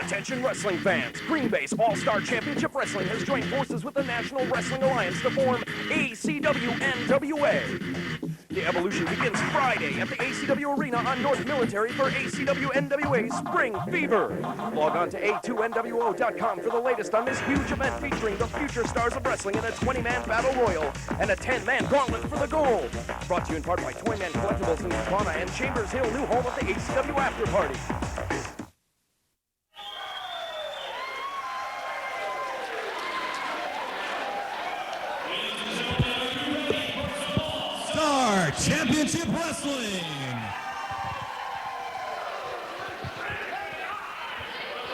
Attention wrestling fans, Green Bay's All-Star Championship Wrestling has joined forces with the National Wrestling Alliance to form ACW-NWA. The evolution begins Friday at the ACW Arena on North Military for ACW-NWA Spring Fever. Log on to A2NWO.com for the latest on this huge event featuring the future stars of wrestling in a 20-man battle royal and a 10-man gauntlet for the gold. Brought to you in part by Toyman Collectibles in Ivana and Chambers Hill, new home of the ACW After Party. Championship Wrestling.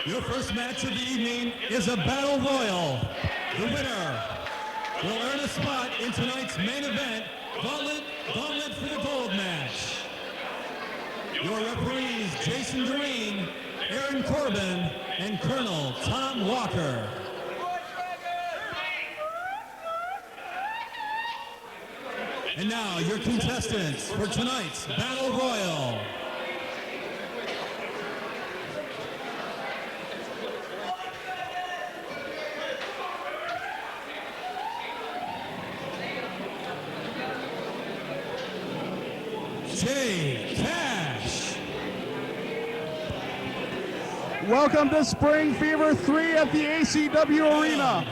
Your first match of the evening is a battle royal. The winner will earn a spot in tonight's main event, Gauntlet for the Gold match. Your referees, Jason Green, Aaron Corbin, and Colonel Tom Walker. And now, your contestants for tonight's Battle Royal. Jay Cash. Welcome to Spring Fever 3 at the ACW Arena.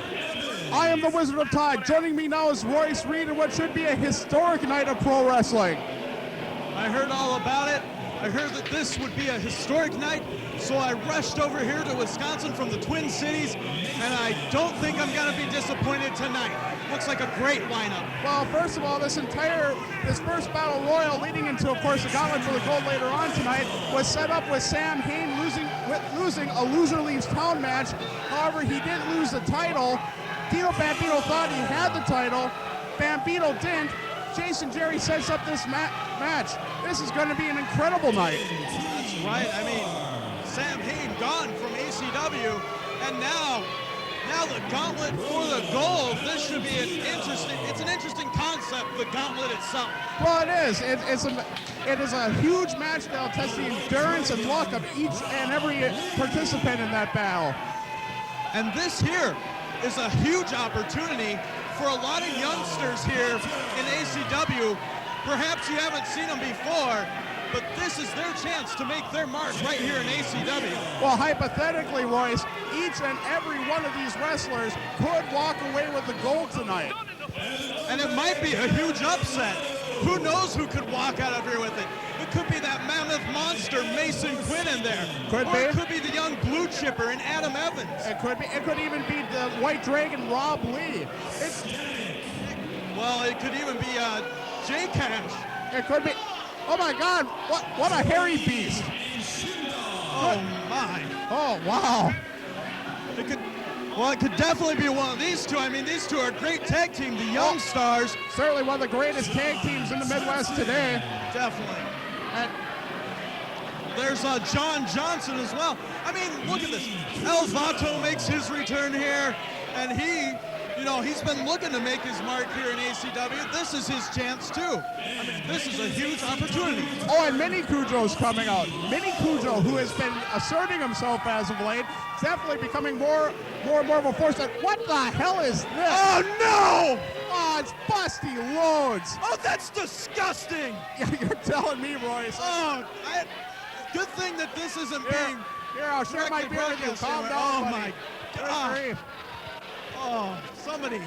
I am the Wizard of Todd. Joining me now is Royce Reed in what should be a historic night of pro wrestling. I heard all about it. I heard that this would be a historic night, so I rushed over here to Wisconsin from the Twin Cities, and I don't think I'm going to be disappointed tonight. Looks like a great lineup. Well, first of all, this first battle royal leading into, of course, the Gauntlet for the Gold later on tonight was set up with Sam Hain losing a loser leaves town match. However, he did lose the title. Dino Bambino thought he had the title. Bambino didn't. Jason Jerry sets up this match. This is going to be an incredible night. That's right. I mean, Sam Hain gone from ACW, and now the Gauntlet for the Gold. This should be an interesting concept, the Gauntlet itself. Well, it is. It is a huge match that'll test the endurance and luck of each and every participant in that battle. And this here is a huge opportunity for a lot of youngsters here in ACW. Perhaps you haven't seen them before, but this is their chance to make their mark right here in ACW. Well, hypothetically, Royce, each and every one of these wrestlers could walk away with the gold tonight. And it might be a huge upset. Who knows who could walk out of here with it? It could be that mammoth monster Mason Quinn in there. It could be the young blue chipper and Adam Evans. It could be. It could even be the White Dragon Rob Lee. Well, it could even be Jay Cash. It could be. Oh my God! What a hairy beast! Oh my! Oh wow! It could definitely be one of these two. I mean, these two are a great tag team, the Young Stars. Certainly one of the greatest tag teams in the Midwest today. Definitely. And there's John Johnson as well. I mean, look at this. El Vato makes his return here, and he's been looking to make his mark here in ACW. This is his chance too. I mean, this is a huge opportunity. Oh, and Mini-Kujo's coming out. Mini-Kujo, who has been asserting himself as of late, definitely becoming more and more of a force. What the hell is this? Oh no! Oh, it's Busty Loads. Oh, that's disgusting. You're telling me, Royce. Oh, good thing that this isn't being. Here, I'll share my beer with you. Calm down, buddy. My God. Oh, somebody.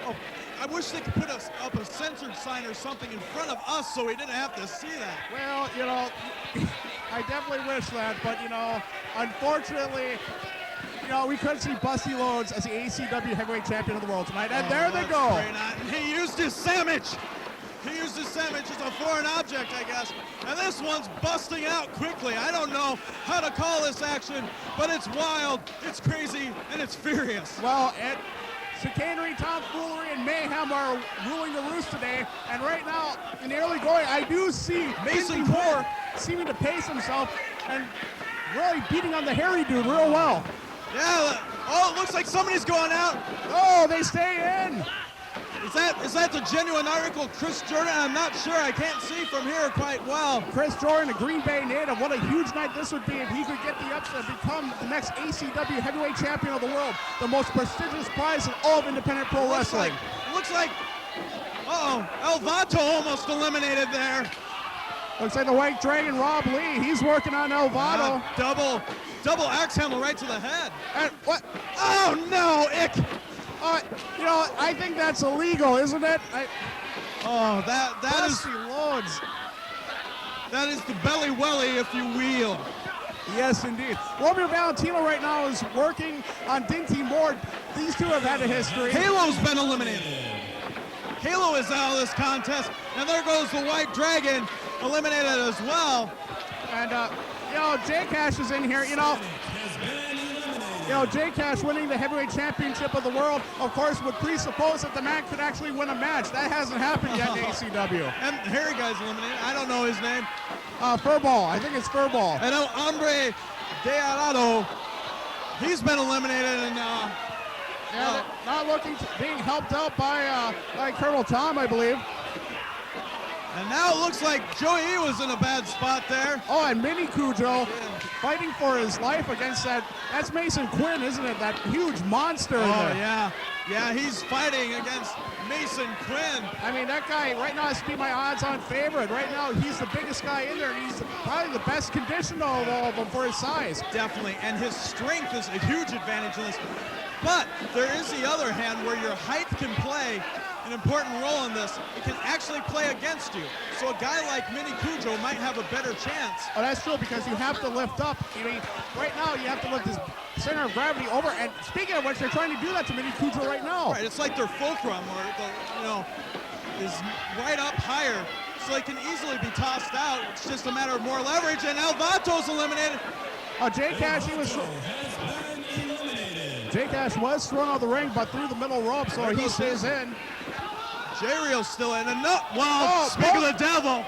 Oh, I wish they could put up a censored sign or something in front of us so we didn't have to see that. Well, I definitely wish that, but, unfortunately, we could see Busty Loads as the ACW Heavyweight Champion of the World tonight, and there they go. He used his sandwich. He used his sandwich as a foreign object, I guess. And this one's busting out quickly. I don't know how to call this action, but it's wild, it's crazy, and it's furious. Well, chicanery, tomfoolery, and mayhem are ruling the roost today. And right now, in the early going, I do see Mason Quinn seeming to pace himself and really beating on the hairy dude real well. Yeah, it looks like somebody's going out. Oh, they stay in. Is that the genuine article, Chris Jordan? I'm not sure. I can't see from here quite well. Chris Jordan, a Green Bay native. What a huge night this would be if he could get the upset and become the next ACW heavyweight champion of the world, the most prestigious prize in all of independent pro wrestling. Looks like, El Vato almost eliminated there. Looks like the White Dragon, Rob Lee, he's working on El Vato. Double axe handle right to the head. And what? Oh no, ick. You know, I think that's illegal, isn't it? That is loads. That is the belly welly, if you will. Yes, indeed. Romeo Valentino right now is working on Dinty Moore. These two have had a history. Halo's been eliminated. Halo is out of this contest, and there goes the White Dragon, eliminated as well. And, you know, J Cash is in here, you know. J Cash winning the heavyweight championship of the world, of course, would presuppose that the man could actually win a match. That hasn't happened yet in ACW. And Harry guy's eliminated. I don't know his name. Furball. I think it's Furball. I know Hombre de Arado. He's been eliminated, and not looking being helped out by Colonel Tom, I believe. And now it looks like Joey E was in a bad spot there. Oh, and Mini-Kujo fighting for his life against that's Mason Quinn, isn't it? That huge monster. Yeah. Yeah, he's fighting against Mason Quinn. I mean, that guy right now has to be my odds-on favorite. Right now, he's the biggest guy in there, and he's probably the best conditioned of all of them for his size. Definitely, and his strength is a huge advantage in this. But there is the other hand where your height can play an important role in this. It can actually play against you. So a guy like Mini-Kujo might have a better chance. Oh, that's true, because you have to lift up. I mean, right now you have to lift his center of gravity over. And speaking of which, they're trying to do that to Mini-Kujo right now. Right, it's like their fulcrum, where is right up higher, so they can easily be tossed out. It's just a matter of more leverage, and El Vato's eliminated. J Cash, J Cash was thrown out of the ring, but through the middle rope, so he stays in. J-Real's still in. Speak of the devil.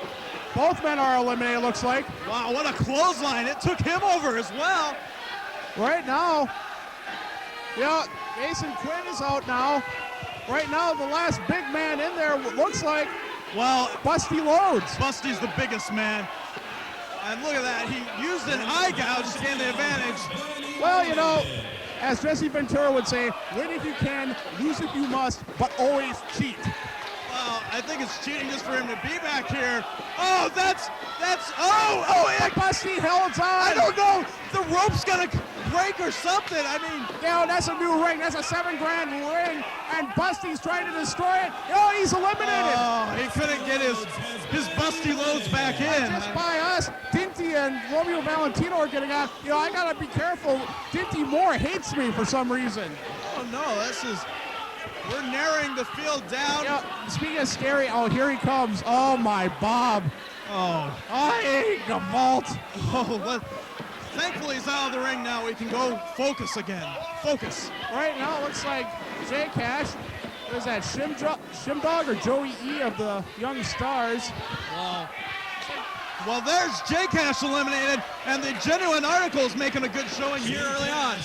Both men are eliminated, looks like. Wow, what a clothesline. It took him over as well. Right now, Mason Quinn is out now. Right now, the last big man in there looks like, Busty Loads. Busty's the biggest man. And look at that. He used an eye gouge to gain the advantage. Well, as Jesse Ventura would say, win if you can, lose if you must, but always cheat. Well, I think it's cheating just for him to be back here. Oh, Busty held on. I don't know. The rope's gonna break or something. I mean, that's a new ring. That's a $7 grand ring, and Busty's trying to destroy it. He's eliminated. Oh, he couldn't get his Busty Loads back in. Just by us, Dinty and Romeo Valentino are getting out. I gotta be careful. Dinty Moore hates me for some reason. Oh no, we're narrowing the field down. Speaking of scary, here he comes. Oh my Bob. Oh, I Gavalt. Thankfully he's out of the ring now. We can go focus again. Focus. Right now it looks like J Cash. Is that Shimdog or Joey E of the Young Stars? Wow. Well, there's J Cash eliminated, and the Genuine Article is making a good showing here early on.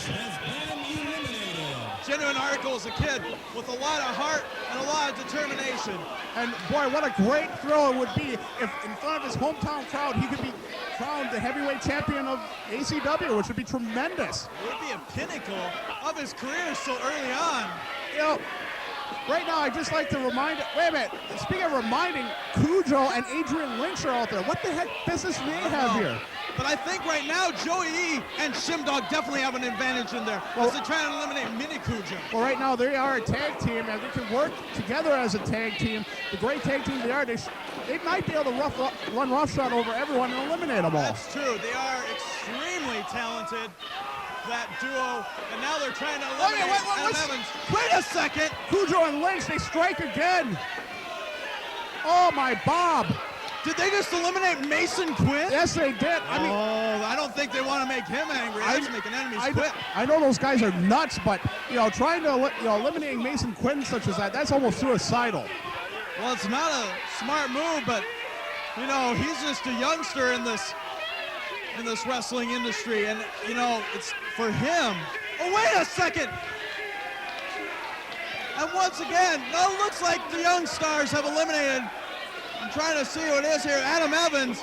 Genuine Article is a kid with a lot of heart and a lot of determination. And boy, what a great thrill it would be if in front of his hometown crowd he could be crowned the heavyweight champion of ACW, which would be tremendous. It would be a pinnacle of his career so early on. Right now I'd just like to remind, wait a minute, speaking of reminding, Kujo and Adrian Lynch are out there. What the heck business do they have here? But I think right now Joey E and Shimdog definitely have an advantage in there as they're trying to eliminate Mini-Kujo. Well, right now they are a tag team, and they can work together as a tag team. The great tag team they are, they might be able to run roughshod over everyone and eliminate them all. That's true. They are extremely talented, that duo, and now they're trying to eliminate Evans. Wait a second! Kujo and Lynch, they strike again. Oh my Bob. Did they just eliminate Mason Quinn? Yes, they did. I don't think they want to make him angry. That's making enemies quit. I know those guys are nuts, but trying to eliminating Mason Quinn such as that's almost suicidal. Well, it's not a smart move, but he's just a youngster in this wrestling industry, and it's for him. Oh, wait a second! And once again, it looks like the Young Stars have eliminated. I'm trying to see who it is here. Adam Evans,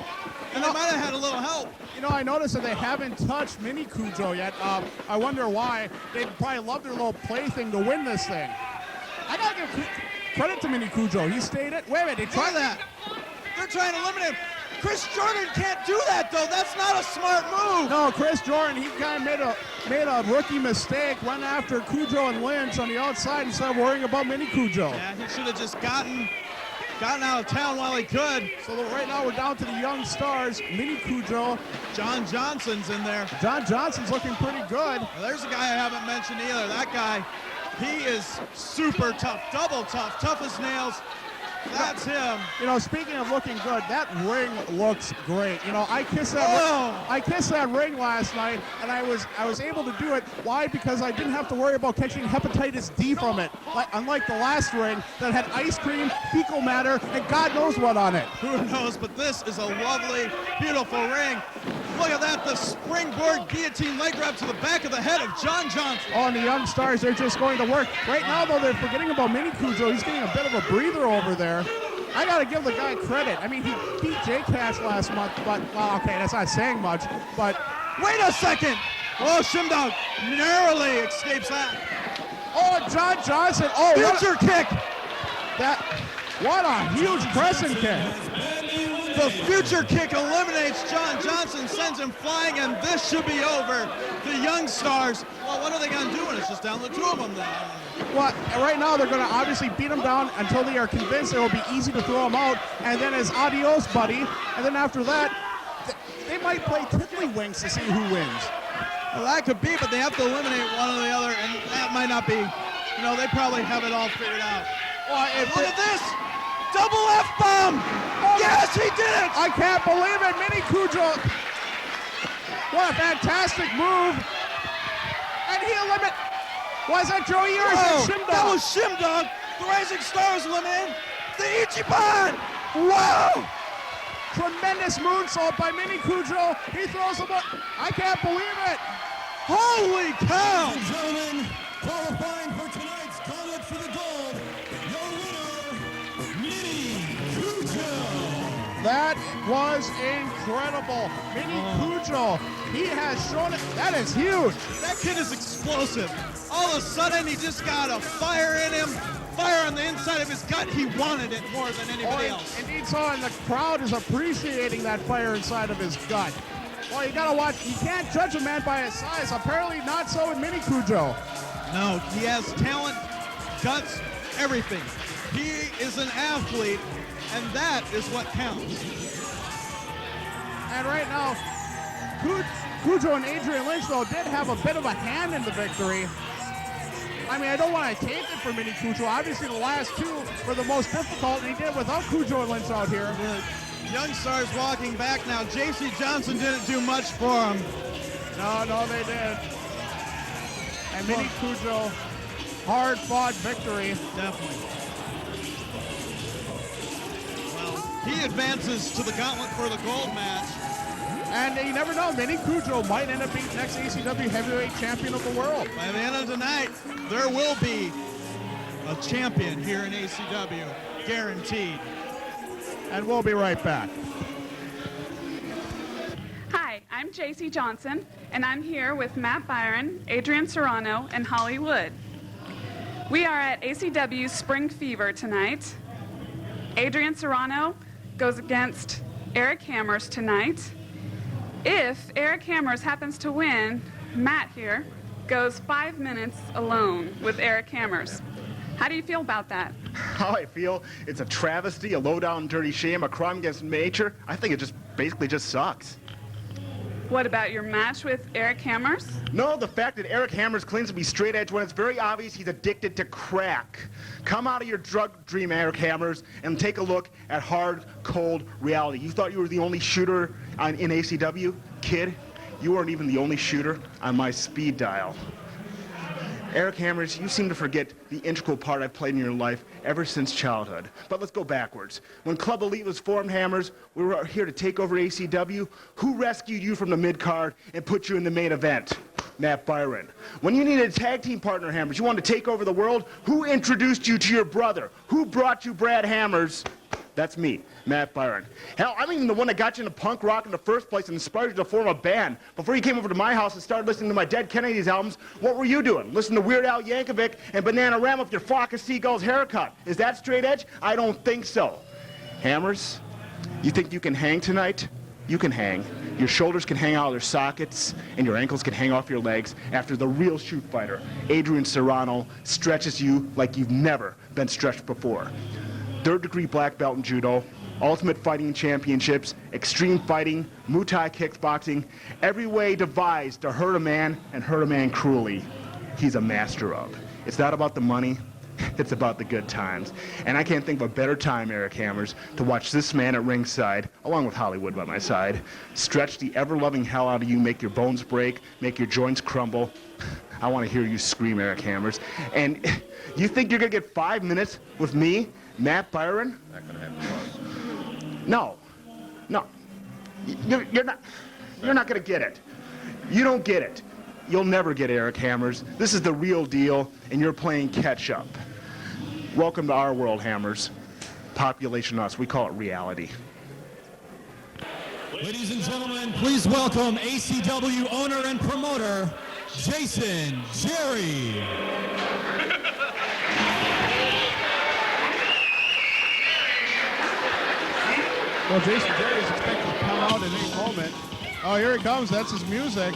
and they might have had a little help. You know, I noticed that they haven't touched Mini-Kujo yet. I wonder why. They'd probably love their little plaything to win this thing. I gotta give credit to Mini-Kujo. He stayed it. Wait a minute, they tried that. They're trying to eliminate him. Chris Jordan can't do that, though. That's not a smart move. No, Chris Jordan, he kind of made a rookie mistake, went after Kujo and Lynch on the outside instead of worrying about Mini-Kujo. Yeah, he should have just gotten out of town while he could. So right now we're down to the Young Stars, Mini-Kujo. John Johnson's in there. John Johnson's looking pretty good. Well, there's a guy I haven't mentioned either. That guy, he is super tough, double tough, tough as nails. That's him. You know, speaking of looking good, that ring looks great. You know, I kissed that ring last night, and I was able to do it. Why? Because I didn't have to worry about catching hepatitis D from it, unlike the last ring that had ice cream, fecal matter, and God knows what on it. Who knows? But this is a lovely, beautiful ring. Look at that, the springboard guillotine leg grab to the back of the head of John Johnson. Oh, and the Young Stars, they're just going to work. Right now, though, they're forgetting about Mini-Kujo. He's getting a bit of a breather over there. I got to give the guy credit. I mean, he beat J Cash last month, but, well, okay, that's not saying much, but... Wait a second! Oh, Shimdog narrowly escapes that. Oh, John Johnson. Oh, future kick! What a huge pressing kick. The future kick eliminates John Johnson, sends him flying, and this should be over. The Young Stars, well, what are they going to do when it's just down to two of them then? Well, right now they're going to obviously beat him down until they are convinced it will be easy to throw him out, and then his adios, buddy. And then after that, they might play tiddlywinks to see who wins. Well, that could be, but they have to eliminate one or the other, and that might not be. You know, they probably have it all figured out. Well, look at this! Double F-bomb! Oh, yes, he did it! I can't believe it, Mini-Kujo. What a fantastic move. And he eliminated. Was that Joey or is that Shimdog? That was Shimdog. The Rising Stars eliminated the Ichiban. Wow! Tremendous moonsault by Mini-Kujo. He throws him up. I can't believe it. Holy cow! Ladies and gentlemen, qualifying for tonight's Gauntlet for the gold, your winner, Mini-Kujo. That was incredible. Mini-Kujo, he has shown it. That is huge. That kid is explosive. All of a sudden, he just got a fire in him, fire on the inside of his gut. He wanted it more than anybody else. Indeed so, and the crowd is appreciating that fire inside of his gut. Well, you gotta watch. You can't judge a man by his size. Apparently not so in Mini-Kujo. No, he has talent, guts, everything. He is an athlete, and that is what counts. And right now, Kujo and Adrian Lynch, though, did have a bit of a hand in the victory. I mean, I don't want to take it for Mini-Kujo. Obviously, the last two were the most difficult, and he did without Kujo and Lynch out here. The Young Stars walking back now. J.C. Johnson didn't do much for him. No, they did. And Mini-Kujo, hard-fought victory. Definitely. Well, he advances to the Gauntlet for the gold match. And you never know, Mini-Kujo might end up being the next ACW Heavyweight Champion of the world. By the end of the night, there will be a champion here in ACW, guaranteed. And we'll be right back. Hi, I'm Chasey Johnson, and I'm here with Matt Byron, Adrian Serrano, and Holly Wood. We are at ACW Spring Fever tonight. Adrian Serrano goes against Eric Hammers tonight. If Eric Hammers happens to win, Matt here goes 5 minutes alone with Eric Hammers. How do you feel about that? How I feel? It's a travesty, a low-down dirty shame, a crime against nature. I think it just basically just sucks. What about your match with Eric Hammers? No, the fact that Eric Hammers claims to be straight edge when it's very obvious he's addicted to crack. Come out of your drug dream, Eric Hammers, and take a look at hard, cold reality. You thought you were the only shooter in ACW? Kid, you weren't even the only shooter on my speed dial. Eric Hammers, you seem to forget the integral part I've played in your life ever since childhood. But let's go backwards. When Club Elite was formed, Hammers, we were here to take over ACW. Who rescued you from the mid-card and put you in the main event? Matt Byron. When you needed a tag team partner, Hammers, you wanted to take over the world, who introduced you to your brother? Who brought you Brad Hammers? That's me, Matt Byron. Hell, I'm even the one that got you into punk rock in the first place and inspired you to form a band. Before you came over to my house and started listening to my Dead Kennedys albums, what were you doing? Listening to Weird Al Yankovic and Bananarama with your flock of seagulls haircut. Is that straight edge? I don't think so. Hammers, you think you can hang tonight? You can hang. Your shoulders can hang out of their sockets, and your ankles can hang off your legs after the real shoot fighter, Adrian Serrano, stretches you like you've never been stretched before. 3rd-degree black belt in judo, ultimate fighting championships, extreme fighting, Muay Thai kickboxing, every way devised to hurt a man and hurt a man cruelly, he's a master of. It's not about the money. It's about the good times. And I can't think of a better time, Eric Hammers, to watch this man at ringside, along with Hollywood by my side, stretch the ever-loving hell out of you, make your bones break, make your joints crumble. I want to hear you scream, Eric Hammers. And you think you're going to get 5 minutes with me, Matt Byron? Not going to happen. No. You're not going to get it. You don't get it. You'll never get Eric Hammers. This is the real deal, and you're playing catch-up. Welcome to our world, Hammers. Population us. We call it reality. Ladies and gentlemen, please welcome ACW owner and promoter, Jason Jerry. Well, Jason Jerry is expected to come out at any moment. Oh, here he comes. That's his music.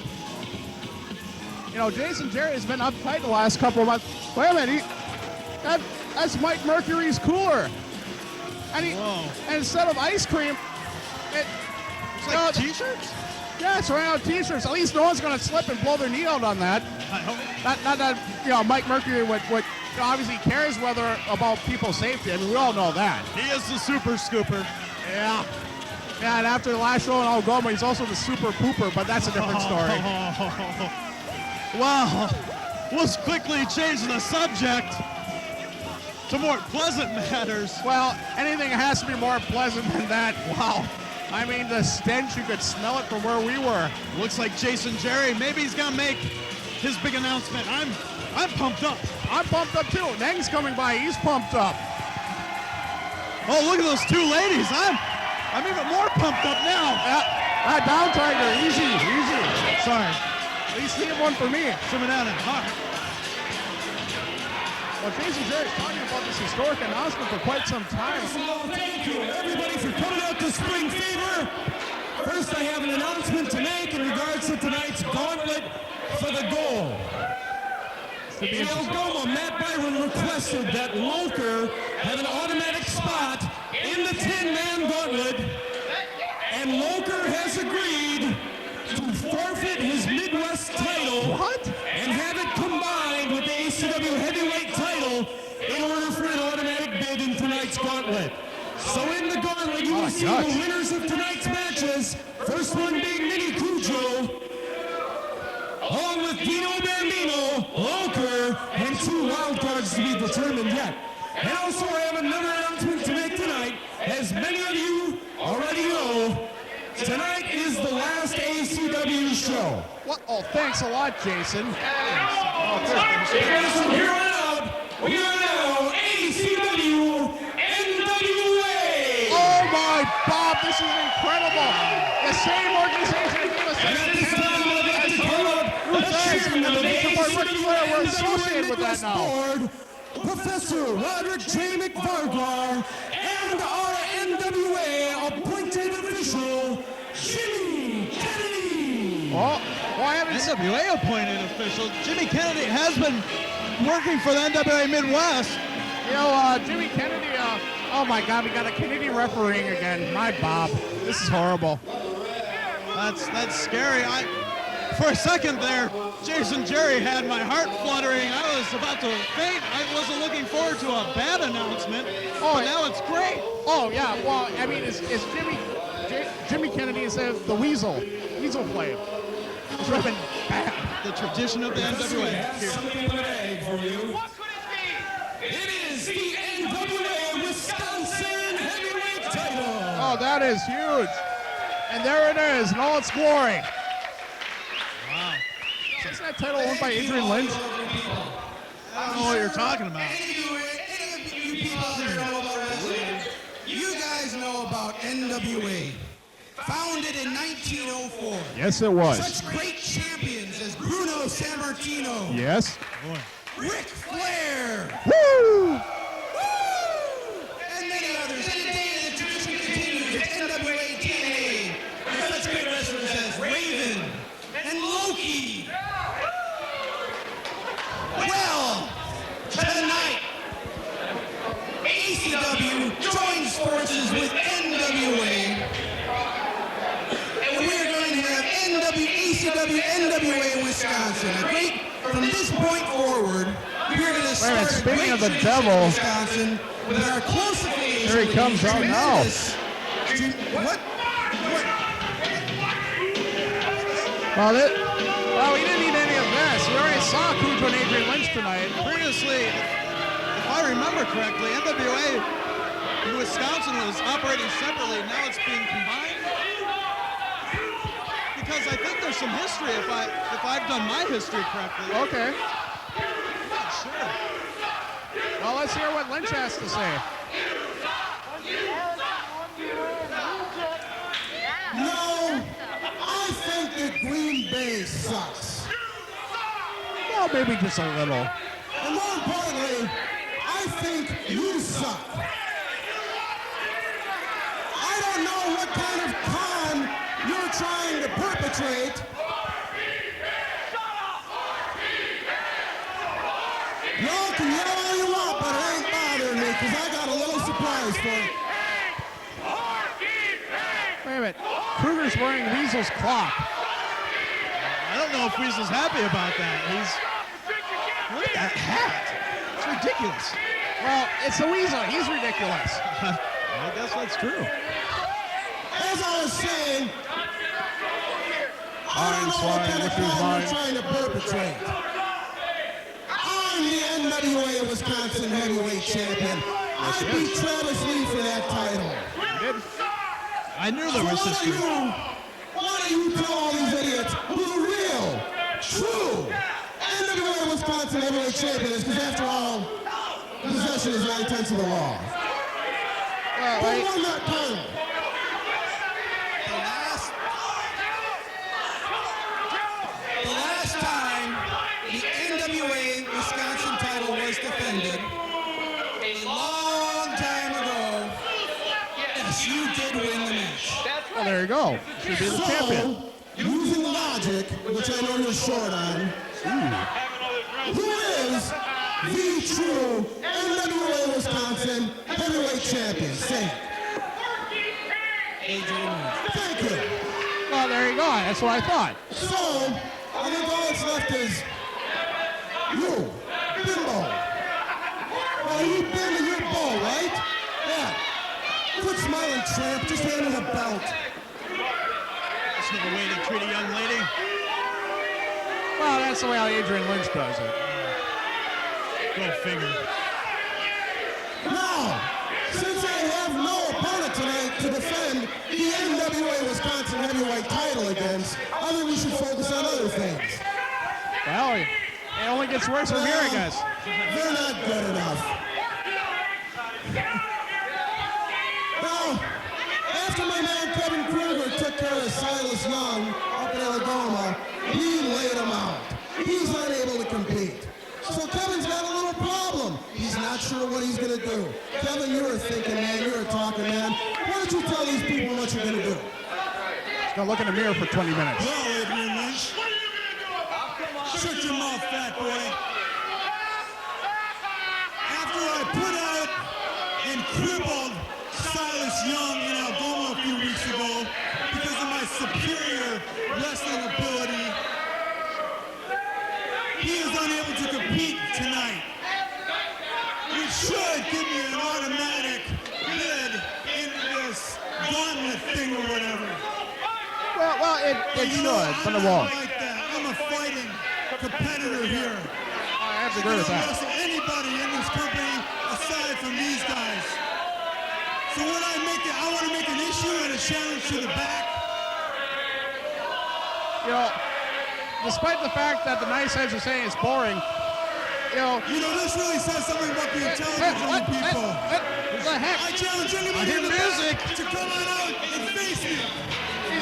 You know, Jason Jerry has been uptight the last couple of months. Wait a minute. That's Mike Mercury's cooler. And instead of ice cream, It's like t-shirts? Yeah, it's around t-shirts. At least no one's going to slip and blow their knee out on that. I hope. Not that, Mike Mercury would obviously cares about people's safety. I mean, we all know that. He is the super scooper. Yeah. Yeah, and after the last show in Algoma, he's also the super pooper, but that's a different story. Well, let's quickly change the subject to more pleasant matters. Well, anything has to be more pleasant than that. Wow. I mean, the stench, you could smell it from where we were. Looks like Jason Jerry, maybe he's gonna make his big announcement. I'm pumped up. I'm pumped up too. Neng's coming by, he's pumped up. Oh, look at those two ladies. I'm even more pumped up now. Down, Tiger, easy. Sorry. At least he had one for me. Serrano. Well, Jason Jerry's talking about this historic announcement for quite some time. Thank you, everybody, for coming out to Spring Fever. First, I have an announcement to make in regards to tonight's Gauntlet for the Gold. In Algoma, Matt Byron requested that Loker have an automatic spot in the 10-man Gauntlet, and Loker has agreed to forfeit his Midwest title and have it combined with the ACW heavyweight title in order for an automatic bid in tonight's Gauntlet. So in the Gauntlet, you will see the winners of tonight's matches. First one being Mini-Kujo, along with Dino Bambino, Loker, and 2 wild cards to be determined yet. And also I have another announcement to make tonight. As many of you already know, tonight is the last ACW show. What? Oh, thanks a lot, Jason. From here on out, we are now ACW-NWA. Oh my Bob, this is incredible. The same organization that gave us And at this time, I'd like to call up the chairman of the ACW we're associated with that now. Board, Professor Roderick J. MacFahrquar, and our NWA appointed official, Jimmy Kennedy. Oh, I haven't seen. NWA appointed official. Jimmy Kennedy has been working for the NWA Midwest. Jimmy Kennedy, oh my God, we got a Kennedy refereeing again. My Bob, this is horrible. That's scary. For a second there, Jason Jerry had my heart fluttering. I was about to faint. I wasn't looking forward to a bad announcement. But now it's great. Oh yeah, well, I mean, it's Jimmy Kennedy is the Weasel Flav. It's been bad. The tradition of the NWA. Something of an egg for you. What could it be? It is the NWA Wisconsin heavyweight title. Oh, that is huge. And there it is in all its glory. Wow. Jason, that title owned by Adrian Lynch? I don't know what you're talking about. You guys know about NWA. Founded in 1904. Yes, it was. Such great champions as Bruno Sammartino. Yes. Ric Flair. Woo! Woo! And many others. And today the tradition continues with NWA TNA. And such great wrestlers as Raven and Loki. Well, tonight, ACW joins forces with NWA. And we're going to have ACW-NWA Wisconsin. A great, from this point forward, we're going to start a speaking great of the tradition devil, in Wisconsin with our close affiliation. here he comes out now. What? Well, we didn't need any of this. We already saw Kujo and Adrian Lynch tonight. Previously, if I remember correctly, NWA in Wisconsin was operating separately. Now it's being combined. Because I think there's some history, if I've done my history correctly. Okay. I'm not sure. Well, let's hear what Lynch has to say. No, I think that Green Bay sucks. Well, maybe just a little. And more importantly, I think you suck. I don't know what kind of con you're trying to perpetrate. Y'all can yell all you want, but it ain't bothering me because I got a little surprise for you. Wait a minute. Krueger's wearing Weasel's clock. I don't know if Weasel's happy about that. Look at that hat. It's ridiculous. Well, it's the Weasel. He's ridiculous. I guess that's true. As I was saying, I don't know what kind of crime you're trying to perpetrate. I'm the NWA Wisconsin Heavyweight Champion. I beat Travis Lee for that title. I knew there was history. Why don't you tell all these idiots who the real, true NWA Wisconsin Heavyweight Champion is? Because after all, possession is 9/10 of the law. Who won that title? The last time the NWA Wisconsin title was defended, a long time ago, yes, you did win the match. Well, there you go. Should be the champion. Using logic, which I know you're short on, who is the true NWA Wisconsin Heavyweight Champion? Say it. Adrian Lynch. Thank you. Well, there you go. That's what I thought. So, I think all that's left is you, Bimbo. Well, you been in your ball, right? Yeah. Quit smiling, tramp. Just hand me the belt. That's not the way to treat a young lady. Well, that's the way how Adrian Lynch does it. Go figure. Now, since I have no opponent tonight to defend the NWA Wisconsin Heavyweight title against, I think we should focus on other things. Well, it only gets worse from here, I guess. They're not good enough. Now, after my man Kevin Krueger took care of Silas Young up in Alabama, he laid him out. He's unable to compete. So Kevin's got a little problem. He's not sure what he's going to do. Kevin, you're a thinking man. You're a talking man. Why don't you tell these people what you're going to do? He's going to look in the mirror for 20 minutes. Well, Adrian Lynch, shut your mouth, fat boy. After I put out and crippled Silas Young in Algoma a few weeks ago because of my superior wrestling ability, he is unable to compete tonight, which should give me an automatic bid into this Gauntlet thing or whatever. Well, it You should, know, but I'm it not won't. like that. I'm a fighting competitor here. I have to I agree with don't that. wrestle anybody in this company aside from these guys. So when I want to make an issue and a challenge to the back. You know, despite the fact that the nice heads are saying it's boring, this really says something about the intelligence of the people. What the heck? I challenge anybody in the music to come on out and face me.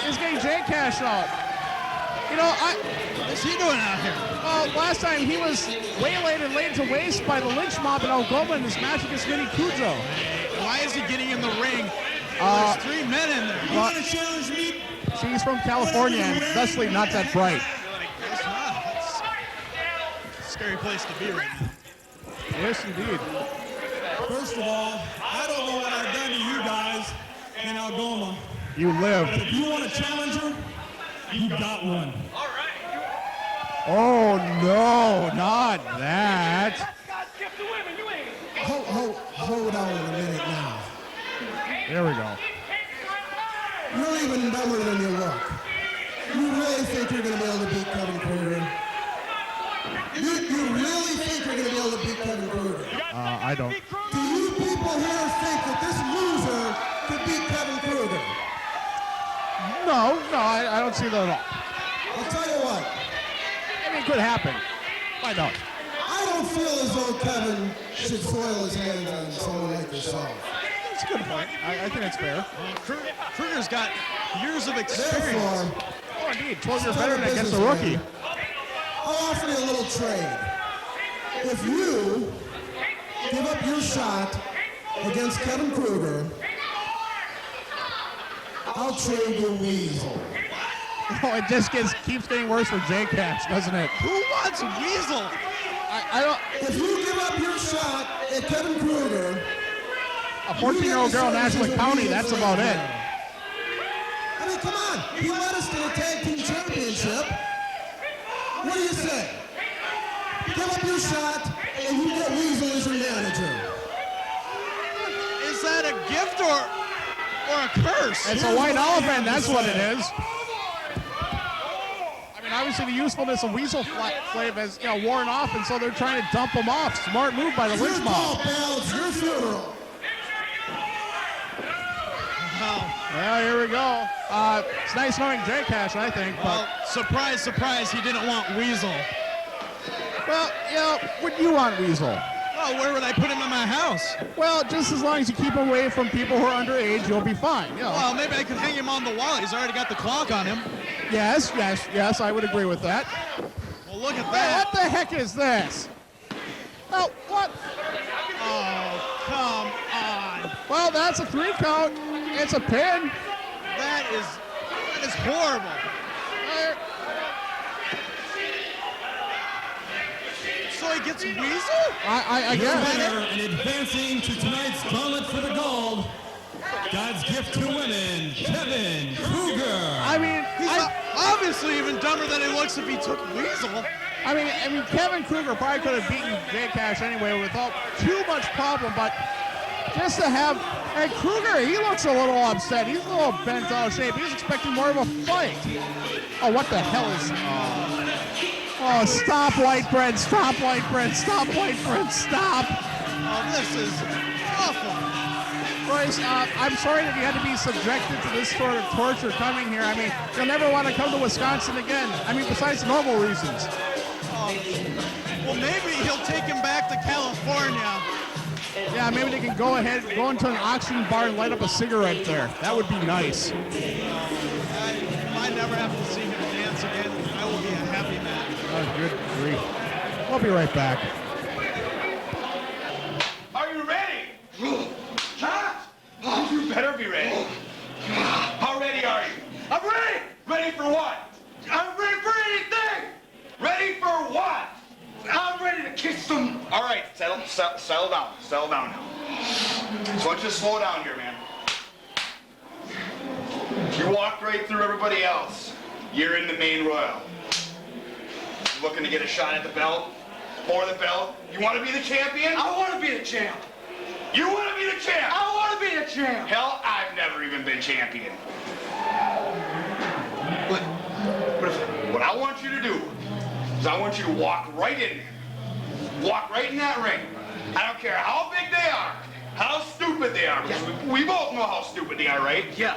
He's getting J-Cash out. What's he doing out here? Last time he was waylaid and laid to waste by the Lynch Mob in Algoma in this match against Mini-Kujo. Why is he getting in the ring? There's 3 men in there. You want to challenge me? She's from California and thusly not that bright. It's not. It's a scary place to be right now. Yes, indeed. First of all, I don't know what I've done to you guys in Algoma. You live. But if you want a challenger, you got one. Oh, no, not that. Hold on a minute now. There we go. You're even dumber than you look. You really think you're going to be able to beat Kevin Krueger? You really think you're going to be able to beat Kevin Krueger? I don't. Do you people here think that this loser could beat Kevin Krueger? No, I don't see that at all. I'll tell you what. I mean, it could happen. I don't. I don't feel as though Kevin should soil his hands on someone like yourself. That's a good point. I think that's fair. Krueger's got years of experience. Therefore, Oh, indeed. 12 years better than against a rookie. I'll offer you a little trade. If you give up your shot against Kevin Krueger, I'll trade you Weasel. Oh, it just keeps getting worse for J-Cash, doesn't it? Who wants Weasel? I don't. If you give up your shot at Kevin Krueger, A 14-year-old girl in Nashville County, that's about it. I mean, come on. He led us to the tag team championship. What do you say? Give up your shot, and you get Weasel as your manager. Is that a gift or a curse? It's a white elephant, that's what it is. I mean, obviously the usefulness of Weasel Flav has worn off, and so they're trying to dump him off. Smart move by the Lynch Mob. It's your funeral. Well, here we go. It's nice knowing J-Cash, I think. Well, surprise, surprise, he didn't want Weasel. Well, would you want Weasel? Oh, where would I put him in my house? Well, just as long as you keep him away from people who are underage, you'll be fine. Well, maybe I could hang him on the wall. He's already got the clock on him. Yes, I would agree with that. Well, look at Hey, that. what the heck is this? Oh, what? Oh, come on. Well, that's a 3 count. It's a pin. That is horrible. So he gets Weasel? I Your guess. winner and advancing to tonight's Gauntlet for the Gold, God's gift to women, Kevin Krueger. I mean, He's obviously even dumber than he looks if he took Weasel. I mean, Kevin Krueger probably could have beaten J-Cash anyway without too much problem, but just to have, and Krueger, he looks a little upset. He's a little bent out of shape. He's expecting more of a fight. Oh, what the hell is? Oh, stop, white bread! Stop, white bread! Stop, white bread! Stop! Oh, this is awful. Royce, I'm sorry that you had to be subjected to this sort of torture coming here. I mean, you'll never want to come to Wisconsin again. I mean, besides normal reasons. Well, maybe he'll take him back to California. Yeah, maybe they can go ahead, go into an auction bar and light up a cigarette there. That would be nice. If I never have to see him dance again, I will be a happy man. Oh, good grief. We'll be right back. Are you ready? Huh? You better be ready. How ready are you? I'm ready. Ready for what? I'm ready for anything. Ready for what? I'm ready to kick some. All right, settle down. Settle down now. So I want you to slow down here, man. You walked right through everybody else. You're in the main royal. Looking to get a shot at the belt? Or the belt? You want to be the champion? I want to be the champ. You want to be the champ? I want to be the champ. Hell, I've never even been champion. What I want you to do is I want you to walk right in there. Walk right in that ring. I don't care how big they are, how stupid they are, because we both know how stupid they are, right? Yeah.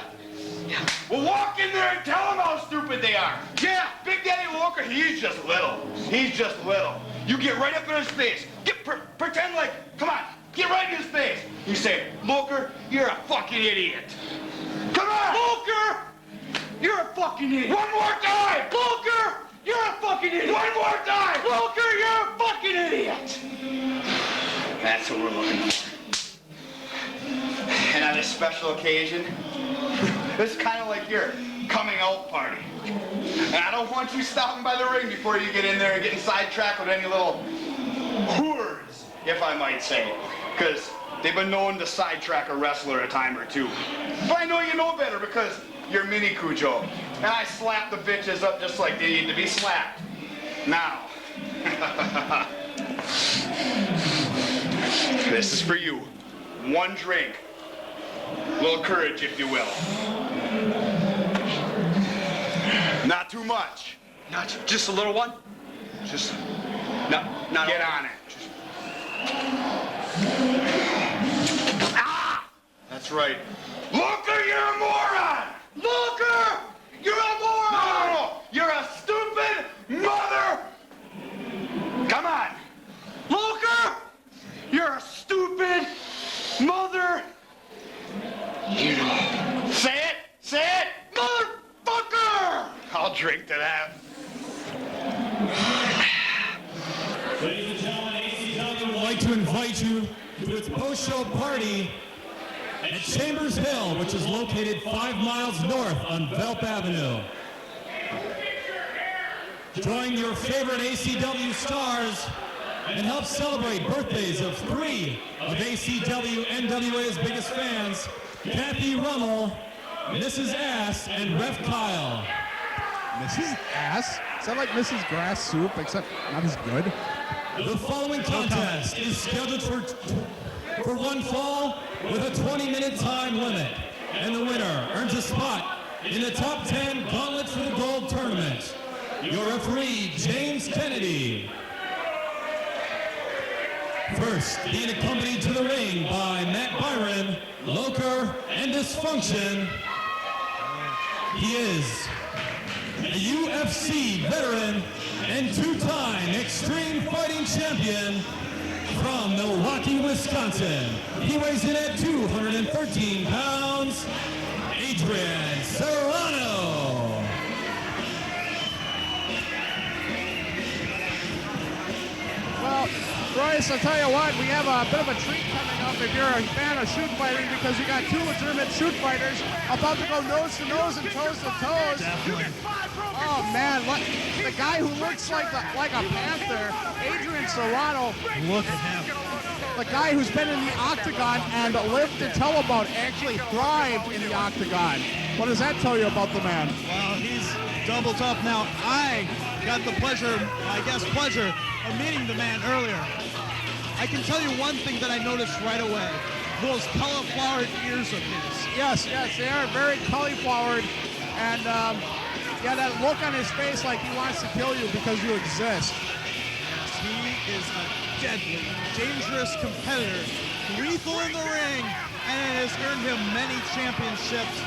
Well, walk in there and tell them how stupid they are. Yeah. Big Daddy will Loker, he's just little. He's just little. You get right up in his face. Pretend like, come on, get right in his face. You say, Loker, you're a fucking idiot. Come on! Loker, you're a fucking idiot. One more time! Loker, you're a fucking idiot. One more time! Loker, you're a fucking idiot. That's what we're looking for. And on this special occasion, this is kind of like your coming out party. And I don't want you stopping by the ring before you get in there and getting sidetracked with any little whores, if I might say. Because they've been known to sidetrack a wrestler a time or two. But I know you know better because you're Mini-Kujo. And I slap the bitches up just like they need to be slapped. Now. This is for you. One drink. A little courage, if you will. Not too much. Just a little one? Just Not get on it. Ah! That's right. Loker, you're a moron! Loker! You're a moron! No. You're a stupid mother! Come on. Loker! You're a stupid mother! You know. Say it! Say it! Motherfucker! I'll drink to that. Ladies and gentlemen, ACW would like to invite you to its post-show party at Chambers Hill, which is located 5 miles north on Velp Avenue. Join your favorite ACW stars and help celebrate birthdays of 3 of ACW-NWA's biggest fans, Kathy Rummel, Mrs. Ass, and Ref Kyle. Mrs. Ass? Is that like Mrs. Grass Soup, except not as good? The following contest is scheduled for one fall with a 20-minute time limit, and the winner earns a spot in the top 10 Gauntlet for the Gold tournament. Your referee, James Kennedy. First, being accompanied to the ring by Matt Byron, Loker, and Dysfunction, he is a UFC veteran and 2-time Extreme Fighting Champion from Milwaukee, Wisconsin. He weighs in at 213 pounds, Adrian Serrano. Well, Royce, I'll tell you what, we have a bit of a treat coming up if you're a fan of shoot fighting, because we got 2 legitimate shoot fighters about to go nose to nose and toes to toes. Definitely. Oh man, look, the guy who looks like a panther, Adrian Serrano. Look at him. The guy who's been in the octagon and lived to tell about, actually thrived in the octagon. What does that tell you about the man? Well, he's doubled up now. I got the pleasure of meeting the man earlier. I can tell you one thing that I noticed right away. Those cauliflower ears of his. Yes, they are very cauliflowered, and yeah, that look on his face like he wants to kill you because you exist. He is a deadly, dangerous competitor, lethal in the ring, and it has earned him many championships.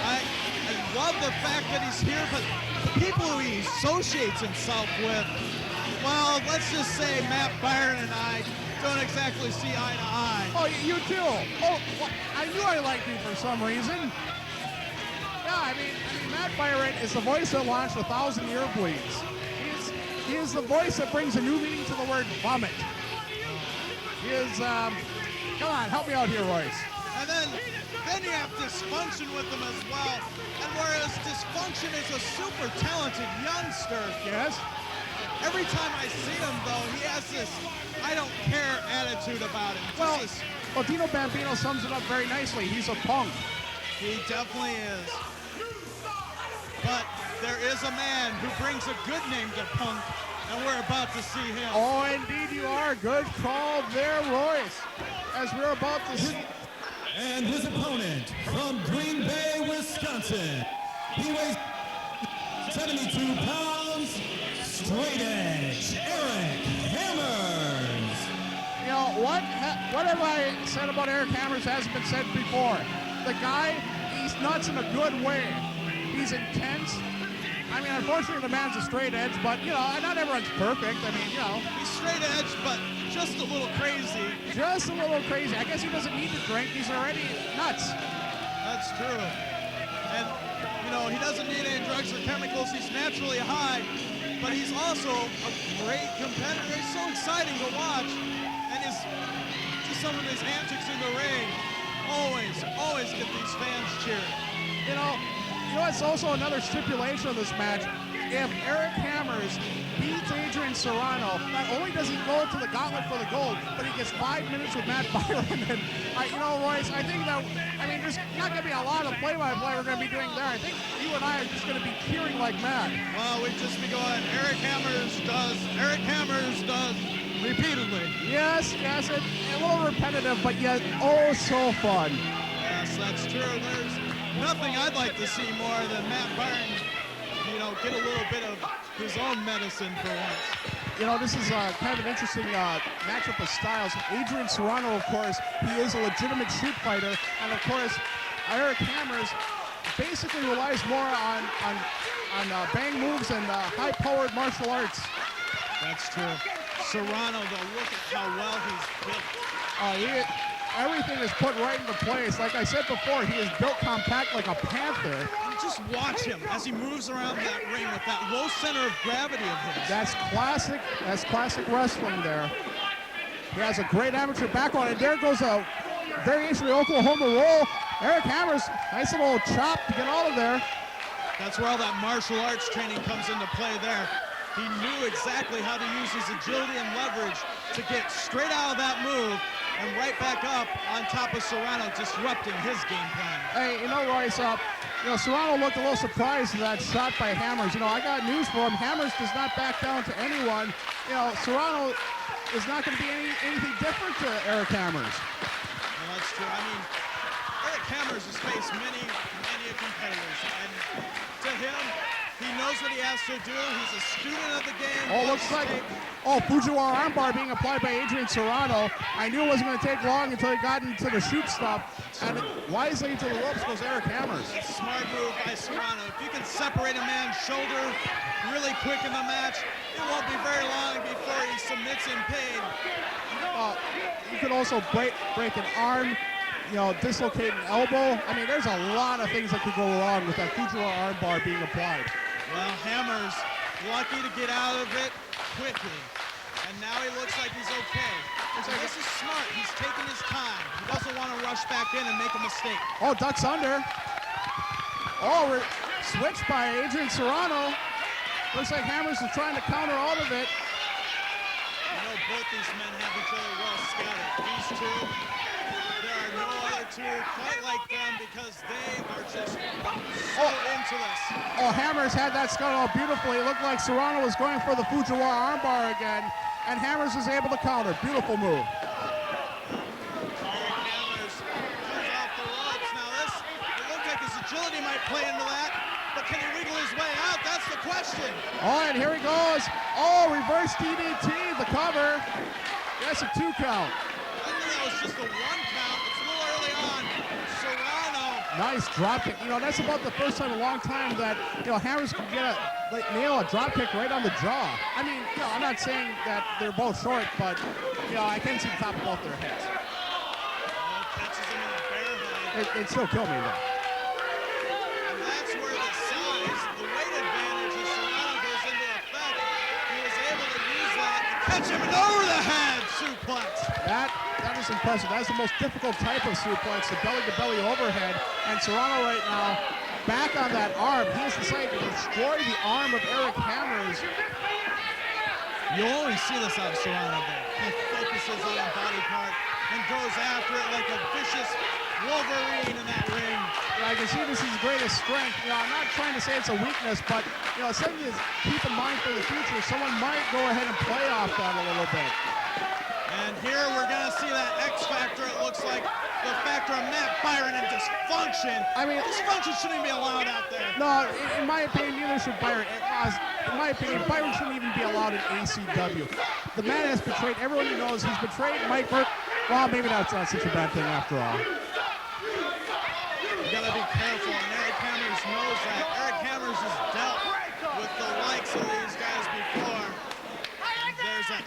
I love the fact that he's here, but the people who he associates himself with, well, let's just say Matt Byron and I don't exactly see eye to eye. Oh, you too? Oh, well, I knew I liked you for some reason. Yeah, I mean, Matt Byron is the voice that launched 1,000 Year Bleeds. He is the voice that brings a new meaning to the word vomit. He is, come on, help me out here, Royce. And then you have Dysfunction with him as well. And whereas Dysfunction is a super talented youngster, Yes? every time I see him, though, he has this I don't care attitude about him. Well, Dino Bambino sums it up very nicely. He's a punk. He definitely is. But there is a man who brings a good name to punk, and we're about to see him. Oh, indeed you are. Good call there, Royce. As we're about to see. And his opponent from Green Bay, Wisconsin. He weighs 72 pounds, straight edge, Eric Hammers. You know, what have I said about Eric Hammers hasn't been said before. The guy, he's nuts in a good way. He's intense. I mean, unfortunately, the man's a straight edge, but, you know, not everyone's perfect. I mean, you know. He's straight edge, but just a little crazy. Just a little crazy. I guess he doesn't need to drink. He's already nuts. That's true. And, you know, he doesn't need any drugs or chemicals. He's naturally high, but he's also a great competitor. He's so exciting to watch. And just some of his antics in the ring always get these fans cheering. You know, it's also another stipulation of this match. If Eric Hammers beats Adrian Serrano, not only does he go to the Gauntlet for the gold, but he gets 5 minutes with Matt Byron. And, you know, Royce, I think that, I mean, there's not going to be a lot of play-by-play we're going to be doing there. I think you and I are just going to be cheering like mad. Well, we'd just be going, Eric Hammers does, repeatedly. Yes, and a little repetitive, but yet oh so fun. Yes, that's true. There's nothing I'd like to see more than Matt Byron, you know, get a little bit of his own medicine for once. You know, this is kind of an interesting matchup of styles. Adrian Serrano, of course, he is a legitimate shoot fighter, and of course, Eric Hammers basically relies more on bang moves and high-powered martial arts. That's true. Serrano, though, look at how well he's built. Everything is put right into place. Like I said before, he is built compact like a panther. And just watch him as he moves around that ring with that low center of gravity of his. That's classic wrestling there. He has a great amateur background, and there goes a variation of the Oklahoma roll. Eric Hammers, nice little chop to get out of there. That's where all that martial arts training comes into play there. He knew exactly how to use his agility and leverage to get straight out of that move and right back up on top of Serrano, disrupting his game plan. Hey, you know, Royce, Serrano looked a little surprised at that shot by Hammers. You know, I got news for him. Hammers does not back down to anyone. You know, Serrano is not going to be anything different to Eric Hammers. Well, that's true. I mean, Eric Hammers has faced many competitors, and to him, he knows what he has to do. He's a student of the game. Oh, looks like, Fujiwara armbar being applied by Adrian Serrano. I knew it wasn't going to take long until he got into the shoot stop. And wisely to the ropes goes Eric Hammers. Smart move by Serrano. If you can separate a man's shoulder really quick in the match, it won't be very long before he submits in pain. You could also break an arm, you know, dislocate an elbow. I mean, there's a lot of things that could go wrong with that Fujiwara armbar being applied. Well, Hammers lucky to get out of it quickly. And now he looks like he's okay. This is smart. He's taking his time. He doesn't want to rush back in and make a mistake. Oh, ducks under. Oh, switched by Adrian Serrano. Looks like Hammers is trying to counter out of it. You know, both these men have each other well scouted. These two, there are no other two quite like them because they are just so into this. Oh, Hammers had that scout out beautifully. It looked like Serrano was going for the Fujiwara armbar again, and Hammers was able to counter. Beautiful move. Eric Hammers comes off the ropes. Now this, it looked like his agility might play into that, but can he wiggle his way out? That's the question. Oh, and here he goes. Oh, reverse DDT, the cover. That's a 2 count. I think that was just a 1 count. It's a little early on. Serrano. Nice drop kick. You know, that's about the first time in a long time that, you know, Hammers can nail a drop kick right on the jaw. I mean, you know, I'm not saying that they're both short, but, you know, I can see the top of both their heads. Catches him in the bare head. It still killed me, though. And that's where the size, the weight advantage of Serrano goes into effect. He was able to use that and catch him over the head suplex. That is impressive. That's the most difficult type of suplex, the belly-to-belly overhead. And Serrano right now, back on that arm. He has decided to destroy the arm of Eric Hammers. You always see this out of Serrano there. He focuses on a body part and goes after it like a vicious Wolverine in that ring. Yeah, I can see this is his greatest strength. You know, I'm not trying to say it's a weakness, but, you know, something to keep in mind for the future. Someone might go ahead and play off that a little bit. And here we're going to see that X factor, it looks like. The factor of Matt Byron and Dysfunction. I mean, Dysfunction shouldn't even be allowed out there. No, in my opinion, neither should Byron. In my opinion, Byron shouldn't even be allowed in ACW. The man has betrayed everyone he knows. He's betrayed Mike Burke. Well, maybe that's not such a bad thing after all. You gotta be careful, and Eric Hammers knows that. Eric Hammers is dealt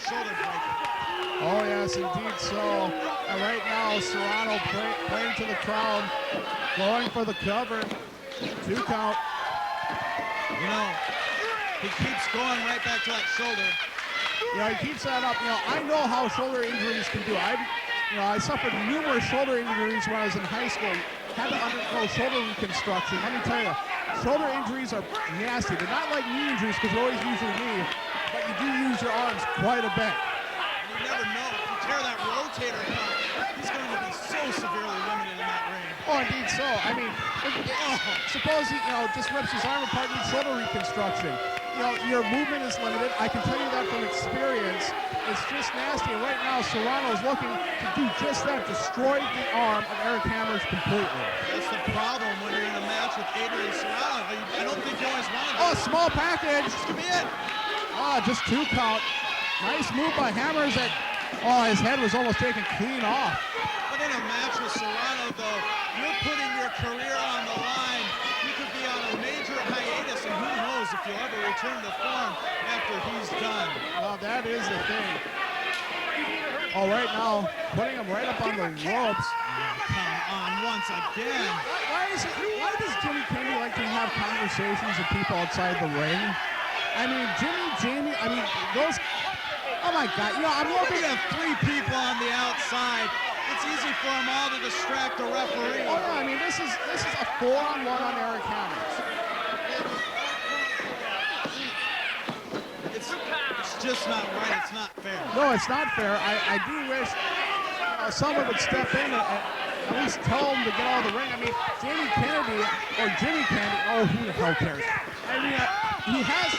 shoulder breaker. Oh, yes, indeed so. And right now, Serrano playing to the crowd, going for the cover. 2 count. You know, he keeps going right back to that shoulder. Yeah, he keeps that up. You know, I know how shoulder injuries can do. I suffered numerous shoulder injuries when I was in high school. Had to undergo shoulder reconstruction. Let me tell you, shoulder injuries are nasty. They're not like knee injuries because you always use your knee, but you do use your arms quite a bit. You never know. If you tear that rotator cuff, he's going to be so severely limited in that ring. Oh, indeed so. I mean, suppose he, just rips his arm apart and needs shoulder reconstruction. Your movement is limited. I can tell you that from experience. It's just nasty. And right now, Serrano's looking to do just that, destroy the arm of Eric Hammers completely. That's the problem when you're in a match with Adrian Serrano. I don't think you always want to. Oh, small package. This could be it. Oh, just 2 count. Nice move by Hammers. His head was almost taken clean off. But in a match with Serrano, though, you're putting your career on the line. You could be on a major hiatus, and who knows if you'll ever return to form after he's done. Well, that is the thing. Oh, right now, putting him right up on the ropes. Come on, once again. Why does Jimmy Kennedy like to have conversations with people outside the ring? I mean, Jamie, those... Oh, my God. I'm looking at 3 people on the outside. It's easy for them all to distract the referee. Oh, no, I mean, this is a 4-on-1 on Eric Hammers. It's just not right. It's not fair. No, it's not fair. I do wish someone would step in and at least tell him to get out of the ring. I mean, Jimmy Kennedy, who the hell cares? I mean, he has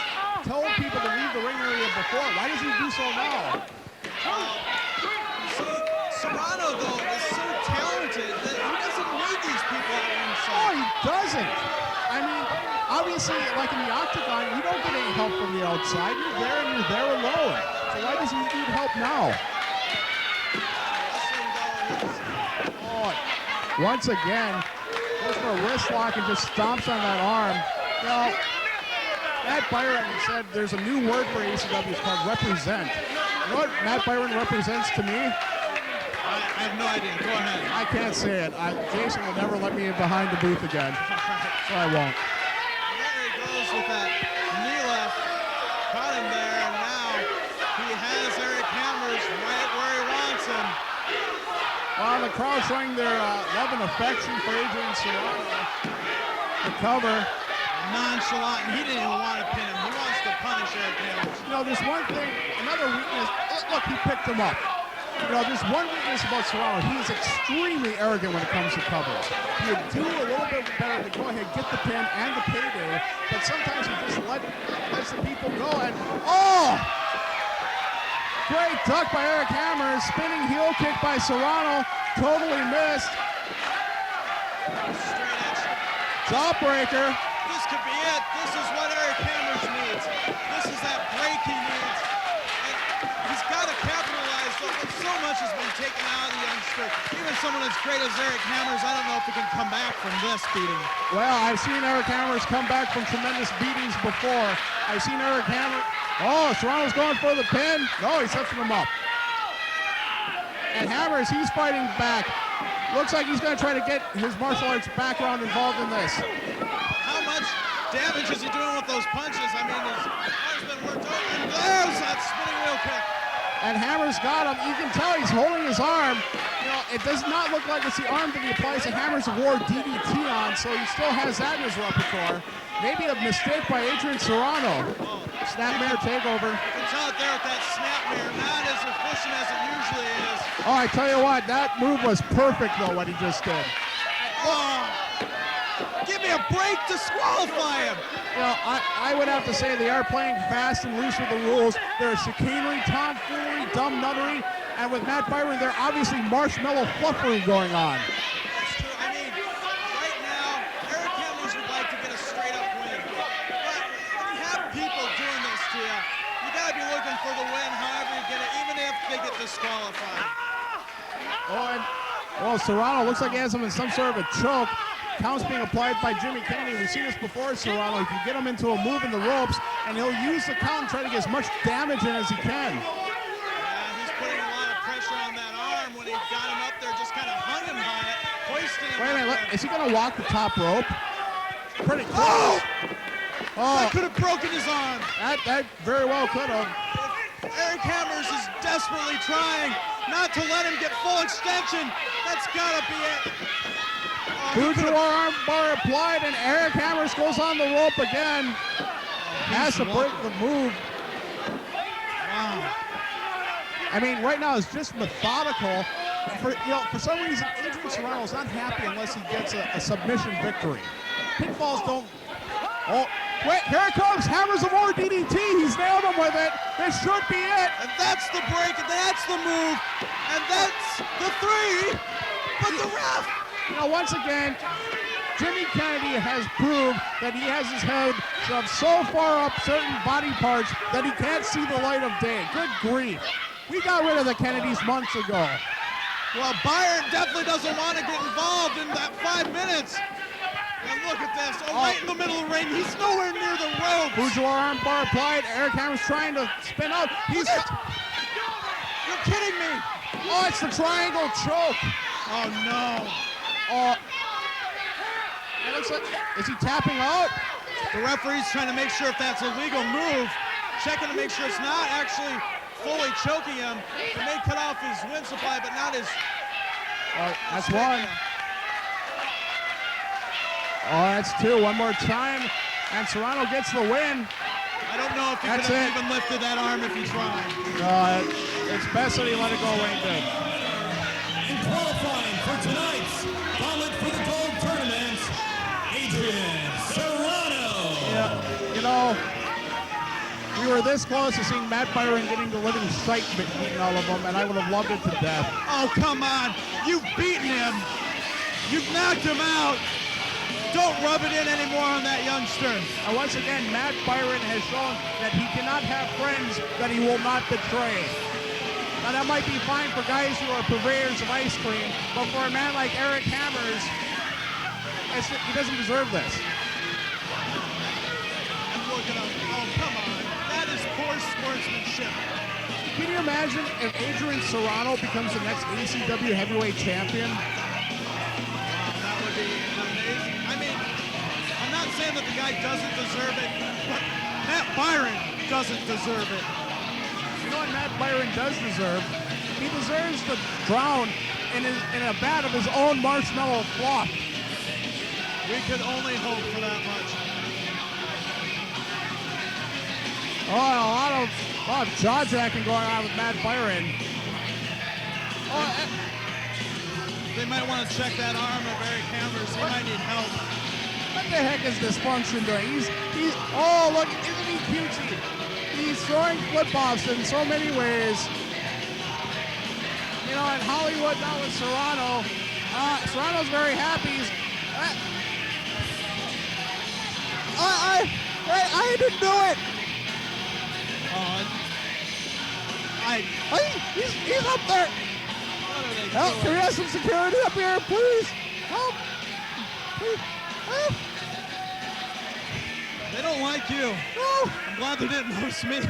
told people to leave the ring area before. Why does he do so now? Serrano, though, is so talented that he doesn't need these people at ringside. Oh, he doesn't. I mean, obviously, like in the Octagon, you don't get any help from the outside. You're there and you're there alone. So why does he need help now? Oh, once again, goes for a wrist lock and just stomps on that arm. Matt Byron said there's a new word for ACW. It's called represent. You know what Matt Byron represents to me? I have no idea. Go ahead. I can't say it. Jason will never let me in behind the booth again. So I won't. There he goes with that knee left. Caught him there, and now he has Eric Hammers right where he wants him. Well, the crowd showing their love and affection for Adrian Serrano. The cover. Nonchalant, and he didn't even want to pin him. He wants to punish Eric Hammers. There's one thing, another weakness. Look, he picked him up. There's one weakness about Serrano. He is extremely arrogant when it comes to covers. He would do a little bit better to go ahead, get the pin and the payday, but sometimes he just lets the people go and, great duck by Eric Hammers, spinning heel kick by Serrano, totally missed. Jawbreaker. This could be it. This is what Eric Hammers needs. This is that break he needs. And he's got to capitalize, though, but so much has been taken out of the youngster. Even someone as great as Eric Hammers, I don't know if he can come back from this beating. Well, I've seen Eric Hammers come back from tremendous beatings before. I've seen Eric Hammers. Oh, Serrano's going for the pin. No, he's setting him up. And Hammers, he's fighting back. Looks like he's going to try to get his martial arts background involved in this. How much damage is he doing with those punches? I mean, his arm's been worked over. And there's that spinning wheel kick. And Hammers got him. You can tell he's holding his arm. It does not look like it's the arm that he applies to Hammers wore DDT on, so he still has that in his repertoire. Maybe a mistake by Adrian Serrano. Snapmare takeover. You can tell it there with that snapmare, not as efficient as it usually is. Oh, I tell you what, that move was perfect, though, what he just did. Oh, give me a break, disqualify him. I would have to say they are playing fast and loose with the rules. There's chicanery, tomfoolery, dumb nuttery, and with Matt Byron, they're obviously marshmallow fluffery going on. That's true. I mean, right now, Eric Hammers would like to get a straight-up win. But when you have people doing this to you, you got to be looking for the win however you get it, even if they get disqualified. Serrano looks like he has him in some sort of a choke. Count's being applied by Jimmy Kennedy. We've seen this before, Serrano. He can get him into a move in the ropes, and he'll use the count and try to get as much damage in as he can. just kind of hung him by it, hoisting him. Wait a minute, look, is he going to walk the top rope? Pretty close. Oh! Oh, That could have broken his arm. that very well could have. Eric Hammers is desperately trying not to let him get full extension. That's gotta be it. Kujo arm bar applied, and Eric Hammers goes on the rope again. Has to break the move. Wow. I mean, right now it's just methodical. For some reason, Adrian Serrano is not happy unless he gets a submission victory. Pinfalls don't. Oh, wait! Here it comes. Hammers of more DDT. He's nailed him with it. This should be it. And that's the break, and that's the move, and that's the 3. But the ref. You know, once again, Jimmy Kennedy has proved that he has his head shoved so far up certain body parts that he can't see the light of day. Good grief. We got rid of the Kennedys months ago. Well, Byron definitely doesn't want to get involved in that 5 minutes. And look at this, right in the middle of the ring. He's nowhere near the ropes. Kujo arm bar applied. Eric Hammers trying to spin out. You're kidding me. Oh, it's the triangle choke. Oh, no. Oh, it looks like, is he tapping out? The referee's trying to make sure if that's a legal move, checking to make sure it's not actually fully choking him. It may cut off his wind supply, but not his... Oh, that's one. Oh, that's 2. One more time, and Serrano gets the win. I don't know if he could have even lifted that arm if he tried. It's best that he let it go where he did. In qualifying for tonight's Gauntlet for the Gold tournament, Adrian Serrano. Yeah, you know, we were this close to seeing Matt Byron getting the living sight beating all of them, and I would have loved it to death. Oh, come on. You've beaten him. You've knocked him out. Don't rub it in anymore on that youngster. And once again, Matt Byron has shown that he cannot have friends that he will not betray. Now, that might be fine for guys who are purveyors of ice cream, but for a man like Eric Hammers, he doesn't deserve this. And look at him. Oh, come on. That is poor sportsmanship. Can you imagine if Adrian Serrano becomes the next ACW heavyweight champion? Wow, that would be amazing. I mean, I'm not saying that the guy doesn't deserve it, but Matt Byron doesn't deserve it. You know what Matt Byron does deserve? He deserves to drown in a vat of his own marshmallow froth. We could only hope for that much. Oh, a lot of jaw-jacking going on with Matt Byron. They might want to check that arm of Eric Hammers. He might need help. What the heck is Dysfunction doing? Oh, look, isn't he cutesy? He's throwing flip-offs in so many ways. You know, in Hollywood now with Serrano, Serrano's very happy. I didn't do it. He's up there. Help, can we have some security up here, please? Help. Please. Help. They don't like you. No. I'm glad they didn't notice me.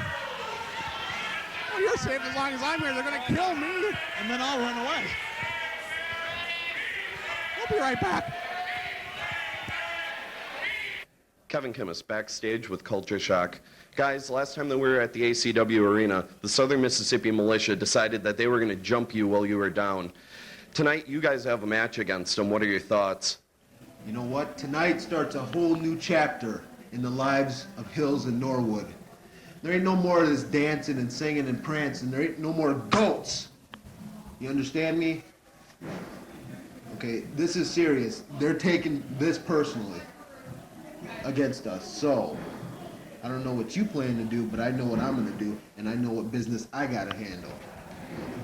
Well, you're safe as long as I'm here. They're going to kill me. And then I'll run away. I'll be right back. Kevin Kimmis, backstage with Culture Shock. Guys, last time that we were at the ACW arena, the Southern Mississippi Militia decided that they were going to jump you while you were down. Tonight, you guys have a match against them. What are your thoughts? You know what? Tonight starts a whole new chapter in the lives of Hills and Norwood. There ain't no more of this dancing and singing and prancing. There ain't no more goats. You understand me? Okay, this is serious. They're taking this personally against us. So, I don't know what you plan to do, but I know what I'm going to do, and I know what business I got to handle.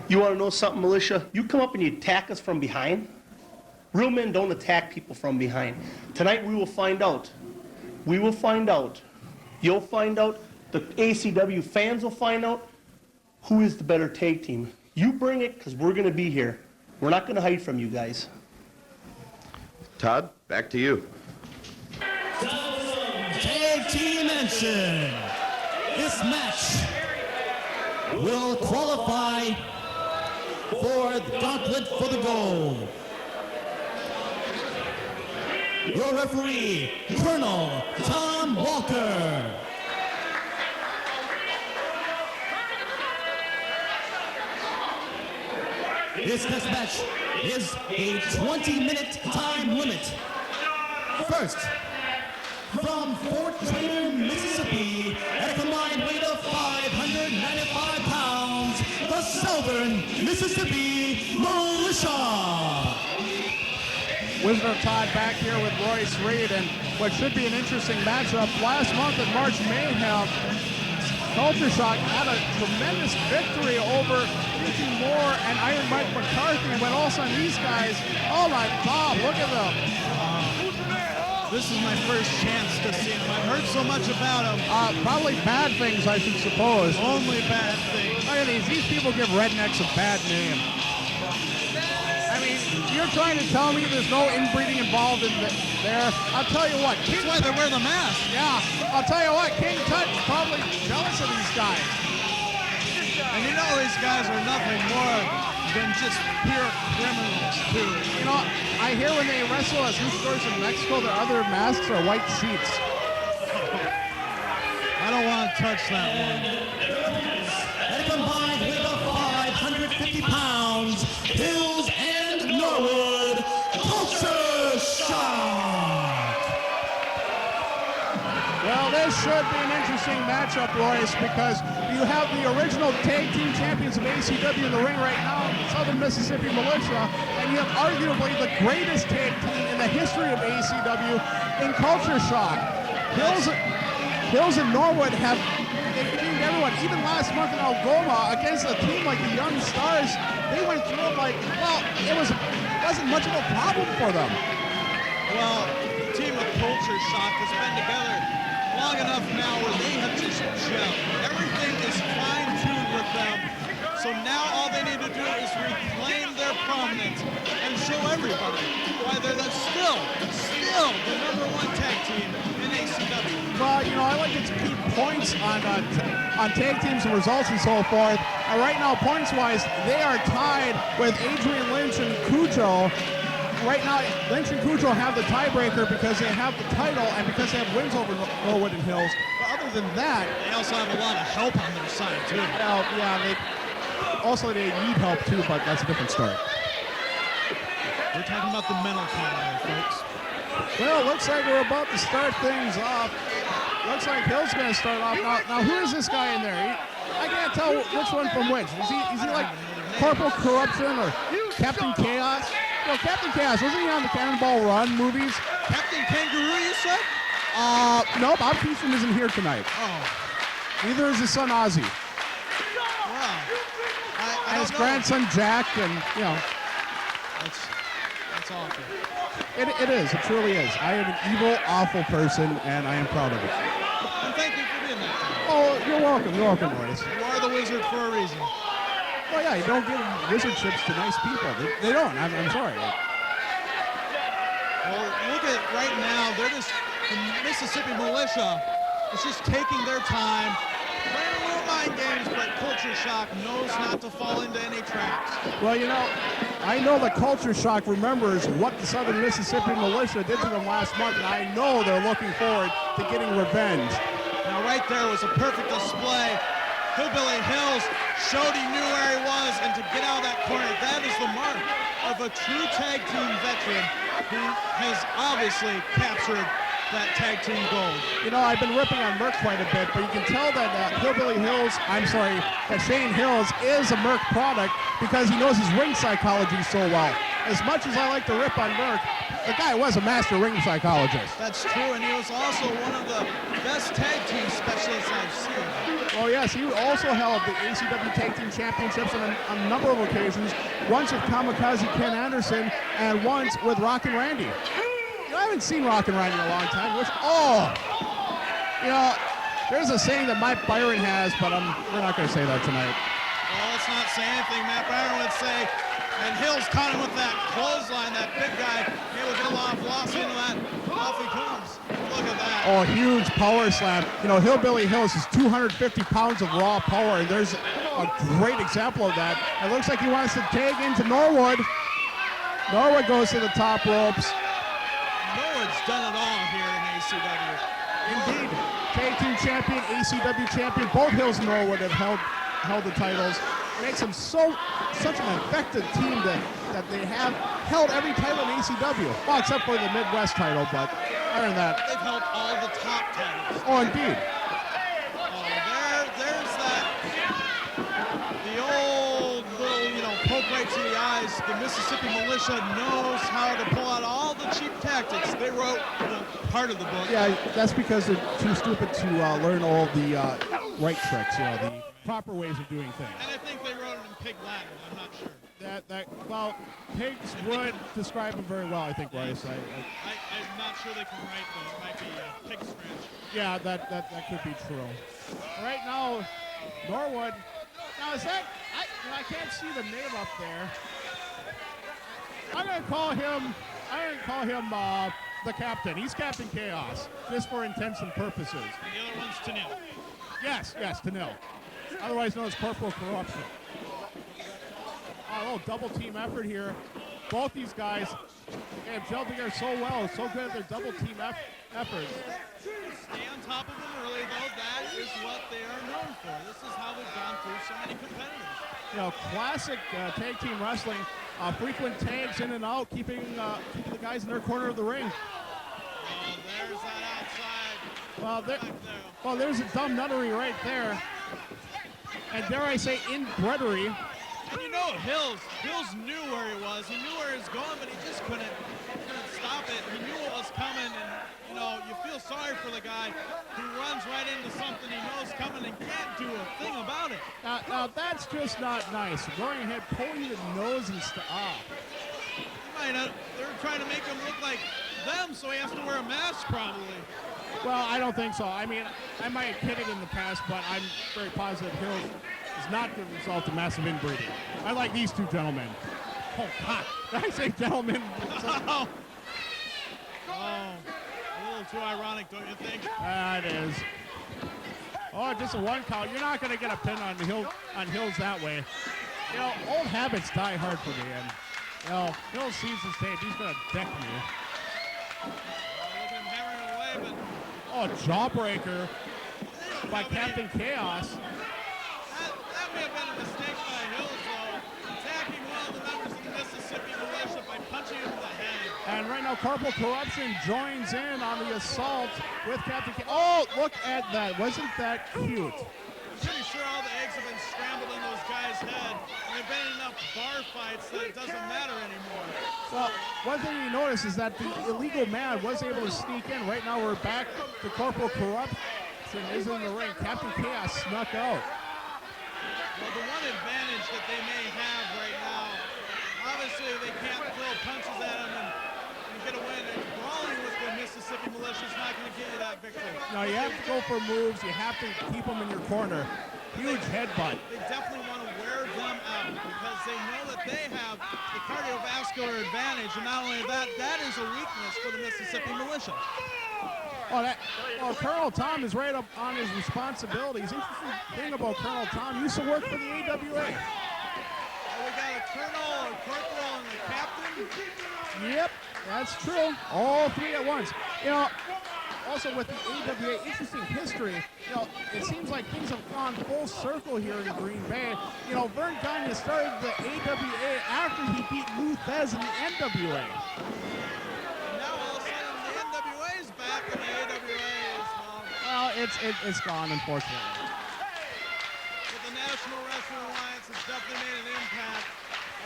You want to know something, Militia? You come up and you attack us from behind. Real men don't attack people from behind. Tonight we will find out. We will find out. You'll find out. The ACW fans will find out who is the better tag team. You bring it, because we're going to be here. We're not going to hide from you guys. Todd, back to you. Tag team action. This match will qualify for Gauntlet for the gold. Your referee, Colonel Tom Walker. This next match is a 20-minute time limit. First, from Fort Trader, Mississippi, at a combined weight of 595 pounds, the Southern Mississippi Militia. Wizard of Todd back here with Royce Reed, and what should be an interesting matchup. Last month at March Mayhem, Culture Shock had a tremendous victory over Ricky Moore and Iron Mike McCarthy, but also these guys, oh my God, look at them. This is my first chance to see him. I've heard so much about him. Probably bad things, I should suppose. Only bad things. Look at these people give rednecks a bad name. I mean, you're trying to tell me there's no inbreeding involved in there. I'll tell you what. That's why they wear the mask. Yeah, I'll tell you what. King Tut's probably jealous of these guys. And you know these guys are nothing more than just pure criminals, too. You know, I hear when they wrestle at zoo stores in Mexico, their other masks are white sheets. I don't want to touch that one. At a combined weight of 550 pounds, Hills and Norwood, Culture Shock. Well, this should be an interesting matchup, Royce, because you have the original tag team champions of ACW in the ring right now, Southern Mississippi Militia, and you have arguably the greatest tag team in the history of ACW in Culture Shock. Hills and Norwood have teamed everyone. Even last month in Algoma, against a team like the Young Stars, they went through it like, well, wasn't much of a problem for them. Well, the team of Culture Shock has been together long enough now where they have just gelled. Everything is fine-tuned with them. So now all they need to do is reclaim their prominence and show everybody why they're still the #1 tag team in ACW. Well, you know, I like to keep points on tag teams and results and so forth. And right now, points-wise, they are tied with Adrian Lynch and Kujo. Right now, Lynch and Kujo have the tiebreaker because they have the title and because they have wins over Norwood and Hills. But other than that, they also have a lot of help on their side, too. Well, yeah, they need help, too, but that's a different story. We're talking about the mental category, folks. Well, looks like we're about to start things off. Looks like Hill's going to start off. Now, who is this guy in there? I can't tell which one from which. Is he like Corporal Corruption or Captain Chaos? No, Captain Chaos, wasn't he on the Cannonball Run movies? Captain Kangaroo, you said? No, Bob Keystone isn't here tonight. Oh. Neither is his son Ozzy. Wow. And his grandson Jack, and, you know. That's awful. It is, it truly is. I am an evil, awful person, and I am proud of it. And thank you for being that. Oh, you're welcome, Royce. You are the wizard for a reason. Well, yeah, you don't give wizardships to nice people. They don't. I'm sorry. Well, look at right now. They're just, the Mississippi Militia is just taking their time, playing little mind games, but Culture Shock knows not to fall into any traps. Well, you know, I know the Culture Shock remembers what the Southern Mississippi Militia did to them last month, and I know they're looking forward to getting revenge. Now, right there was a perfect display. Hillbilly Hills showed he knew where he was, and to get out of that corner, that is the mark of a true tag team veteran who has obviously captured that tag team gold. You know, I've been ripping on Merc quite a bit, but you can tell that that Shane Hills is a Merc product because he knows his ring psychology so well. As much as I like to rip on Merc, the guy was a master ring psychologist. That's true, and he was also one of the best tag team specialists I've seen. Oh yes, he also held the ACW Tag Team Championships on a number of occasions, once with Kamikaze Ken Anderson and once with Rockin' Randy. You know, I haven't seen Rockin' Randy in a long time, you know, there's a saying that Mike Byron has, but we're not going to say that tonight. Well, let's not say anything. Matt Byron would say, And Hills caught him with that clothesline, that big guy. Able to get a lot of velocity into that. Off he comes. Look at that. Oh, huge power slam. You know, Hillbilly Hills is 250 pounds of raw power, and there's a great example of that. It looks like he wants to tag into Norwood. Norwood goes to the top ropes. Norwood's done it all here in ACW. Indeed. Tag team champion, ACW champion. Both Hills and Norwood have held the titles. It makes them such an effective team that they have held every title in ACW. Well, except for the Midwest title, but other than that. They've held all the top titles. Oh, indeed. There's that, the old little, poke right to the eyes. The Mississippi Militia knows how to pull out all the cheap tactics. They wrote part of the book. Yeah, that's because they're too stupid to learn all the right tricks, the proper ways of doing things. And I think they wrote it in Pig Latin. I'm not sure. Well, pigs would describe them very well, I think, Royce. I'm not sure they can write, though. It might be pig scratch. Yeah, that could be true. Right now, Norwood. Now, is that... I can't see the name up there. I'm going to call him the captain. He's Captain Chaos, just for intents and purposes. And the other one's Tanil. Yes, Tanil. Otherwise known as Corporal Corruption. A little double team effort here. Both these guys have gelled together so well, so good at their double team efforts. Stay on top of them early, though. That is what they are known for. This is how they've gone through so many competitors. Classic tag team wrestling. Frequent tags in and out, keeping the guys in their corner of the ring. Oh, there's that outside. Well, there's a dumb nuttery right there. And dare I say, inbreadery. And Hills knew where he was. He knew where he was going, but he just couldn't stop it. He knew what was coming, and you feel sorry for the guy who runs right into something he knows coming and can't do a thing about it. Now that's just not nice. Going ahead, pulling the nose and stop. They're trying to make him look like them, so he has to wear a mask probably. Well, I don't think so. I mean, I might have kidded in the past, but I'm very positive Hills is not the result of massive inbreeding. I like these two gentlemen. Oh, God. Did I say gentlemen? Oh, a little too ironic, don't you think? That is. Oh, just a one count. You're not going to get a pin on Hills that way. Old habits die hard for me. And, Hills sees this tape. He's going to deck me. Look at him hammering away, but... Oh, jawbreaker by Captain Chaos. That may have been a mistake by Hills, though. Attacking one of the members of the Mississippi Militia by punching him in the head. And right now, Corporal Corruption joins in on the assault with Captain Chaos. Oh, look at that. Wasn't that cute? I'm pretty sure all the eggs have been scrambled in those guys' head. And there have been enough bar fights that it doesn't matter anymore. Well, one thing you notice is that the illegal man was able to sneak in. Right now, we're back to Corporal Corruption is in the ring. Captain Chaos snuck out. Well, the one advantage that they may have right now, obviously they can't throw punches at him and get a win. And brawling with the Mississippi Militia is not going to get you that victory. No, you have to go for moves. You have to keep them in your corner. Huge headbutt. They definitely want to wear them out because they know that they have the cardiovascular advantage. And not only that, that is a weakness for the Mississippi Militia. Colonel Tom is right up on his responsibilities. Interesting thing about Colonel Tom, he used to work for the AWA. We got a colonel, a corporal, and a captain. Yep, that's true. All three at once. Also with the AWA, interesting history. It seems like things have gone full circle here in Green Bay. Vern Gagne started the AWA after he beat Lou Thez in the NWA. Back in the AWA is well, it's gone, unfortunately. But the National Wrestling Alliance has definitely made an impact,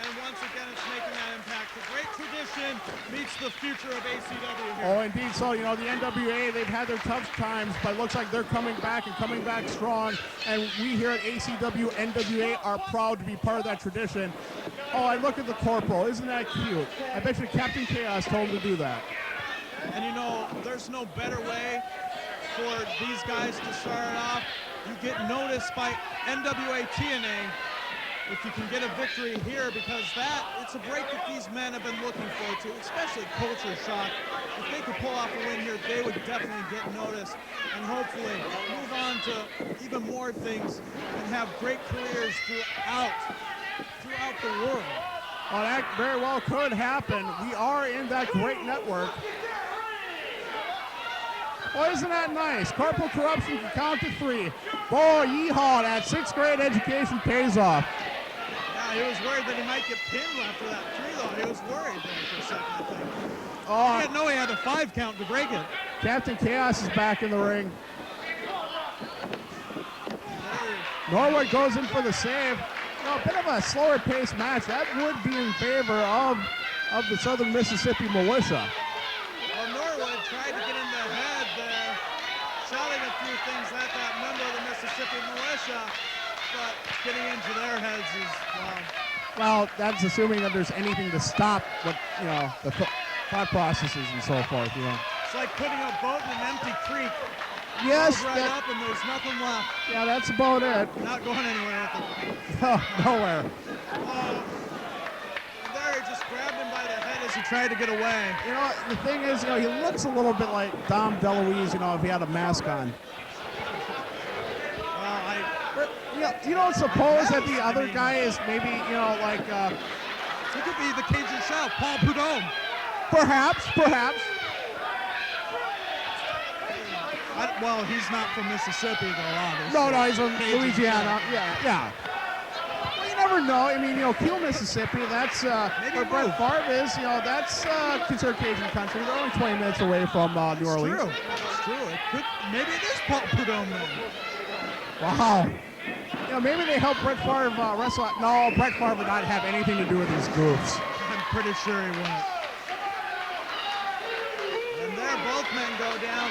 and once again, it's making that impact. The great tradition meets the future of ACW here. Oh, indeed. So, the NWA, they've had their tough times, but it looks like they're coming back and coming back strong. And we here at ACW-NWA are proud to be part of that tradition. Oh, I look at the corporal. Isn't that cute? I bet you Captain Chaos told him to do that. And there's no better way for these guys to start off. You get noticed by NWA TNA if you can get a victory here, because it's a break that these men have been looking forward to, especially Culture Shock. If they could pull off a win here, they would definitely get noticed and hopefully move on to even more things and have great careers throughout the world. Well, that very well could happen. We are in that great network. Well, isn't that nice? Corporal Corruption can count to 3. Boy, yeehaw, that 6th grade education pays off. Yeah, he was worried that he might get pinned after that 3, though. He was worried there for a second, I think. Oh, He didn't know he had a 5 count to break it. Captain Chaos is back in the ring. Norwood goes in for the save. A bit of a slower paced match. That would be in favor of the Southern Mississippi Militia. Well, Norwood tried to get in the head there, shouting a few things at that member of the Mississippi Militia, but getting into their heads is, well, that's assuming that there's anything to stop what, the thought processes and so forth, It's like putting a boat in an empty creek. Yes. Right up and there's nothing left. Yeah, that's about it. Not going anywhere with it. No, nowhere. There he just grabbed him by the head as he tried to get away. The thing is, he looks a little bit like Dom DeLuise, if he had a mask on. You don't suppose that the other guy is maybe, like... He could be the Cajun Chef, Paul Prudhomme. Perhaps. Well, he's not from Mississippi, though, obviously. No, he's from Louisiana. Yeah. Well, you never know. I mean, Kiel, Mississippi, that's where Brett Favre is. That's considered Cajun country. They're only 20 minutes away from New Orleans. It's true. Maybe it is Paul Prudhomme then. Wow. Maybe they helped Brett Favre wrestle. No, Brett Favre would not have anything to do with these goofs. I'm pretty sure he won't. And there, both men go down.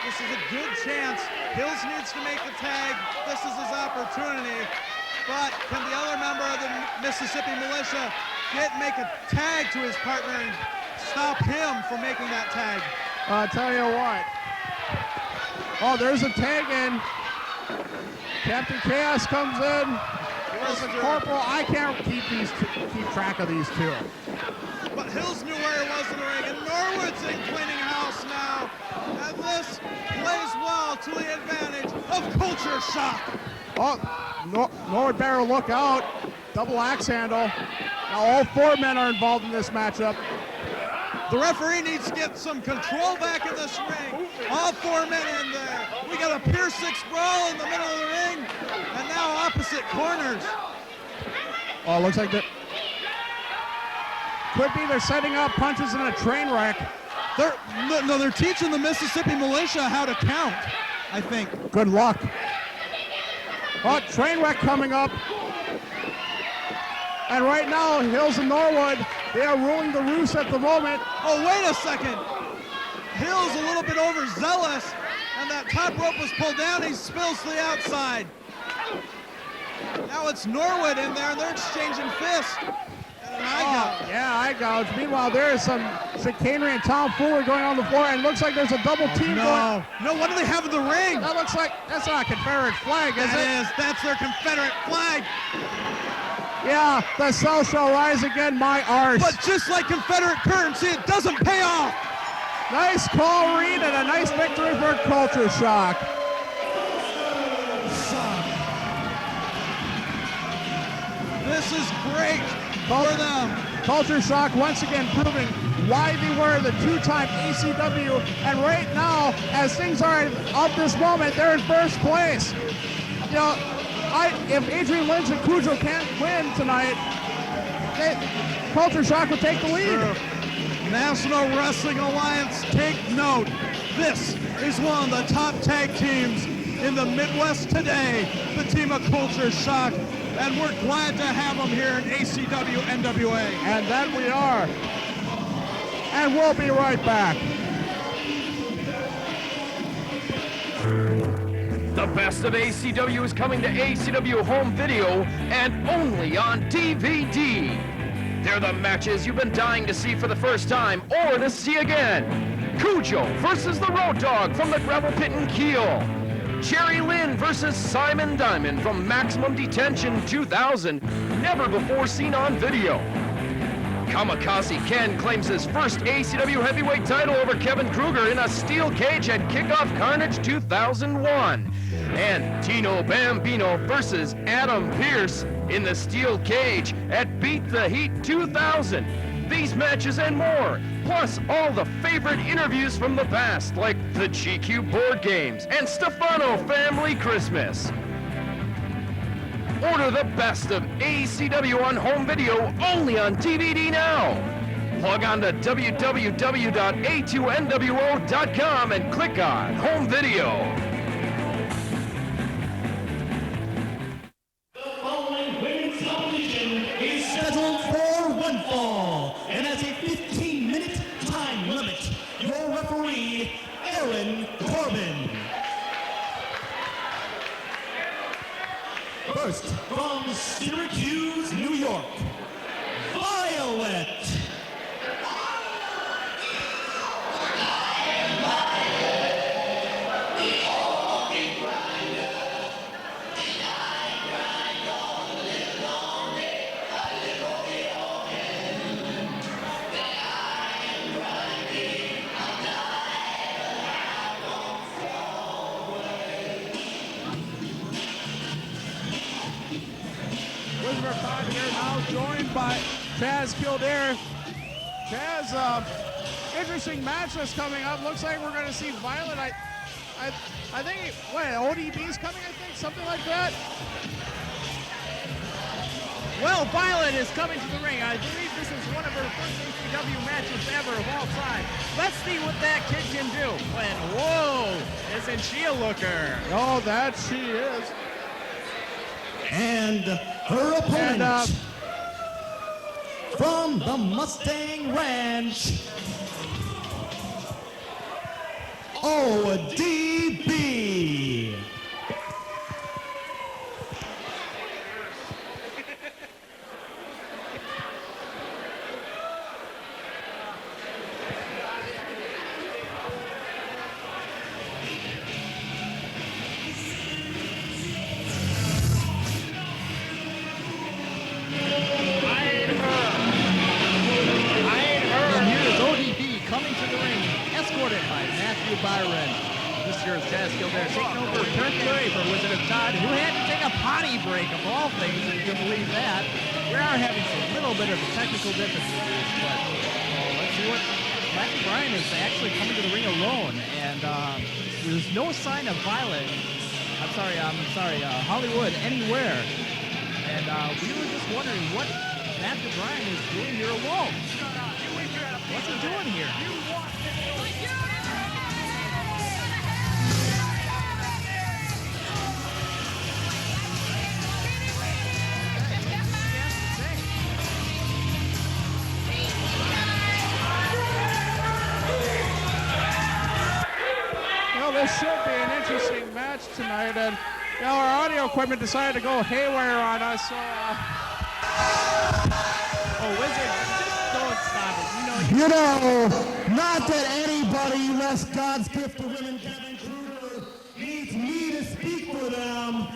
This is a good chance. Hills needs to make the tag. This is his opportunity. But can the other member of the Mississippi Militia make a tag to his partner and stop him from making that tag? I'll tell you what. Oh, there's a tag in. Captain Chaos comes in. There's a corporal. I can't keep track of these two. But Hills knew where he was in the ring, and Norwood's in cleaning house now. And this plays well to the advantage of Culture Shock. Oh, Norwood better look out. Double axe handle. Now all 4 men are involved in this matchup. The referee needs to get some control back in this ring. All 4 men in there. We got a Pier 6 brawl in the middle of the ring, and now opposite corners. Oh, looks like that. Could be they're setting up punches in a train wreck. They're teaching the Mississippi Militia how to count, I think. Good luck. Oh, train wreck coming up. And right now, Hills and Norwood, they are ruling the roost at the moment. Oh, wait a second. Hills a little bit overzealous, and that top rope was pulled down. He spills to the outside. Now it's Norwood in there, and they're exchanging fists. Eye gouge. Meanwhile, there is some chicanery and tomfoolery going on the floor, and it looks like there's a double team going. No, what do they have in the ring? That looks like, that's not a Confederate flag, is it? That's their Confederate flag. Yeah, the South shall rise again, my arse. But just like Confederate currency, it doesn't pay off. Nice call, Reed, and a nice victory for Culture Shock. This is great for them. Culture Shock once again proving why they were the 2-time ACW, and right now, as things are up this moment, they're in first place. If Adrian Lynch and Kujo can't win tonight, Culture Shock would take the lead. National Wrestling Alliance, take note. This is one of the top tag teams in the Midwest today, the team of Culture Shock, and we're glad to have them here in ACW-NWA. And that we are. And we'll be right back. The best of ACW is coming to ACW Home Video and only on DVD. They're the matches you've been dying to see for the first time or to see again. Kujo versus the Road Dogg from the Gravel Pit in Kiel. Jerry Lynn versus Simon Diamond from Maximum Detention 2000, never before seen on video. Kamikaze Ken claims his first ACW heavyweight title over Kevin Krueger in a steel cage at Kickoff Carnage 2001. And Dino Bambino versus Adam Pierce in the steel cage at Beat the Heat 2000. These matches and more, plus all the favorite interviews from the past, like the GQ board games and Stefano Family Christmas. Order the best of ACW on home video only on DVD now. Log on to www.a2nwo.com and click on home video. The following women's competition is scheduled for one fall and has a 15-minute time limit. Your referee, Aaron Corbin. First, from Syracuse, New York, Violet. Wizard of Todd here now, joined by Chaz Kildare. Chaz, interesting match that's coming up. Looks like we're going to see Violet. I think, what, ODB's coming, I think, something like that? Well, Violet is coming to the ring. I believe this is one of her first ACW matches ever of all time. Let's see what that kid can do. And whoa, isn't she a looker? Oh, that she is. And her opponent from the Mustang Ranch, ODB. Coming to the ring, escorted by Matthew Byron. This year's Chaz Kildare taking over territory for Wizard of Todd, who had to take a potty break of all things, if you can believe that. We are having a little bit of technical difficulties, but let's see what Matthew Byron is actually coming to the ring alone, and there's no sign of Violet. Hollywood anywhere, and we were just wondering what Matthew Byron is doing here alone. What's he doing here? Well, this should be an interesting match tonight, and our audio equipment decided to go haywire on us, so Wizard, just don't stop it. You know, not that anybody less God's gift to women, Kevin Krueger, needs me to speak for them,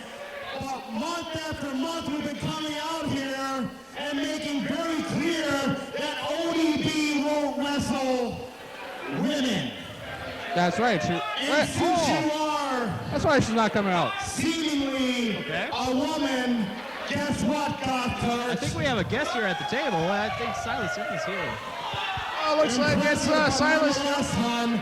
but month after month we've been coming out here and making very clear that ODB won't wrestle women. that's right. And since you are That's why she's not coming out. seemingly a woman, guess what, Doctor? I think we have a guest here at the table. I think Silas is here. Oh, looks like it's Silas. Son,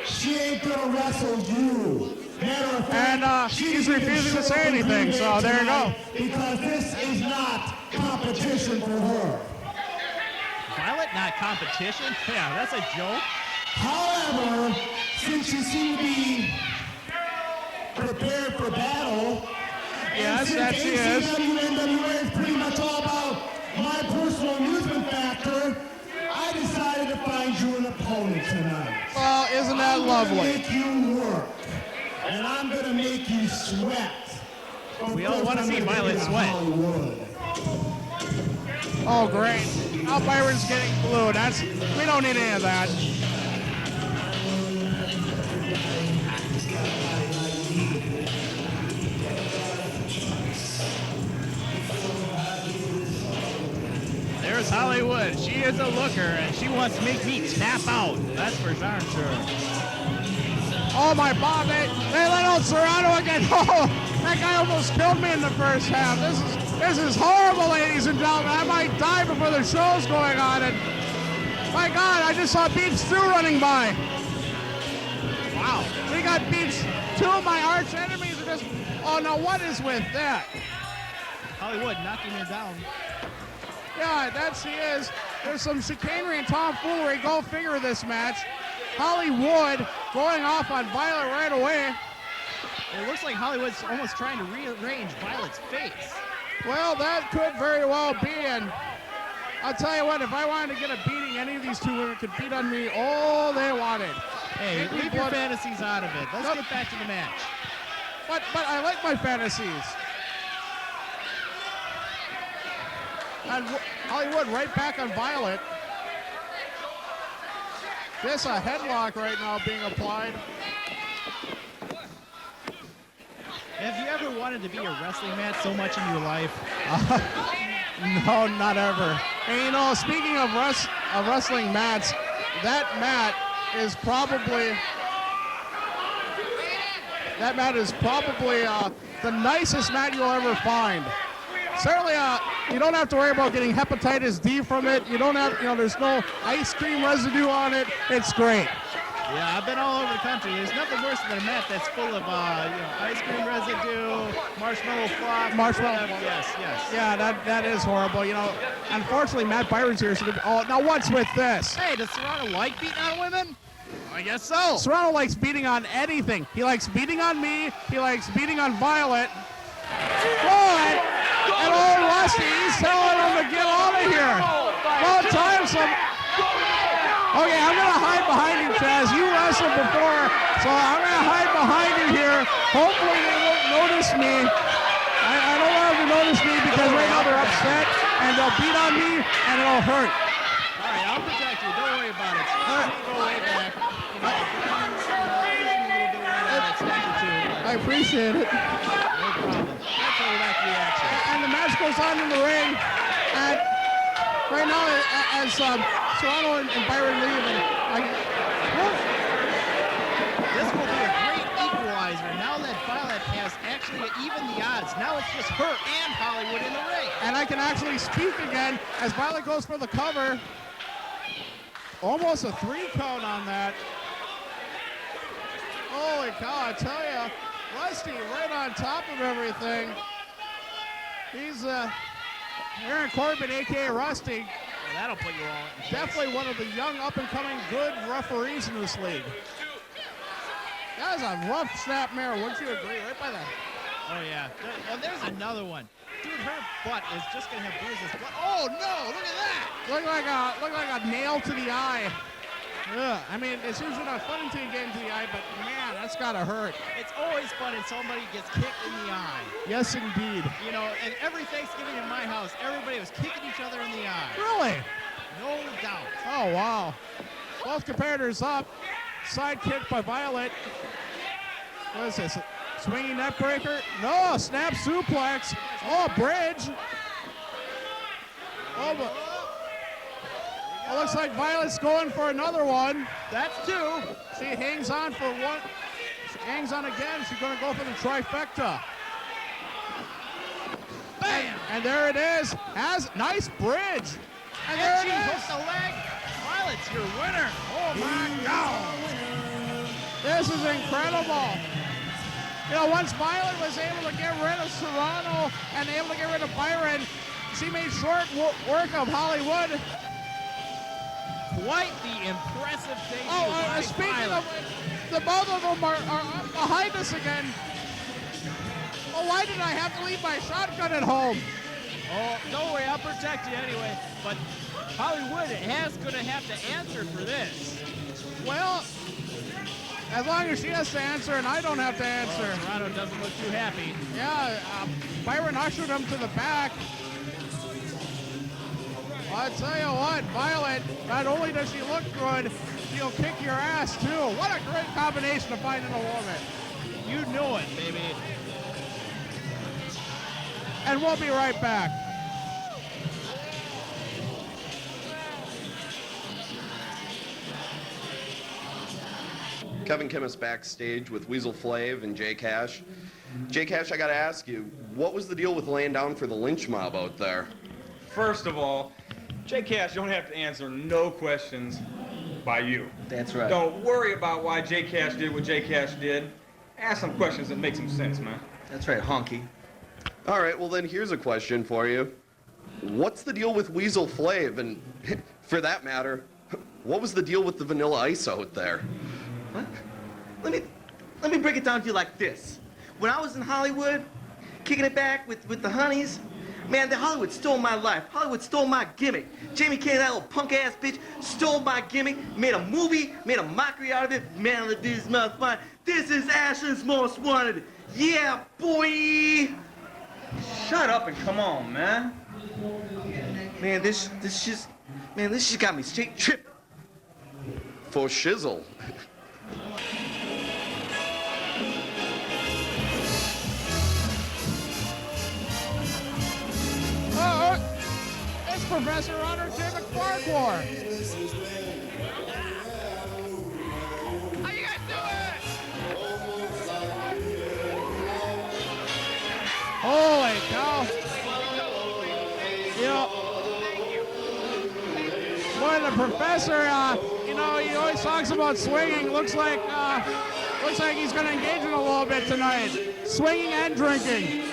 she ain't gonna wrestle you. Matter of fact, And she's refusing to say anything, so there you go. Because this is not competition for her. Violet, not competition? Yeah, that's a joke. However, since you seem to be prepared for battle, Yes, and that she since is. ACW-NWA is pretty much all about my personal amusement factor, I decided to find you an opponent tonight. Well, isn't that I'm lovely? gonna make you work, and I'm gonna make you sweat. We all want to see Violet sweat. Hollywood. Oh, great. Now Byron's getting blue. We don't need any of that. Hollywood. She is a looker, and she wants to make me tap out. That's for darn sure. Oh, my Bob, they let out Serrano again. Oh, that guy almost killed me in the first half. This is horrible, ladies and gentlemen. I might die before the show's going on. And my God, I just saw Beach Stew running by. Wow. We got Beach. Two of my arch enemies are just, oh, now what is with that? Hollywood knocking her down. Yeah, that she is. There's some chicanery and tomfoolery. Go figure this match. Hollywood going off on Violet right away. It looks like Hollywood's almost trying to rearrange Violet's face. Well, that could very well be, and I'll tell you what, if I wanted to get a beating, any of these two women could beat on me all they wanted. Hey, leave your fantasies out of it. Let's get back to the match. But I like my fantasies. And Hollywood right back on Violet. Just a headlock right now being applied. Have you ever wanted to be a wrestling match so much in your life? No, not ever. And you know, speaking of wrestling mats, that mat is probably the nicest mat you'll ever find. Certainly, you don't have to worry about getting hepatitis D from it. You don't have, there's no ice cream residue on it. It's great. Yeah, I've been all over the country. There's nothing worse than a mat that's full of, ice cream residue, marshmallow fluff. Yes. Yeah, that is horrible. Unfortunately, Matt Byron's here. So now what's with this? Hey, does Serrano like beating on women? I guess so. Serrano likes beating on anything. He likes beating on me. He likes beating on Violet. But, and old Rusty's telling him to get out of here. Well, time some. Okay, I'm going to hide behind you, Chaz. You wrestled before, so I'm going to hide behind you here. Hopefully they won't notice me. I don't want them to notice me because right now they're upset, and they'll beat on me, and it'll hurt. All right, I'll protect you. Don't worry about it. Go way back. I appreciate it. No problem. That's all back to the action. And the match goes on in the ring, and right now, as Serrano and Byron leave, this will be a great equalizer now that Violet has actually even the odds. Now it's just her and Hollywood in the ring. And I can actually speak again as Violet goes for the cover. Almost a 3 count on that. Holy cow, I tell you, Rusty right on top of everything. He's Aaron Corbin, a.k.a. Rusty. Well, that'll put you all in place. Definitely one of the young, up-and-coming good referees in this league. That was a rough snapmare, wouldn't you agree? Right by that. Oh, yeah. There's another one. Dude, her butt is just going to have bruises. Oh, no, look at that. Look like a nail to the eye. Yeah, I mean, it's usually not fun until you get into the eye, but man, that's gotta hurt. It's always fun when somebody gets kicked in the eye. Yes, indeed. And every Thanksgiving in my house, everybody was kicking each other in the eye. Really? No doubt. Oh, wow. Both competitors up. Side kick by Violet. What is this? Swinging neck breaker? No, snap suplex. Oh, bridge. Oh, but. It looks like Violet's going for another one. That's 2. She hangs on for one. She hangs on again. She's going to go for the trifecta. Bam! And there it is. Nice bridge. And there she it is. hooks the leg. Violet's your winner. Oh my God. This is incredible. Once Violet was able to get rid of Serrano and able to get rid of Byron, she made short work of Hollywood. Quite the impressive thing. Speaking of, the both of them are behind us again. Oh, why did I have to leave my shotgun at home? Oh, don't worry, I'll protect you anyway. But Hollywood is going to have to answer for this. Well, as long as she has to answer and I don't have to answer. Well, Serrano doesn't look too happy. Yeah, Byron ushered him to the back. I'll tell you what, Violet, not only does she look good, she'll kick your ass too. What a great combination to find in a woman. You know it, baby. And we'll be right back. Kevin Kimmis backstage with Weasel Flav and J Cash. J Cash, I gotta ask you, what was the deal with laying down for the Lynch Mob out there? First of all, J Cash don't have to answer no questions by you. That's right. Don't worry about why J Cash did what J Cash did. Ask some questions that make some sense, man. That's right, honky. All right, well then here's a question for you. What's the deal with Weasel Flav? And for that matter, what was the deal with the Vanilla Ice out there? What? Let me break it down to you like this. When I was in Hollywood, kicking it back with the honeys, man, the Hollywood stole my life. Hollywood stole my gimmick. Jamie Kane, that little punk-ass bitch, stole my gimmick, made a movie, made a mockery out of it. Man, look, this mouth fine. This is Ashland's Most Wanted. Yeah, boy! Shut up and come on, man. Man, this just got me straight tripping. For shizzle. Oh, it's Professor Roderick J. MacFahrquar. How you guys doing? Holy cow. You know, boy, the professor, you know, he always talks about swinging. Looks like he's going to engage in a little bit tonight. Swinging and drinking.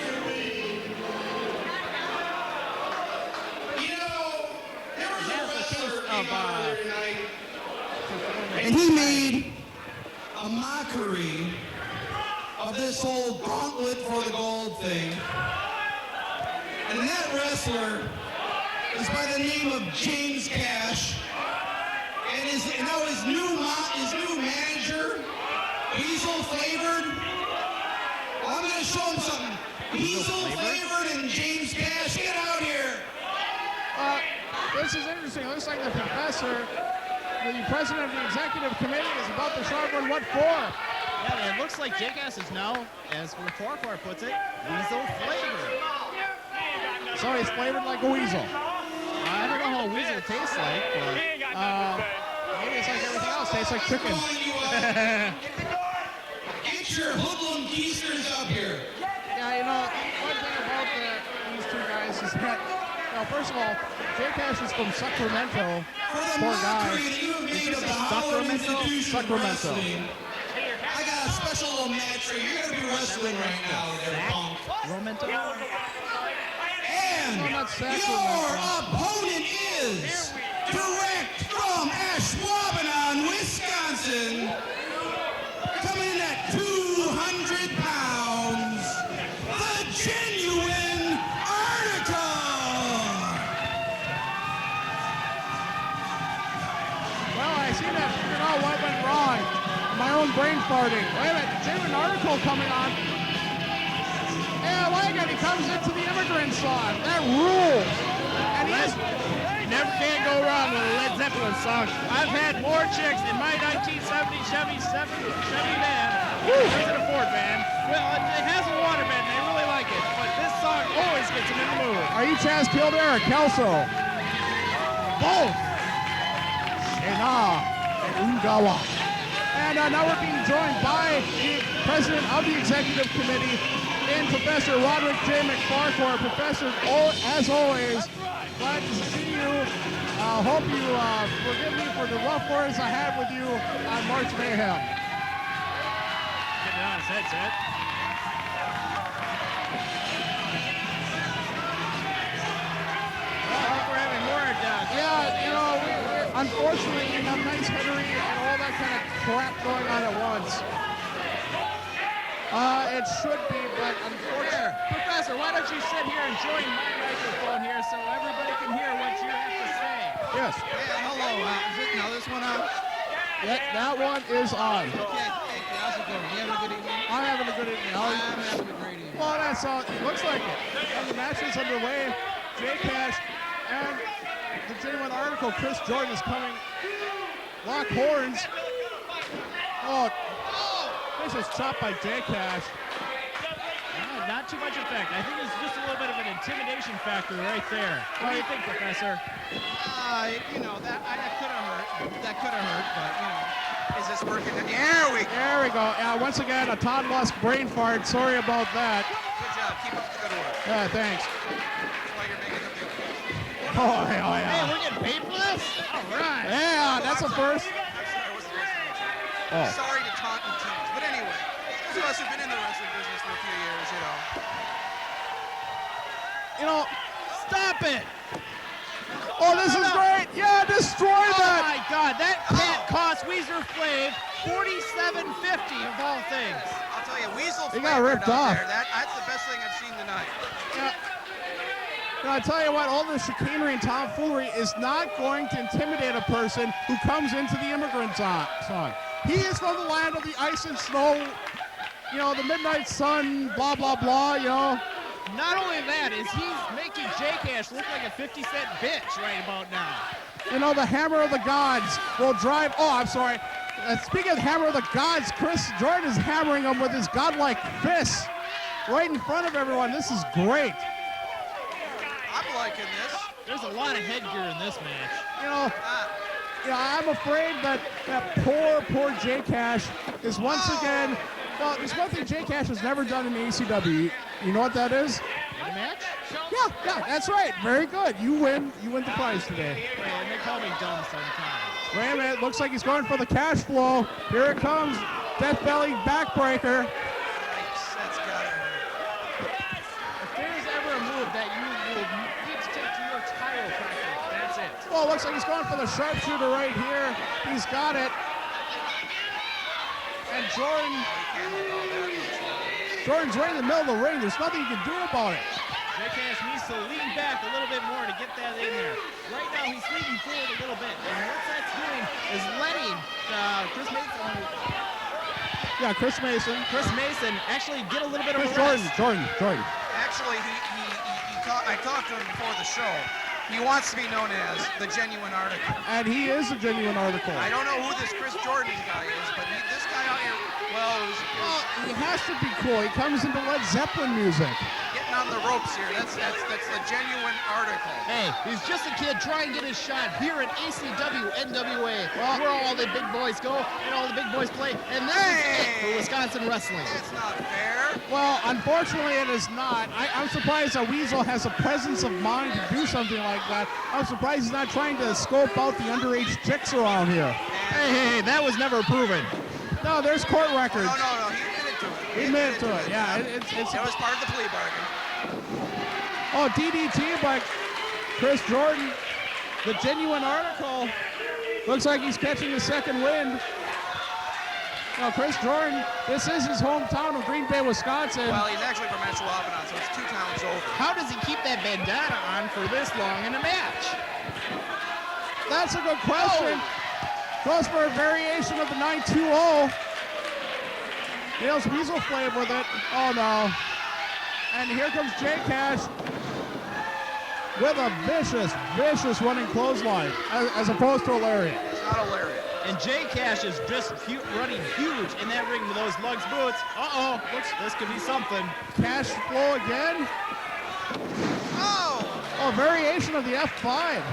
And he made a mockery of this whole gauntlet for the gold thing. And that wrestler is by the name of James Cash. And now his new manager, Weasel Flavored. I'm going to show him something. Weasel Flavored and James Cash, get out here. This is interesting. It looks like the professor, the president of the executive committee, is about to shout out what for. Yeah, it looks like J-Gas is now, as MacFahrquar puts it, weasel flavored. So he's flavored like a weasel. I don't know how a weasel tastes like, but maybe it's like everything else. Tastes like chicken. Get your hoodlum geezers up here. Yeah, you know, one thing about these two guys is that, first of all, J Cash is from Sacramento. Poor guy. Sacramento. I got a special little match for you. You're going to be wrestling right now, there, punk. And your opponent is direct from Ashwaubenon, Wisconsin, coming in at 200 pounds, the genuine article. Well, I seem to have figured out what went wrong. My own brain farting. Wait a minute, genuine article coming on. Yeah, I like it. He comes into the immigrant song. That rules. And he is... Never can go wrong with a Led Zeppelin song. I've had more chicks in my 1970 Chevy van than a Ford van. Well, it has a water bed, and they really like it. But this song always gets them in the mood. Are you Chaz Kildare or Kelso? Both. Shena and Ungawa. And now we're being joined by the president of the executive committee and Professor Roderick J. MacFahrquar. Professor, as always, glad to see you. Hope you forgive me for the rough words I had with you on March Mayhem. Getting on his headset. I think we're having more Yeah, you know, unfortunately, we have nice headery and all that kind of crap going on at once. It should be, but unfortunately. Professor, why don't you sit here and join my microphone here so everybody can hear what you have to say? Yes. Yeah, hello. Is it now this one on? That one is on. Okay, thank you. How's it going? You having a good evening? I'm having a good evening. I'm having a great evening. Well, that's all. It looks like it. And the match is underway. J Cash and the genuine article, Chris Jordan, is coming. Lock horns. Oh, this is chopped by J Cash. not too much effect. I think it's just a little bit of an intimidation factor right there. What do you think, Professor? You know, that could have hurt. That could have hurt, but, you know, is this working? There we go. There we go. Once again, a Todd Lusk brain fart. Sorry about that. Good job. Keep up the good work. Yeah, thanks. That's why you're making the big one. Oh, yeah. Hey, we're getting paid for this? All right. Yeah, that's a first. Oh. Sorry to taunt the teams, but anyway, those of us who've been in the wrestling business for a few years, you know. You know, stop it. Oh, this is great. Yeah, destroy that. Oh, my God. That can't cost Weasel Flav $47.50 of all things. I'll tell you, Weasel He Flav got ripped off. there, that's the best thing I've seen tonight. Yeah. Now, I tell you what, all this chicanery and tomfoolery is not going to intimidate a person who comes into the immigrant song. He is from the land of the ice and snow, you know, the midnight sun, blah, blah, blah, you know. Not only that, is he's making J-Cash look like a 50-cent bitch right about now. You know, the hammer of the gods will drive, I'm sorry. Speaking of hammer of the gods, Chris Jordan is hammering him with his godlike fists right in front of everyone. This is great. I'm liking this. There's a lot of headgear in this match. You know, I'm afraid that poor J-Cash is once again, well, there's one thing J-Cash has never done in the ACW. You know what that is? In a match? Yeah, that's right. Very good. You win the prize today. And they call me dumb sometimes. Wait a minute. Looks like he's going for the cash flow. Here it comes. Death Belly backbreaker. That's got it. If there's ever a move that you will need to take to your title practice, that's it. Well, looks like he's going for the sharpshooter right here. He's got it. And Jordan's right in the middle of the ring. There's nothing you can do about it. J-Cash needs to lean back a little bit more to get that in there. Right now, he's leaning forward a little bit. And what that's doing is letting Chris Mason... Yeah, Chris Mason actually get a little bit of a Jordan. Actually, I talked to him before the show. He wants to be known as the genuine article. And he is a genuine article. I don't know who this Chris Jordan guy is, but this guy out here, well, he has to be cool. He comes into Led Zeppelin music. Getting on the ropes here. That's the genuine article. Hey, he's just a kid trying to get his shot here at ACW-NWA, where all the big boys go and all the big boys play. And this is it for Wisconsin wrestling. It's not fair. Well, unfortunately, it is not. I'm surprised that Weasel has a presence of mind to do something like that. I'm surprised he's not trying to scope out the underage chicks around here. Hey, that was never proven. No, there's court records. No, he admitted to it. He admitted to it, yeah. That was part of the plea bargain. Oh, DDT by Chris Jordan. The genuine article. Looks like he's catching the second wind. Now, Chris Jordan, this is his hometown of Green Bay, Wisconsin. Well, he's actually from Ashwaubenon, so it's 2 towns over. How does he keep that bandana on for this long in a match? That's a good question. Goes for a variation of the 920. Nails Weasel Flav with it. Oh, no. And here comes J-Cash with a vicious running clothesline, as opposed to a lariat. It's not a lariat. And J-Cash is just running huge in that ring with those lugs boots. This could be something. Cash flow again. Oh, variation of the F5.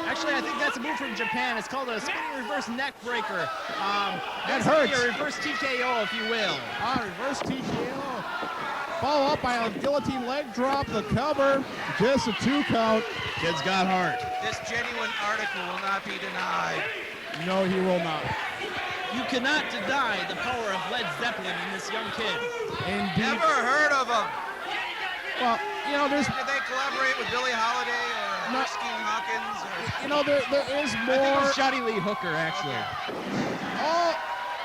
Actually, I think that's a move from Japan. It's called a spinning reverse neck breaker. That hurts. A reverse TKO, if you will. Reverse TKO. Follow up by a guillotine leg drop, the cover. Just a 2 count. Kid's got heart. This genuine article will not be denied. No, he will not. You cannot deny the power of Led Zeppelin in this young kid. Indeed. Never heard of him. Well, you know, Did they collaborate with Billie Holiday or Whiskey Hawkins? You know, there is more. I think it was Johnny Lee Hooker, actually. Oh,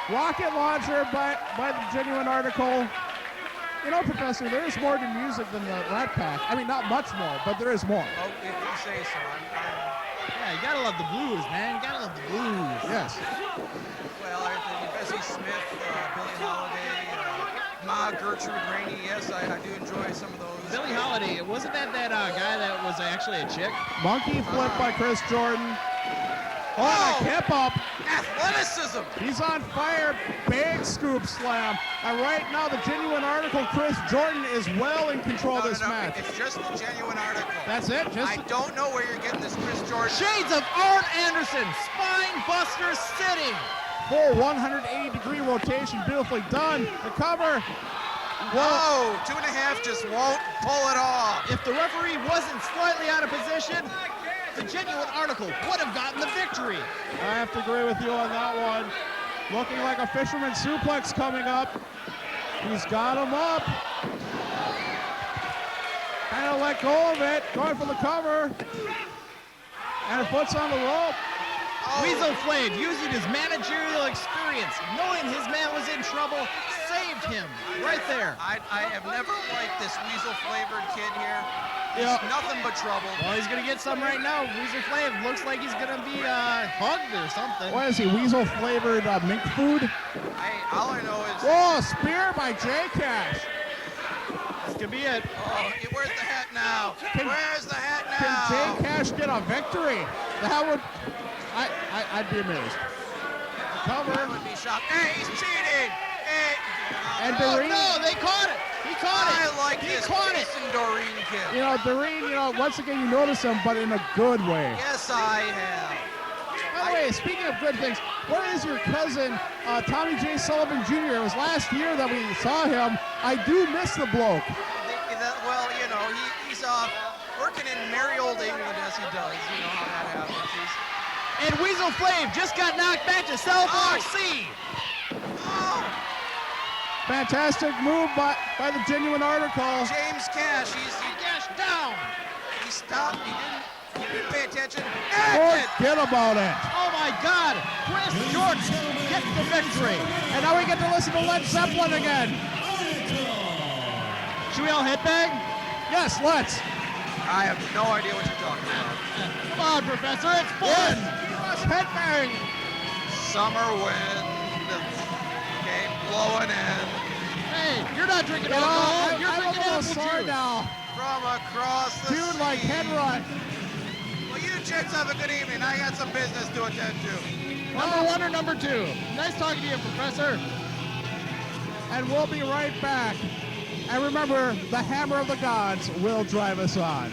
rocket launcher by the genuine article. You know, Professor, there is more to music than the Rat Pack. I mean, not much more, but there is more. Oh, if you say so. Yeah, you gotta love the blues, man. You gotta love the blues. Yes. Well, I think Bessie Smith, Billie Holiday, Ma Gertrude Rainey. Yes, I do enjoy some of those. Billie Holiday, wasn't that guy that was actually a chick? Monkey flip by Chris Jordan. Oh, a hip up. athleticism. He's on fire. Big scoop slam. And right now, the Genuine Article, Chris Jordan, is well in control of this match. It's just the Genuine Article. That's it? I don't know where you're getting this Chris Jordan. Shades of Arn Anderson, spine buster sitting. Full 180-degree rotation, beautifully done. The cover. Whoa, 2.5 just won't pull it off. If the referee wasn't slightly out of position, the Genuine Article would have gotten the victory. I have to agree with you on that one. Looking like a fisherman suplex coming up. He's got him up. Kind of let go of it. Going for the cover. And foot's on the rope. Weasel Flav, using his managerial experience, knowing his man was in trouble, saved him right there. I have never liked this Weasel flavored kid here. He's Yeah. nothing but trouble. Well, he's going to get some right now. Weasel Flav looks like he's going to be hugged or something. What is he, weasel flavored mink food? Hey, all I know is... Whoa, spear by J-Cash. This could be it. Oh, where's the hat now? Where's the hat now? Can J-Cash get a victory? That would... I'd be amazed. Cover. I would be shocked. Hey, he's cheating! Hey. And Oh, Doreen. No, they caught it. He caught it. I like he this caught it. Jason Doreen kid. You know, Doreen, once again, you notice him, but in a good way. Yes, I have. By the way, speaking of good things, where is your cousin, Tommy J. Sullivan Jr.? It was last year that we saw him. I do miss the bloke. Well, he's working in merry old England as he does. You know how that happens. And Weasel Flav just got knocked back to cell block C. Fantastic move by the Genuine Article. James Cash, Cash down. He stopped. He didn't pay attention. Forget about it. Oh my God! Chris Jordan gets the victory. And now we get to listen to Led Zeppelin again. Should we all headbang? Yes, let's. I have no idea what you're talking about. Come on, Professor, it's fun. Let's headbang. Summer wind came blowing in. Hey, you're not drinking alcohol. You're I'm drinking a little apple sore juice. now. From across the Dude, like sea. head rot. Well, you chicks have a good evening. I got some business to attend to. Number 1 or number 2? Nice talking to you, Professor. And we'll be right back. And remember, the hammer of the gods will drive us on.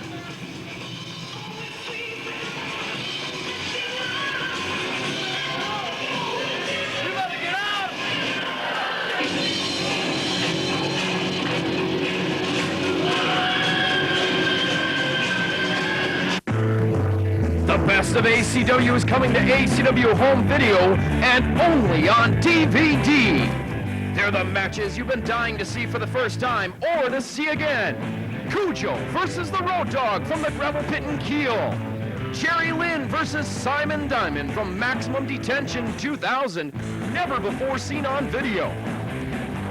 The best of ACW is coming to ACW Home Video and only on DVD. They're the matches you've been dying to see for the first time or to see again. Kujo versus the Road Dogg from the Gravel Pit in Kiel. Jerry Lynn versus Simon Diamond from Maximum Detention 2000, never before seen on video.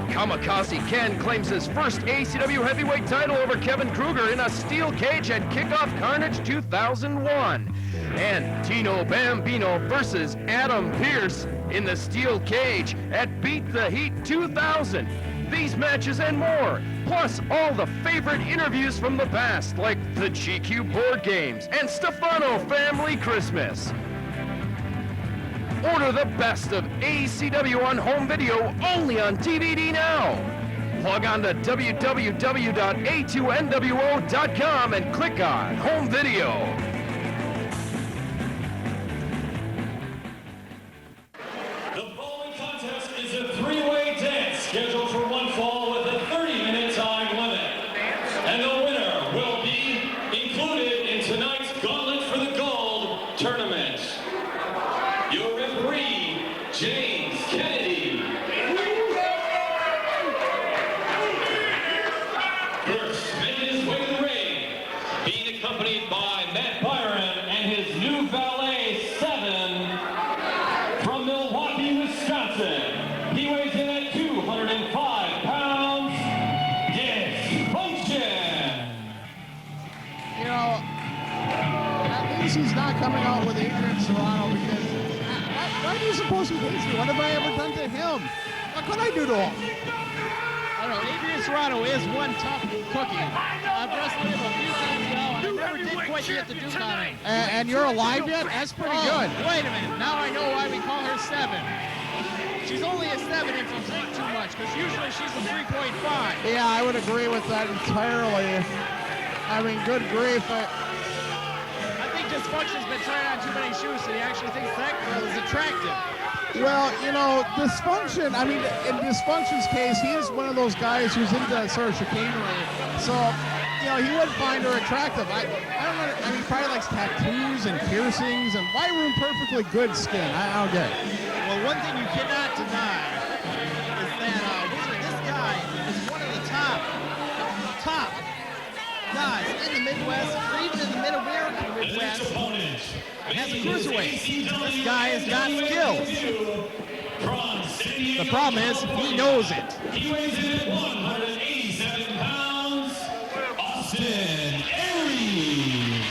Kamikaze Ken claims his first ACW heavyweight title over Kevin Krueger in a steel cage at Kickoff Carnage 2001. And Dino Bambino versus Adam Pearce in the steel cage at Beat the Heat 2000. These matches and more, plus all the favorite interviews from the past, like the GQ board games and Stefano Family Christmas. Order the best of ACW on home video only on DVD now. Log on to www.a2nwo.com and click on home video. The following contest is a three-way dance scheduled for one fall with a 30-minute time limit. And the winner will be included in tonight's Gauntlet for the Gold tournament. Your referee, James Kennedy. First, making his way to the ring, being accompanied by Matt Byron and his new valet, 7, from Milwaukee, Wisconsin. He weighs in at 205 pounds. Dysfunction. You know, at least he's not coming out with Adrian Serrano because why do you suppose he hates me? What have I ever done to him? What could I do to him? I don't know. Adrian Serrano is one tough cookie. I've wrestled him a few times now, and I never did quite what you have to do, Connie. And you're alive yet? That's pretty good. Wait a minute. Now I know why we call her 7. She's only a 7 if you drink too much, because usually she's a 3.5. Yeah, I would agree with that entirely. I mean, good grief. I think Dysfunction's been trying on too many shoes, so he actually thinks that girl is attractive. Well, you know, Dysfunction, I mean, in Dysfunction's case, he is one of those guys who's into sort of chicanery. So, you know, he would find her attractive. I don't know, I mean, he probably likes tattoos and piercings and white room perfectly good skin. I don't get it. Well, one thing you cannot deny is that Wizard, this guy is one of the top guys in the Midwest, or even in the Mid-American Midwest, as a cruiserweight. This guy has got skills. The problem is, he knows it. He weighs in at 187 pounds, Austin Aries.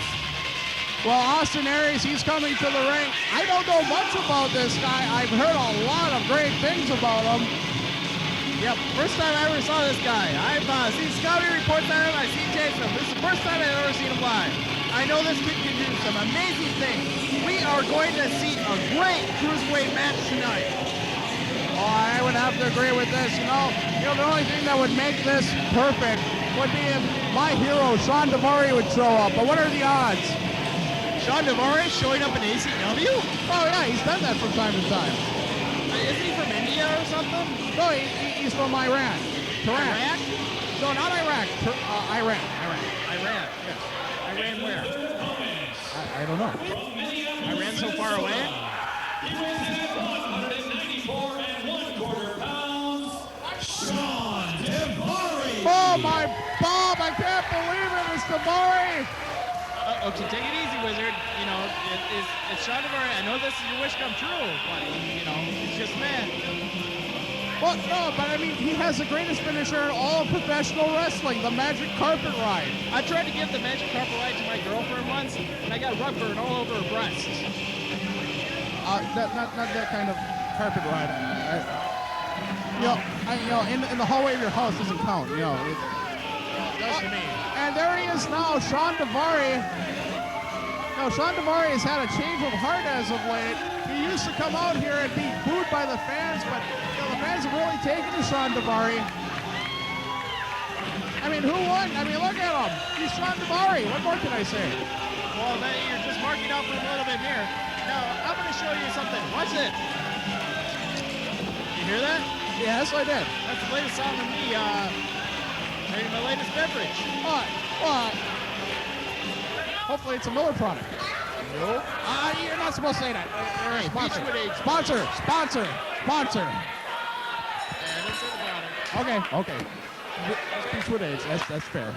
Well, Austin Aries, he's coming to the ring. I don't know much about this guy. I've heard a lot of great things about him. Yep, first time I ever saw this guy. I've seen scouting reports on him, I've seen tapes of him. This is the first time I've ever seen him live. I know this kid can do some amazing things. We are going to see a great cruiserweight match tonight. Oh, I would have to agree with this. You know, the only thing that would make this perfect would be if my hero, Shawn Daivari, would show up. But what are the odds? Shawn Daivari showing up in ACW? Oh, yeah, he's done that from time to time. Isn't he from India or something? No, he's from Iran. Iraq? No, not Iraq. Iran. Iran, yes. Iran where? I don't know. Iran so far away? He weighs in at 194 1/4 pounds, Shawn Daivari. Oh, my Bob, I can't believe it, it's Daivari. Okay, take it easy, Wizard. You know, it's Shawn Daivari. I know this is your wish come true, but, you know, it's just man. Well, no, but I mean, he has the greatest finisher in all of professional wrestling, the magic carpet ride. I tried to give the magic carpet ride to my girlfriend once, and I got rug burn all over her breasts. Not that kind of carpet ride. In the hallway of your house doesn't count, you know. Does to me. And there he is now, Shawn Daivari. No, Shawn Daivari has had a change of heart as of late. He used to come out here and be booed by the fans, but the fans have really taken to Shawn Daivari. I mean, who won? I mean, look at him. He's Shawn Daivari. What more can I say? Well, you're just marking out for him a little bit here. Now, I'm going to show you something. Watch it. You hear that? Yes, I did. That's the latest sound of me drinking my latest beverage. What? Hopefully it's a Miller product. Nope. You're not supposed to say that. Hey, Sponsor. And it's in the product. Okay. Beechwood Age. That's fair.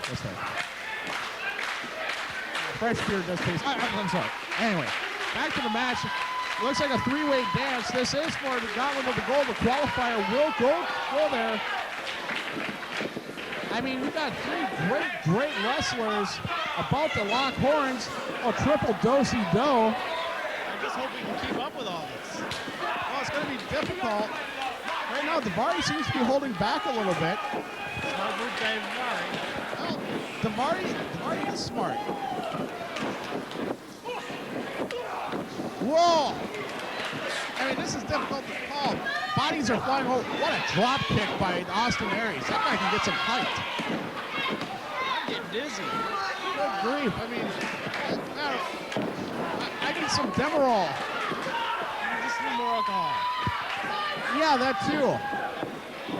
Fresh beer does taste. I'm sorry. Anyway, back to the match. Looks like a three-way dance. This is for the Gauntlet of the Gold. The qualifier will go there. I mean, we've got three great wrestlers about to lock horns. A triple do-si-do. I just hope we can keep up with all this. Well, it's going to be difficult. Right now, Daivari seems to be holding back a little bit. Smart move by Daivari. Well, Daivari is smart. Whoa! I mean, this is difficult to call. Bodies are flying over. What a drop kick by Austin Aries. That guy can get some height. I'm getting dizzy. Good grief. I mean, I need some Demerol. You just need more alcohol. Yeah, that too.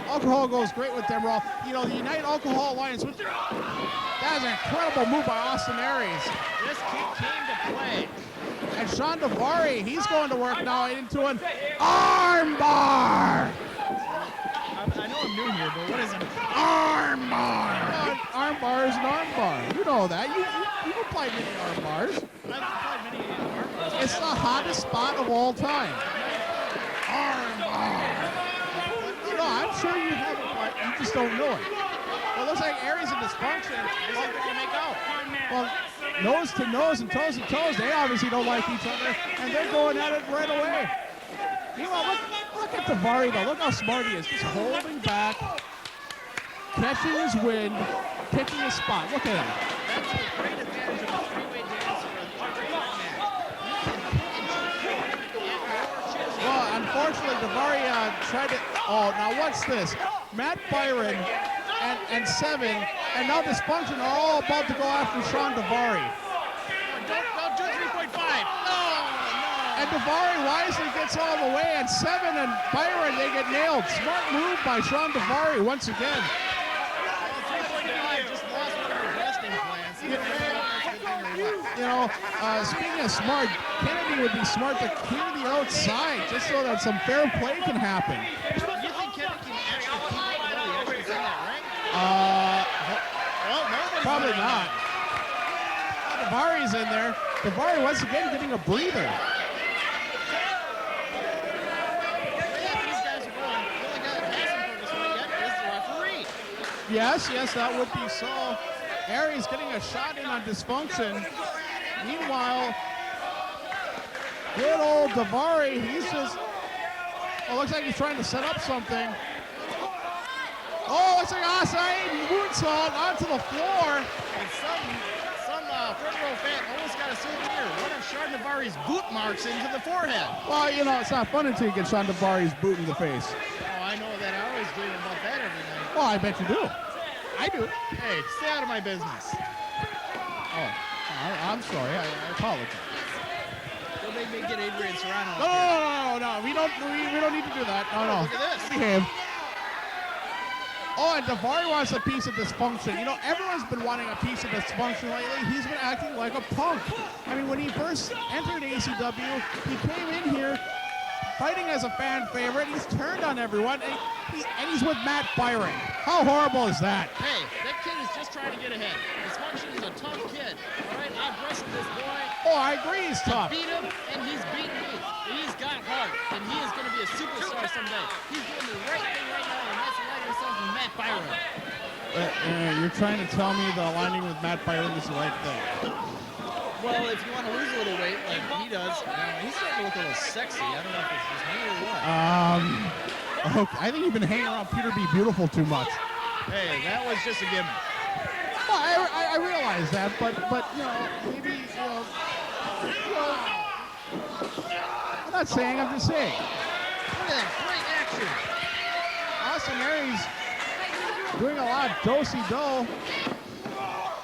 Alcohol goes great with Demerol. You know, the United Alcohol Alliance. That is an incredible move by Austin Aries. This kid came to play. And Shawn Daivari, he's going to work now into an arm bar. I know I'm new here, but what is an arm bar? Arm bar is an arm bar. You know that. You've applied many arm bars. I've applied many arm bars. It's the hottest spot of all time. Arm bar. No, I'm sure you have applied. You just don't know it. Well, it looks like Aries and Dysfunction. Looks like they're going to make out. Well, nose to nose and toes to toes, they obviously don't like each other, and they're going at it right away. Meanwhile, look at Daivari, though. Look how smart he is. Just holding back, catching his wind, picking his spot. Look at him. That's the great advantage of a three-way dance. Daivari tried to. Oh, now what's this? Matt Byron and Seven, and now Dysfunction are all about to go after Shawn Daivari. Don't do 3.5. No. And Daivari wisely gets all the way, and Seven and Byron, they get nailed. Smart move by Shawn Daivari once again. 3.5 just lost one of his resting plans. You know, speaking of smart, Kennedy would be smart to clear the outside just so that some fair play can happen. You think Kennedy can actually keep up with all the extras in that ring? Well, probably not. Daivari's in there. Daivari once again getting a breather. Yes, that would be so. Aries getting a shot in on Dysfunction. Meanwhile, good old Daivari, he's just, looks like he's trying to set up something. Oh, looks like Asai moonsault onto the floor. And some front row fan almost got a souvenir. One of Shawn Daivari's boot marks into the forehead. Well, you know, it's not fun until you get Shawn Daivari's boot in the face. Oh, I know that. I always dream about that every night. Well, I bet you do. I do. Hey, stay out of my business. Oh, I'm sorry. I apologize. Don't make me get Adrian Serrano. No. We don't need to do that. No. Look at this. Behave. Oh, and Daivari wants a piece of Dysfunction. You know, everyone's been wanting a piece of Dysfunction lately. He's been acting like a punk. I mean, when he first entered ACW, he came in here fighting as a fan favorite. He's turned on everyone, and he's with Matt Byron. How horrible is that? Hey, that kid is just trying to get ahead. Dysfunction is a tough kid. All right, I've wrestled this boy. Oh, I agree he's tough. I beat him, and he's beaten me. He's got heart, and he is going to be a superstar someday. He's doing the right thing right now, and that's aligning himself with Matt Byron. You're trying to tell me the aligning with Matt Byron is the right thing. Well, if you want to lose a little weight like he does, he's starting to look a little sexy. I don't know if it's just me or what. Okay, I think you've been hanging around Peter B. Beautiful too much. Hey, that was just a gimmick. Well, I realize that, but you know, maybe you know, I'm not saying. I'm just saying. Look at that great action. Austin Aries doing a lot of do-si-do.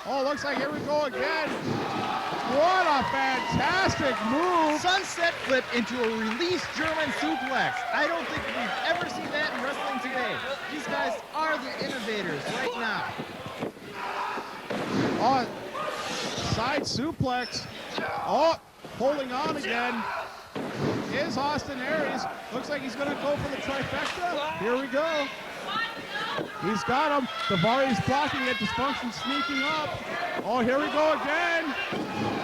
Oh, looks like here we go again. What a fantastic move. Sunset flip into a release German suplex. I don't think we've ever seen that in wrestling today. These guys are the innovators right now. Oh, side suplex. Oh, holding on again is Austin Aries. Looks like he's going to go for the trifecta. Here we go. He's got him. Daivari's blocking it. Dysfunction sneaking up. Oh, here we go again.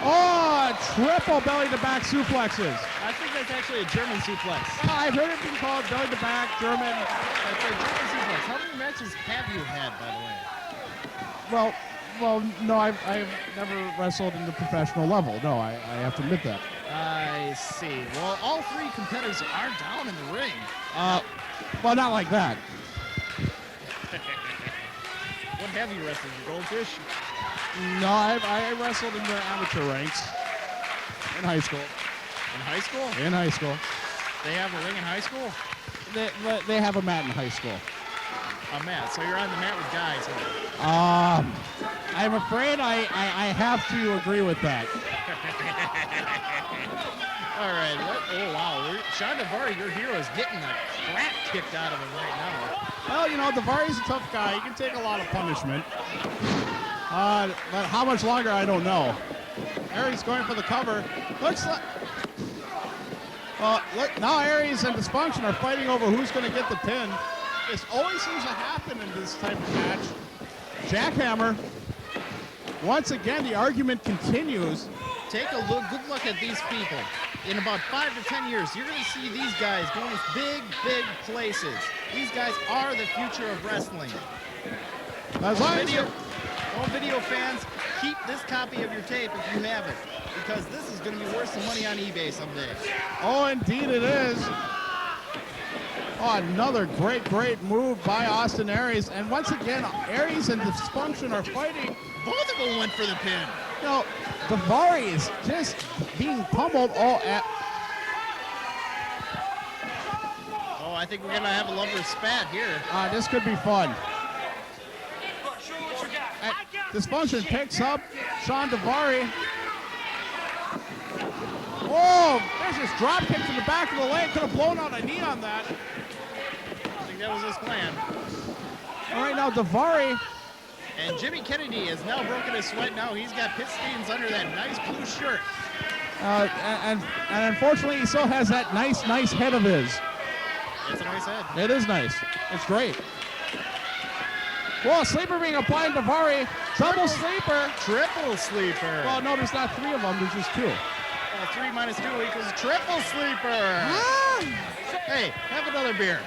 Oh, triple belly to back suplexes. I think that's actually a German suplex. I've heard it being called belly to back, German. That's a German suplex. How many matches have you had, by the way? Well, no, I've never wrestled in the professional level. No, I have to admit that. I see. Well, all three competitors are down in the ring. Well, not like that. What have you wrestled? Your goldfish? No, I wrestled in the amateur ranks in high school. In high school? In high school. They have a ring in high school? They have a mat in high school. A mat. So you're on the mat with guys. Huh? I'm afraid I have to agree with that. All right. Oh, wow. Shawn Daivari, your hero, is getting the crap kicked out of him right now. Well, you know, Daivari's a tough guy. He can take a lot of punishment. But how much longer, I don't know. Aries going for the cover. Looks like... look, now Aries and Dysfunction are fighting over who's going to get the pin. This always seems to happen in this type of match. Jackhammer. Once again, the argument continues. Take a good look at these people. In about 5 to 10 years, you're going to see these guys going big, big places. These guys are the future of wrestling. Video fans, keep this copy of your tape if you have it, because this is going to be worth some money on eBay someday. Oh, indeed it is. Oh, another great move by Austin Aries. And once again, Aries and Dysfunction are fighting. Both of them went for the pin. You know, Daivari is just being pummeled all at... I think we're going to have a lover's spat here. This could be fun. Dysfunction picks up Shawn Daivari. Oh, there's this drop kick to the back of the leg. Could have blown out a knee on that. I think that was his plan. All right, now Daivari. And Jimmy Kennedy has now broken his sweat. Now he's got pit stains under that nice blue shirt. And unfortunately, he still has that nice head of his. It's a nice head. It is nice. It's great. Well, sleeper being applied to Daivari. Double sleeper. Triple sleeper. Well, no, there's not 3 of them. There's just 2. 3 minus 2 equals triple sleeper. Hey, have another beer.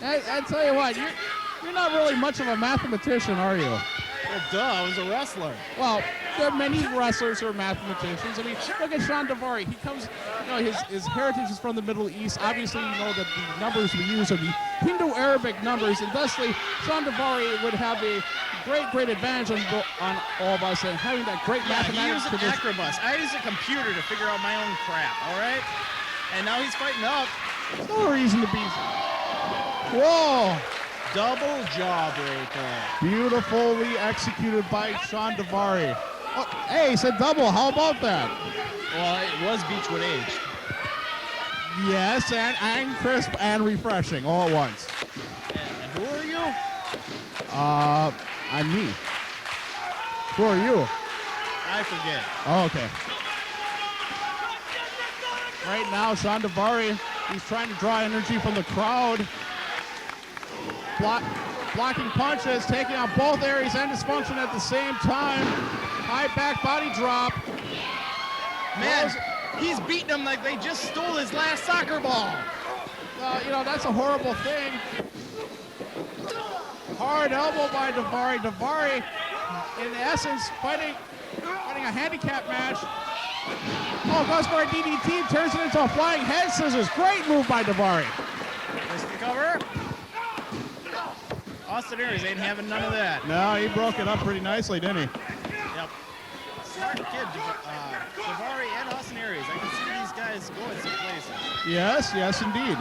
I tell you what, you're not really much of a mathematician, are you? Well, duh, I was a wrestler. Well, there are many wrestlers who are mathematicians. I mean, look at Shawn Daivari. He comes, his heritage is from the Middle East. Obviously, you know that the numbers we use are the Hindu-Arabic numbers, and thusly, Shawn Daivari would have a great advantage on all of us and having that great mathematics. He used an Acrobus. I use a computer to figure out my own crap, all right? And now he's fighting up. There's no reason to be. Whoa! Double jawbreaker. Beautifully executed by Shawn Daivari. Oh, hey, he said double. How about that? Well, it was Beechwood aged. Yes, and crisp and refreshing all at once. And who are you? I'm me. Who are you? I forget. Oh, okay. Right now, Shawn Daivari, he's trying to draw energy from the crowd. Blocking punches, taking out both Aries and Dysfunction at the same time. High back body drop. Man, he's beating them like they just stole his last soccer ball. That's a horrible thing. Hard elbow by Daivari. Daivari, in essence, fighting a handicap match. Oh, goes for a DDT, turns it into a flying head scissors. Great move by Daivari. Missed the cover. Austin Aries ain't having none of that. No, he broke it up pretty nicely, didn't he? Yep. Smart kid, Daivari and Austin Aries. I can see these guys going some places. Yes, indeed.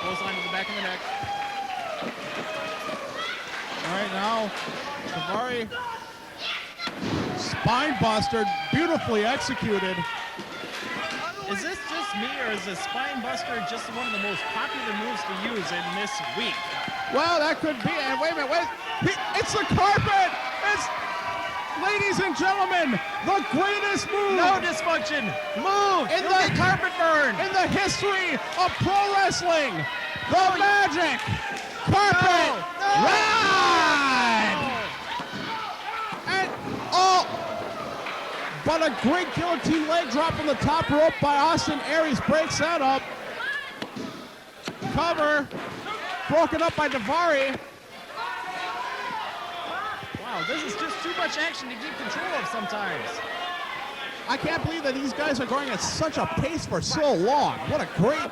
Clothesline to the back of the neck. All right, now, Daivari, spine buster, beautifully executed. Is this just me, or is the spine buster just one of the most popular moves to use in this week? Well, that could be. And wait a minute, it's the carpet! Ladies and gentlemen, the greatest move! No Dysfunction! Move! In the carpet burn! In the history of pro wrestling, the Magic Carpet Ride! And, but a great guillotine leg drop from the top rope by Austin Aries breaks that up. Cover. Broken up by Daivari. Wow, this is just too much action to keep control of sometimes. I can't believe that these guys are going at such a pace for so long. What a great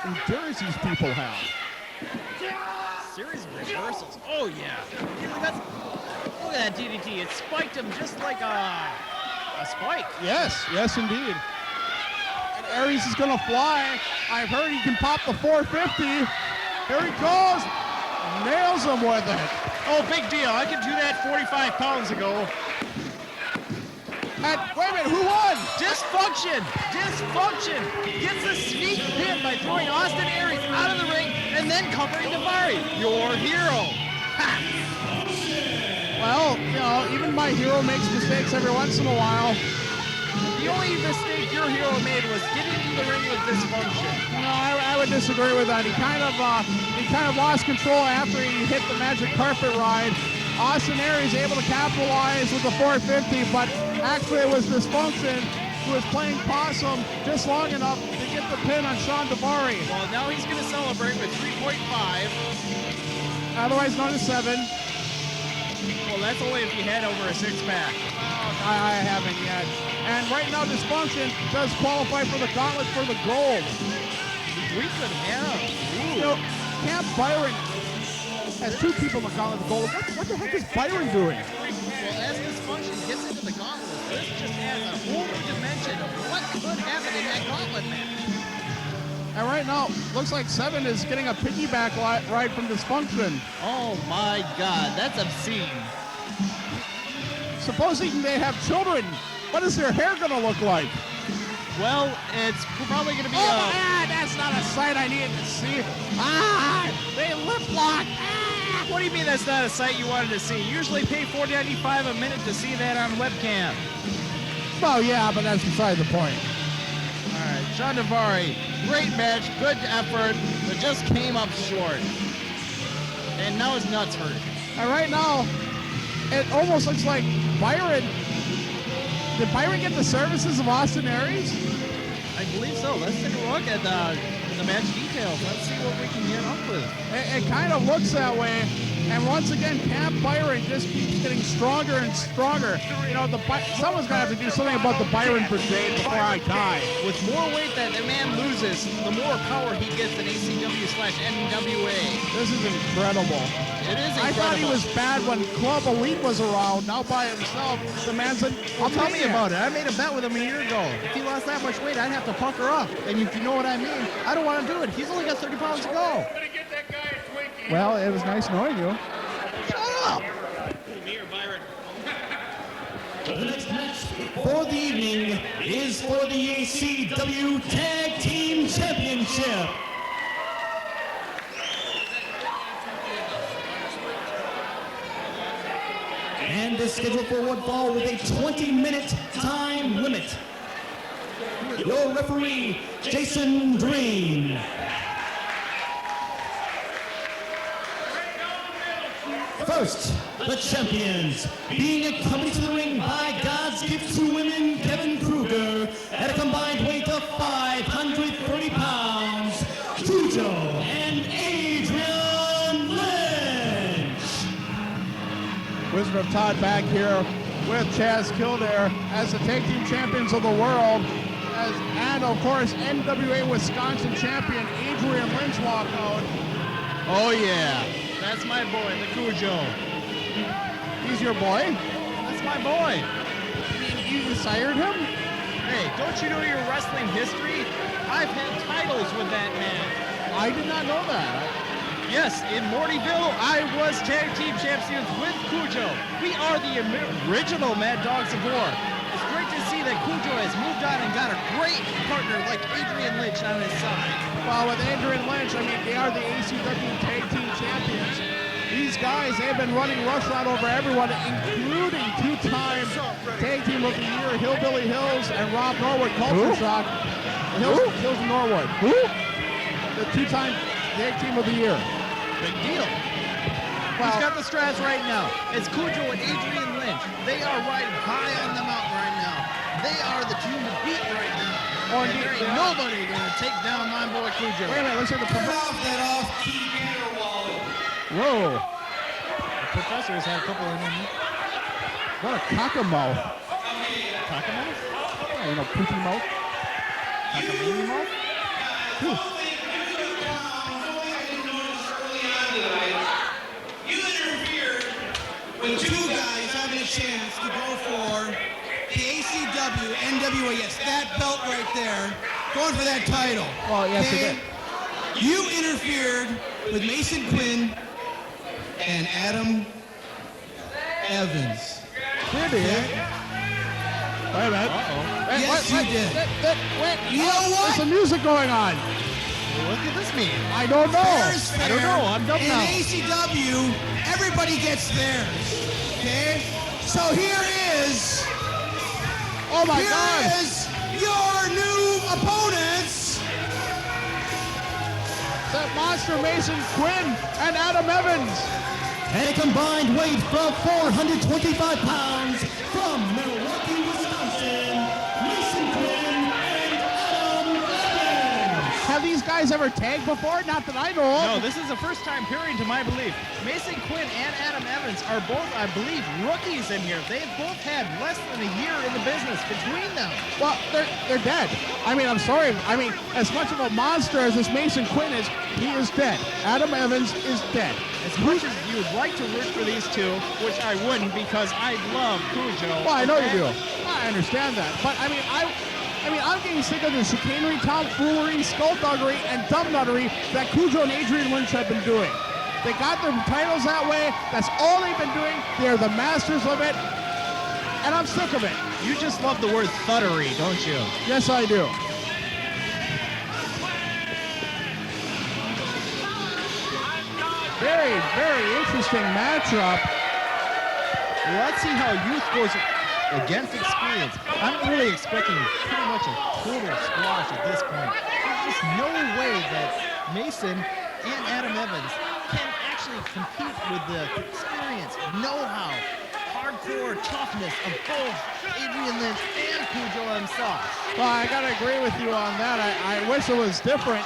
endurance these people have. Series of reversals. Oh, yeah. Look at that DDT. It spiked him just like a spike. Yes, indeed. And Aries is going to fly. I've heard he can pop the 450. Here he goes. Nails him with it. Oh, big deal. I could do that 45 pounds ago. And wait a minute, who won? Dysfunction gets a sneak pin by throwing Austin Aries out of the ring and then covering Daivari. Your hero. Ha. Well, even my hero makes mistakes every once in a while. The only mistake your hero made was getting into the ring with Dysfunction. No, I would disagree with that. He kind of lost control after he hit the Magic Carpet Ride. Austin Aries able to capitalize with the 450, but actually it was Dysfunction who was playing possum just long enough to get the pin on Shawn Daivari. Well, now he's going to celebrate with 3.5. Otherwise known as 7. Well, that's only if you had over a 6-pack. I haven't yet. And right now, Dysfunction does qualify for the Gauntlet for the gold. We could have. Camp Byron has 2 people in the Gauntlet for gold. What the heck is Byron doing? Well, as Dysfunction gets into the Gauntlet, this just adds a whole new dimension of what could happen in that Gauntlet match. And right now, looks like 7 is getting a piggyback ride from Dysfunction. Oh my God, that's obscene. Supposing they have children, what is their hair gonna look like? Well, it's probably gonna be that's not a sight I needed to see. They lip lock. What do you mean that's not a sight you wanted to see? You usually pay $4.95 a minute to see that on webcam. Well, yeah, but that's beside the point. All right, Shawn Daivari, great match, good effort, but just came up short. And now his nuts hurt. And right now, it almost looks like Byron. Did Byron get the services of Austin Aries? I believe so. Let's take a look at the match details. Let's see what we can get up with. It kind of looks that way. And once again, Camp Byron just keeps getting stronger and stronger. You know, someone's going to have to do something about the Byron Brigade before I die. With more weight that the man loses, the more power he gets in ACW/NWA. This is incredible. It is incredible. I thought he was bad when Club Elite was around. Now by himself, the man's a tell me about it. I made a bet with him a year ago. If he lost that much weight, I'd have to pucker up. And if you know what I mean, I don't want to do it. He's only got 30 pounds to go. Well, it was nice knowing you. Shut up! The next match for the evening is for the ACW Tag Team Championship. And is scheduled for one fall with a 20-minute time limit. Your referee, Jason Dream. First, the champions, being accompanied to the ring by God's gift to women, Kevin Krueger, at a combined weight of 530 pounds, Kujo and Adrian Lynch. Wizard of Todd back here with Chaz Kildare as the tag team champions of the world. And of course, NWA Wisconsin champion Adrian Lynch walk out. Oh yeah. That's my boy, the Kujo. He's your boy? That's my boy. You sired him? Hey, don't you know your wrestling history? I've had titles with that man. I did not know that. Yes, in Mortyville, I was tag team champions with Kujo. We are the original Mad Dogs of War. It's great to see that Kujo has moved on and got a great partner like Adrian Lynch on his side. Well, with Adrian Lynch, I mean, they are the ACW Tag Team Champions. These guys, they've been running roughshod over everyone, including two-time Tag Team of the Year, Hillbilly Hills and Rob Norwood, Culture Shock. Hills and Norwood. Who? The two-time Tag Team of the Year. Big deal. Well, he's got the strats right now. It's Kujo and Adrian Lynch. They are riding high on the mountain right now. They are the team to beat right now. And there ain't nobody going to take down my boy Kujo. Wait a minute, let's hear the that off-key gear wallet. Whoa. The professor's had a couple in him. What a cockamouth. Cockamouth? Yeah, you know, poopy mouth. Cockamouth mouth? You interfered with two guys having a chance to go for the ACW-NWA, yes, that belt right there, going for that title. Well, yes, it did. You interfered with Mason Quinn and Adam Evans. Did he? Wait a minute. Yes, you did. Wait, you know what? There's some music going on. What could this mean? I don't know. Fair's fair. I don't know. I'm dumb now. In ACW, everybody gets theirs. Okay? So here is. Oh my God! Here is your new opponents. The Monster Mason Quinn and Adam Evans. At a combined weight of 425 pounds from Milwaukee, Wisconsin, Mason Quinn and Adam Evans. Have these guys ever tagged before? Not that I know of. No, this is the first time period to my belief. Mason Quinn and Adam Evans are both, I believe, rookies in here. They've both had less than a year in the business between them. Well, they're dead. I mean, I'm sorry. I mean, as much of a monster as this Mason Quinn is, he is dead. Adam Evans is dead. As much as you would like to root for these two, which I wouldn't because I love Kujo. Well, I know you do. I understand that. But, I mean, I mean, I'm getting sick of the chicanery, tomfoolery, skullduggery, and dumbnuttery that Kujo and Adrian Lynch have been doing. They got their titles that way. That's all they've been doing. They're the masters of it. And I'm sick of it. You just love the word thuddery, don't you? Yes, I do. Very, very interesting matchup. Let's see how youth goes against experience. I'm really expecting pretty much a total squash at this point. There's just no way that Mason and Adam Evans can actually compete with the experience, know-how, hardcore toughness of both Adrian Lynch and Kujo himself. Well, I gotta agree with you on that. I wish it was different.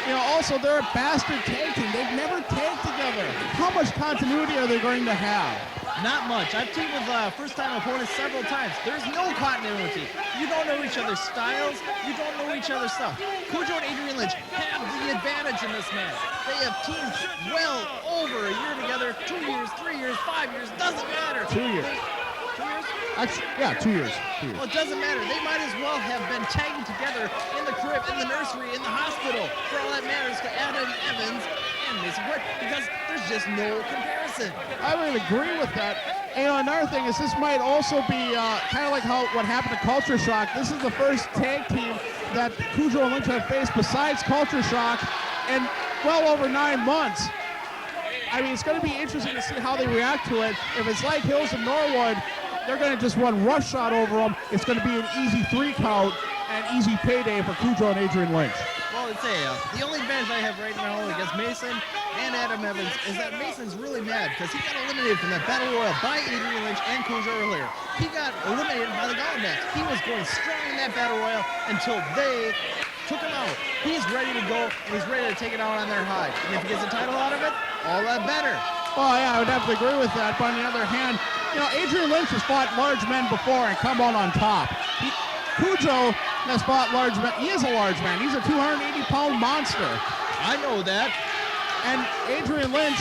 You know, also, they're a bastard tag team. They've never tagged together. How much continuity are they going to have? Not much. I've teamed with first-time opponents several times. There's no continuity. You don't know each other's styles. You don't know each other's stuff. Kujo and Adrian Lynch have the advantage in this match. They have teamed well over a year together, 2 years, 3 years, 5 years, doesn't matter. 2 years. 2 years? Actually, yeah, 2 years. 2 years. Well, it doesn't matter. They might as well have been tagging together in the crib, in the nursery, in the hospital. For all that matters to Adam Evans and Mason Quinn, because there's just no comparison. I would agree with that. And, you know, another thing is this might also be kind of like what happened to Culture Shock. This is the first tag team that Kujo and Lynch have faced besides Culture Shock in well over 9 months. I mean, it's going to be interesting to see how they react to it. If it's like Hills and Norwood, they're going to just run roughshod over them. It's going to be an easy 3 count and easy payday for Kujo and Adrian Lynch. Well, I'd say the only advantage I have right now against Mason and Adam Evans is that Mason's really mad because he got eliminated from that Battle Royal by Adrian Lynch and Kujo earlier. He got eliminated by the Gauntlet match. He was going strong in that Battle Royal until they took him out. He's ready to go, and he's ready to take it out on their hide. And if he gets a title out of it, all that better. Well, yeah, I would have to agree with that. But on the other hand, you know, Adrian Lynch has fought large men before and come out on top. Kujo has fought large men. He is a large man. He's a 280-pound monster. I know that. And Adrian Lynch,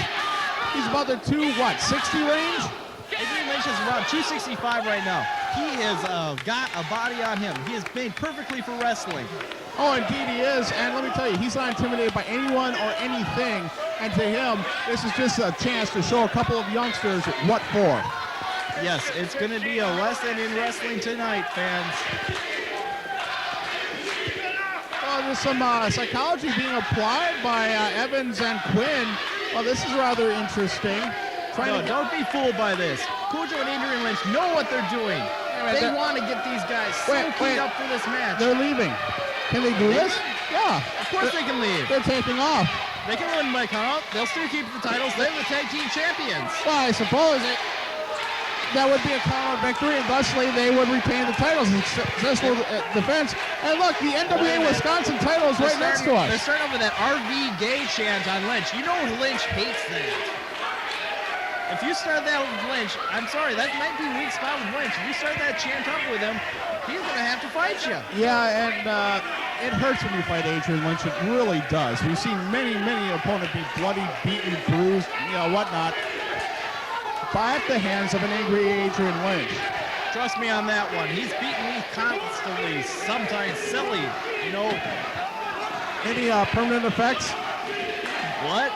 he's about the 60 range? Adrian Lynch is around 265 right now. He has got a body on him. He is made perfectly for wrestling. Oh, indeed he is. And let me tell you, he's not intimidated by anyone or anything. And to him, this is just a chance to show a couple of youngsters what for. Yes, it's going to be a lesson in wrestling tonight, fans. Well, there's some psychology being applied by Evans and Quinn. Well, this is rather interesting. Don't be fooled by this. Kujo and Adrian Lynch know what they're doing. They want to get these guys keyed up for this match. They're leaving. Can they do this? Yeah. Of course they can leave. They're taking off. They can win by count. They'll still keep the titles. They're the tag team champions. Well, I suppose that would be a count victory, and thusly they would retain the titles in successful defense. And look, the NWA Wisconsin title is right next to us. They're starting off with that RV gay chant on Lynch. You know Lynch hates that. If you start that with Lynch, I'm sorry, that might be a weak spot with Lynch. If you start that chant up with him, he's going to have to fight you. Yeah, and it hurts when you fight Adrian Lynch. It really does. We've seen many opponents be bloody, beaten, bruised, whatnot, by the hands of an angry Adrian Lynch. Trust me on that one. He's beaten me constantly, sometimes silly, Any permanent effects? What?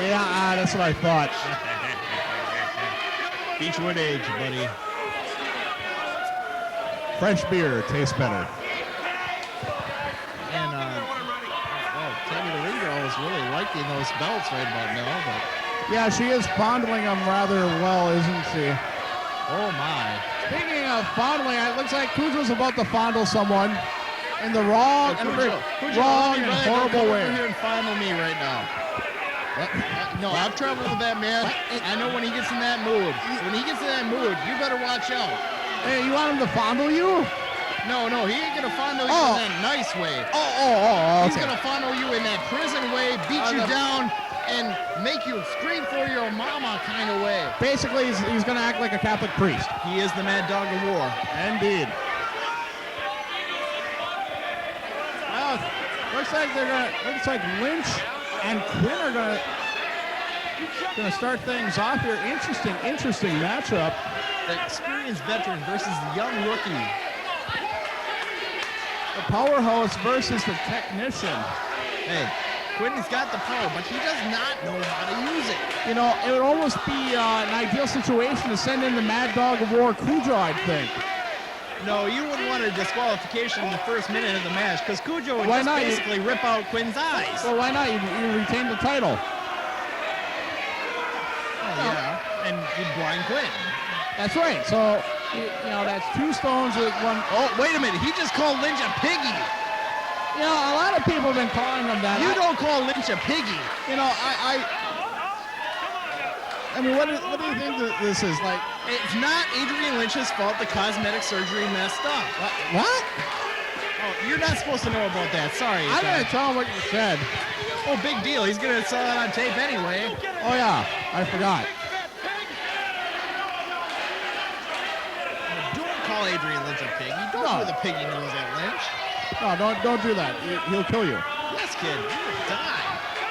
Yeah, that's what I thought. Beechwood age, buddy. French beer tastes better. And, Tammy the Ring Girl is really liking those belts right about now, but... Yeah, she is fondling them rather well, isn't she? Oh, my. Speaking of fondling, it looks like Kujo's about to fondle someone in the wrong and horrible way. Come over here and fondle me right now. No, I've traveled with that man. I know when he gets in that mood. When he gets in that mood, you better watch out. Hey, you want him to fondle you? No, he ain't gonna fondle you in that nice way. Okay. He's gonna fondle you in that prison way, beat you down, and make you scream for your mama kind of way. Basically, he's gonna act like a Catholic priest. He is the mad dog of war. Indeed. Well, looks like Lynch and Quinn are gonna start things off here. Interesting matchup. The experienced veteran versus the young rookie. The powerhouse versus the technician. Hey, Quinn's got the power, but he does not know how to use it. You know, it would almost be an ideal situation to send in the Mad Dog of War, Kujo, I think. No, you wouldn't want a disqualification in the first minute of the match, because Kujo would just basically rip out Quinn's eyes. Well, why not? You retain the title. Oh, yeah, and you blind Quinn. That's right. So, you know, that's 2 stones with 1. Oh, wait a minute. He just called Lynch a piggy. You know, a lot of people have been calling him that. You don't call Lynch a piggy. You know, I mean, what do you think that this is like? It's not Adrian Lynch's fault the cosmetic surgery messed up. What? Oh, you're not supposed to know about that. Sorry. I'm going to tell him what you said. Oh, big deal. He's going to sell it on tape anyway. Oh, yeah. I forgot. Don't call Adrian Lynch a piggy. Don't do the piggy nose at Lynch. No, don't do that. He'll kill you. Yes, kid. You'll die.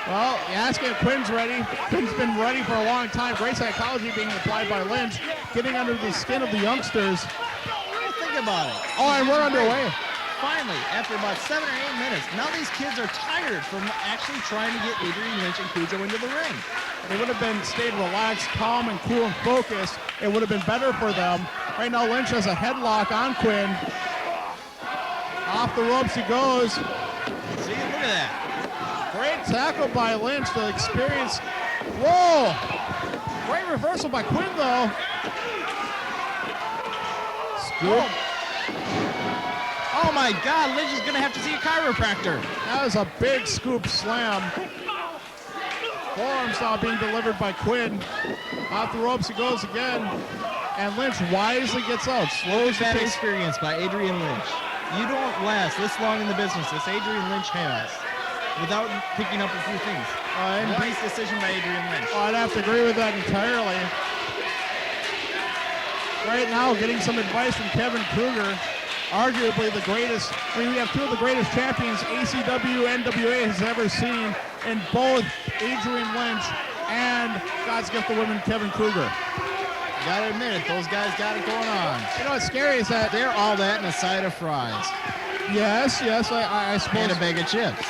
Well, you ask him, Quinn's ready. Quinn's been ready for a long time. Great psychology being applied by Lynch, getting under the skin of the youngsters. Well, think about it. Oh, and we're underway. Finally, after about 7 or 8 minutes, now these kids are tired from actually trying to get Adrian Lynch and Kujo into the ring. They would have been stayed relaxed, calm, and cool and focused. It would have been better for them. Right now, Lynch has a headlock on Quinn. Off the ropes he goes. See, look at that. Great tackle by Lynch, the experience. Whoa! Great reversal by Quinn, though. Scoop. Oh my God, Lynch is going to have to see a chiropractor. That was a big scoop slam. Forearms now being delivered by Quinn. Off the ropes he goes again. And Lynch wisely gets out. Slows the bad pace. experience by Adrian Lynch. You don't last this long in the business as Adrian Lynch has without picking up a few things. Nice decision by Adrian Lynch. Oh, I'd have to agree with that entirely. Right now, getting some advice from Kevin Krueger, arguably the greatest. I mean, we have 2 of the greatest champions ACW-NWA has ever seen in both Adrian Lynch and God's Gift to Women, Kevin Krueger. You gotta admit it, those guys got it going on. You know what's scary is that they're all that and a side of fries. Yes, I suppose. And a bag of chips.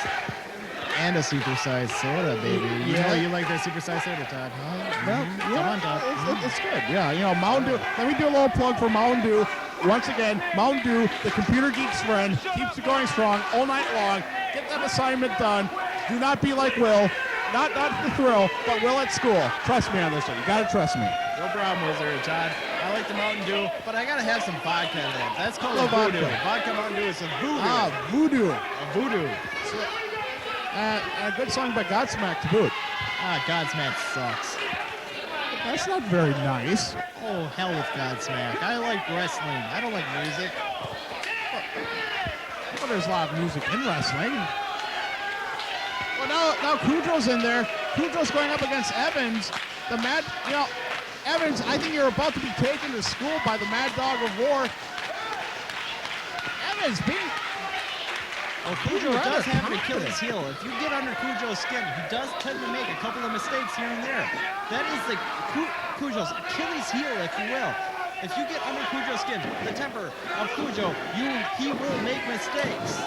And a supersized soda, baby. You know you like that supersized soda, Todd, huh? Well, Come on, Todd. It's good. Yeah, you know, Mountain Dew. Let me do a little plug for Mountain Dew. Once again, Mountain Dew, the computer geek's friend, keeps you going strong all night long. Get that assignment done. Do not be like Will. Not the thrill, but Will at school. Trust me on this one. You gotta trust me. No problem, Wizard of Todd. I like the Mountain Dew, but I gotta have some vodka in there. That's called a voodoo. Vodka Mountain Dew is a voodoo. Ah, voodoo. A voodoo. A good song by Godsmack to boot. Godsmack sucks. That's not very nice. Oh, hell with Godsmack. I like wrestling. I don't like music. Well, there's a lot of music in wrestling. Well, now Kujo's in there. Kujo's going up against Evans. Evans, I think you're about to be taken to school by the Mad Dog of War. Evans being... Well, Kujo does have an Achilles heel. If you get under Kujo's skin, he does tend to make a couple of mistakes here and there. That is the Kujo's Achilles heel, if you will. If you get under Kujo's skin, the temper of Kujo, he will make mistakes.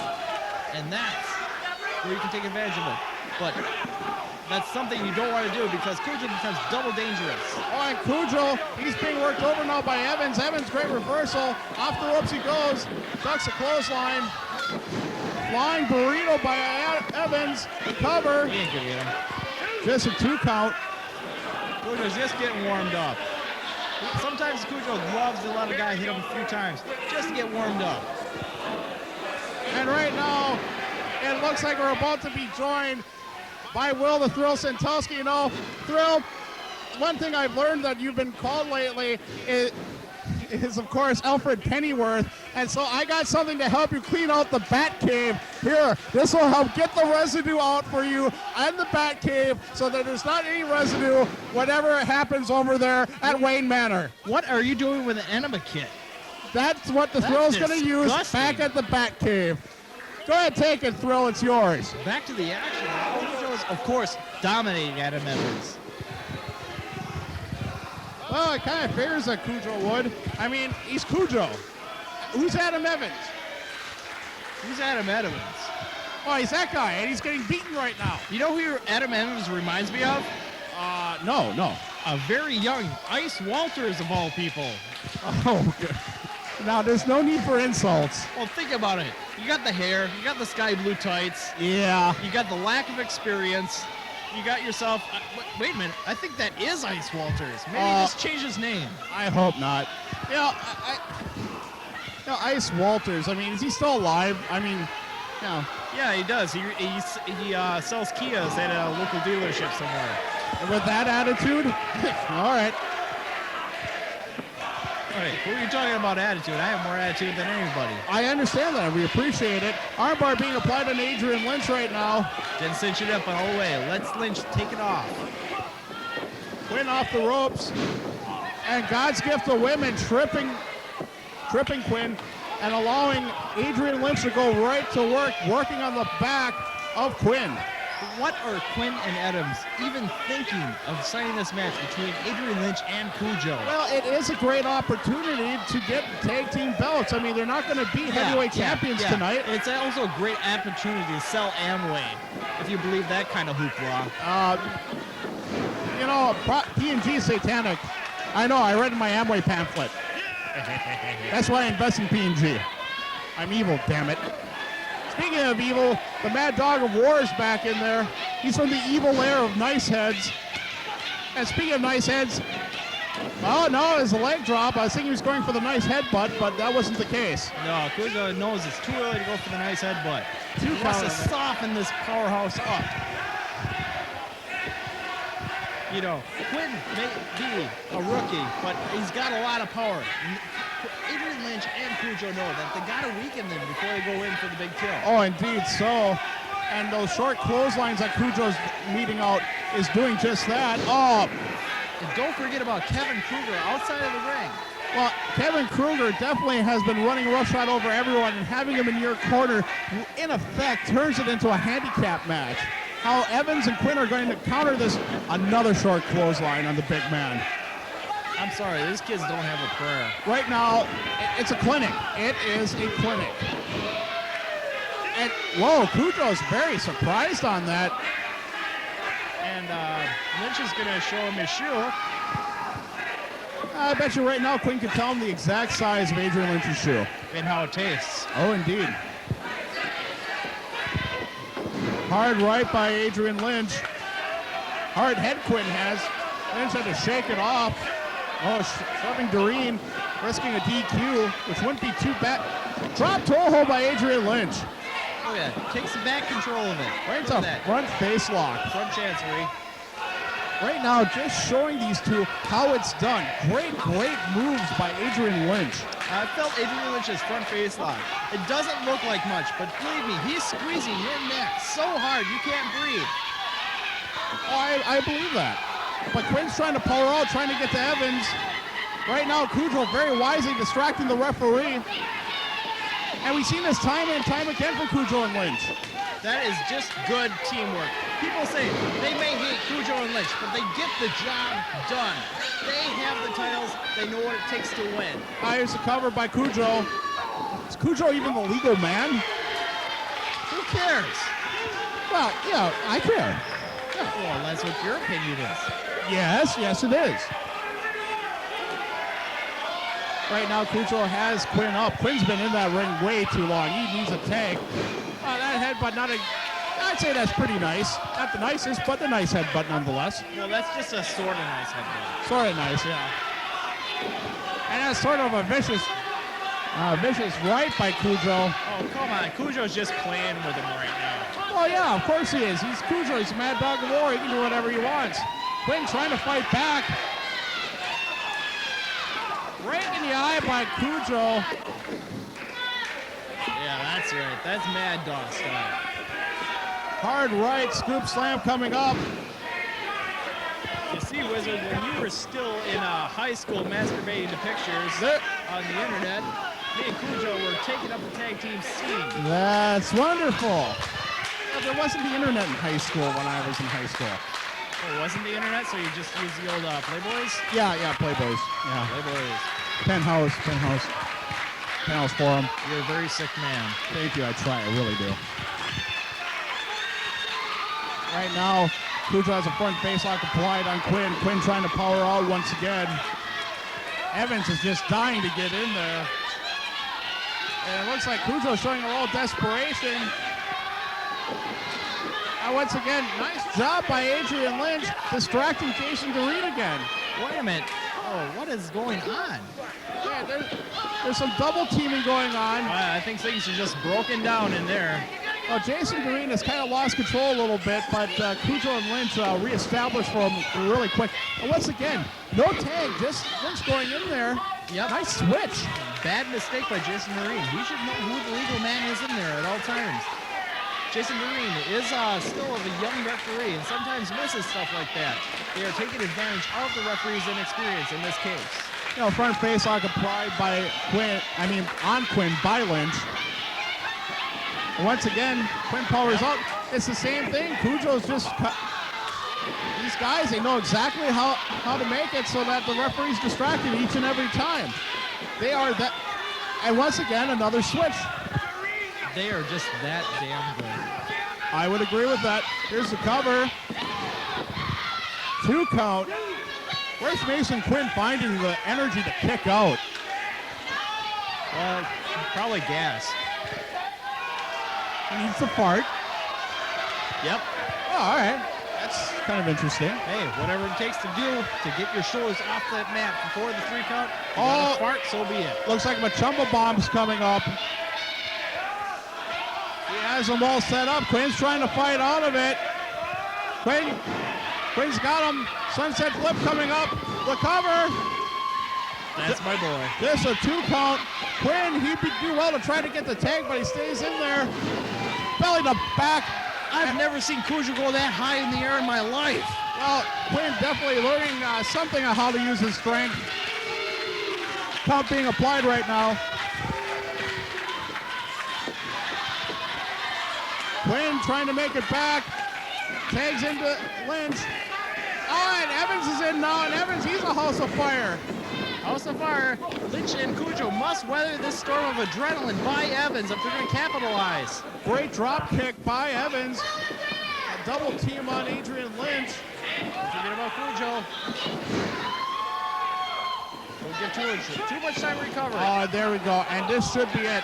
And that's where you can take advantage of it. But that's something you don't want to do because Kujo becomes double dangerous. Oh, and Kujo, he's being worked over now by Evans. Evans, great reversal. Off the ropes he goes. Ducks a clothesline. Flying burrito by Evans. The cover. He ain't gonna get him. Just a 2 count. Kujo's just getting warmed up. Sometimes Kujo loves to let a guy hit him a few times just to get warmed up. And right now, it looks like we're about to be joined by Will the Thrill Santowski. You know, Thrill, one thing I've learned that you've been called lately is of course, Alfred Pennyworth. And so I got something to help you clean out the Bat Cave. Here, this will help get the residue out for you and the Bat Cave so that there's not any residue, whatever happens over there at Wayne Manor. What are you doing with an enema kit? That's what the Thrill's going to use back at the Bat Cave. Go ahead, take it, Thrill. It's yours. Back to the action. Kujo is, of course, dominating Adam Evans. Well, it kind of figures that Kujo would. I mean, he's Kujo. Who's Adam Evans? Who's Adam Edmonds? Oh, he's that guy, and he's getting beaten right now. You know who Adam Edmonds reminds me of? No. A very young Ice Walters of all people. Oh, good. Now, there's no need for insults. Well, think about it. You got the hair, you got the sky blue tights. Yeah. You got the lack of experience. You got yourself. Wait a minute. I think that is Ice Walters. Maybe just change his name. I hope not. Ice Walters. I mean, is he still alive? I mean, Yeah, he does. He sells Kias at a local dealership somewhere. And with that attitude, all right. All right, what are you talking about attitude? I have more attitude than anybody. I understand that. We appreciate it. Armbar being applied on Adrian Lynch right now. Didn't cinch it up all the way. Let's Lynch take it off. Quinn off the ropes. And God's gift to women tripping Quinn and allowing Adrian Lynch to go right to work, working on the back of Quinn. What are Quinn and Adams even thinking of signing this match between Adrian Lynch and Kujo? Well, it is a great opportunity to get tag team belts. I mean, they're not going to be heavyweight champions tonight. It's also a great opportunity to sell Amway, if you believe that kind of hoopla. P&G satanic. I know, I read in my Amway pamphlet. That's why I invest in P&G. I'm evil, damn it. Speaking of evil, the Mad Dog of War is back in there. He's from the evil lair of Nice Heads. And speaking of Nice Heads, oh no, it's a leg drop. I was thinking he was going for the nice headbutt, but that wasn't the case. No, Kujo knows it's too early to go for the nice headbutt. He wants to soften this powerhouse up. You know, Quinn may be a rookie, but he's got a lot of power. Adrian Lynch and Kujo know that they got to weaken them before they go in for the big kill. Oh, indeed so. And those short clotheslines that Kujo's meeting out is doing just that. Oh. And don't forget about Kevin Krueger outside of the ring. Well, Kevin Krueger definitely has been running roughshod over everyone, and having him in your corner, in effect, turns it into a handicap match. How Evans and Quinn are going to counter this. Another short clothesline on the big man. I'm sorry, these kids don't have a prayer. Right now, it's a clinic. It is a clinic. And, whoa, Kujo's very surprised on that. And Lynch is going to show him his shoe. I bet you right now Quinn can tell him the exact size of Adrian Lynch's shoe. And how it tastes. Oh, indeed. Hard right by Adrian Lynch. Hard head Quinn has. Lynch had to shake it off. Oh, shoving Doreen, risking a DQ, which wouldn't be too bad. Drop toe hold by Adrian Lynch. Oh yeah, takes the back control of it. Right into front face lock. Front chancery. Right now, just showing these two how it's done. Great moves by Adrian Lynch. I felt Adrian Lynch's front face lock. It doesn't look like much, but believe me, he's squeezing your neck so hard you can't breathe. Oh, I believe that. But Quinn's trying to power out, trying to get to Evans. Right now, Kujo very wisely distracting the referee. And we've seen this time and time again from Kujo and Lynch. That is just good teamwork. People say they may hate Kujo and Lynch, but they get the job done. They have the titles. They know what it takes to win. Here's the cover by Kujo. Is Kujo even the legal man? Who cares? Well, yeah, I care. Yeah. Well, that's what your opinion is. Yes, it is. Right now, Kujo has Quinn up. Quinn's been in that ring way too long. He needs a tag. That headbutt, I'd say that's pretty nice. Not the nicest, but the nice headbutt nonetheless. Well, that's just a sort of nice headbutt. Sort of nice, yeah. And that's sort of a vicious right by Kujo. Oh, come on. Kujo's just playing with him right now. Well, yeah, of course he is. He's Kujo. He's a Mad Dog of War. He can do whatever he wants. Quinn trying to fight back. Right in the eye by Kujo. Yeah, that's right. That's Mad Dog style. Hard right, scoop slam coming up. You see, Wizard, when you were still in high school masturbating to pictures on the internet, me and Kujo were taking up the tag team scene. That's wonderful. Well, there wasn't the internet in high school when I was in high school. Oh, it wasn't the internet, so you just used the old Playboys? Yeah, Playboys. Yeah. Playboys. Penthouse. panels for him. You're a very sick man. Thank you. I try. I really do. Right now, Kujo has a front face lock applied on Quinn. Quinn trying to power out once again. Evans is just dying to get in there. And it looks like Kujo showing a little desperation. And once again, nice job by Adrian Lynch, distracting Jason Doreen again. Wait a minute. Oh, what is going on? Yeah, there's some double teaming going on. I think things are just broken down in there. Well, Jason Doreen has kind of lost control a little bit, but Kujo and Lynch reestablished for him really quick. And once again, no tag, just Lynch going in there. Yep. Nice switch. Bad mistake by Jason Doreen. He should know who the legal man is in there at all times. Jason Doreen is still a young referee and sometimes misses stuff like that. They are taking advantage of the referee's inexperience in this case. You know, front face lock applied by Quinn, on Quinn by Lynch. And once again, Quinn powers up. It's the same thing. Kujo's just these guys, they know exactly how to make it so that the referee's distracted each and every time. They are that, and once again, another switch. They are just that damn good. I would agree with that. Here's the cover. 2 count. Where's Mason Quinn finding the energy to kick out? Well, probably gas. He needs to fart. Yep. Oh, all right. That's kind of interesting. Hey, whatever it takes to do to get your shoulders off that mat before the 3 count. You Oh, gotta fart, so be it. Looks like Machumba Bomb's coming up. He has them all set up. Quinn's trying to fight out of it. Quinn's got him. Sunset flip coming up. The cover. That's my boy. This a 2 count. Quinn, he'd do well to try to get the tag, but he stays in there. Belly to back. I've never seen Kujo go that high in the air in my life. Well, Quinn definitely learning something on how to use his strength. Count being applied right now. Quinn trying to make it back. Tags into Lynch. Oh, and Evans is in now, and Evans, he's a house of fire. House of fire. Lynch and Kujo must weather this storm of adrenaline by Evans if they're going to capitalize. Great drop kick by Evans. A double team on Adrian Lynch. Don't forget about Kujo. Don't give too much time to recover. Oh, there we go. And this should be it.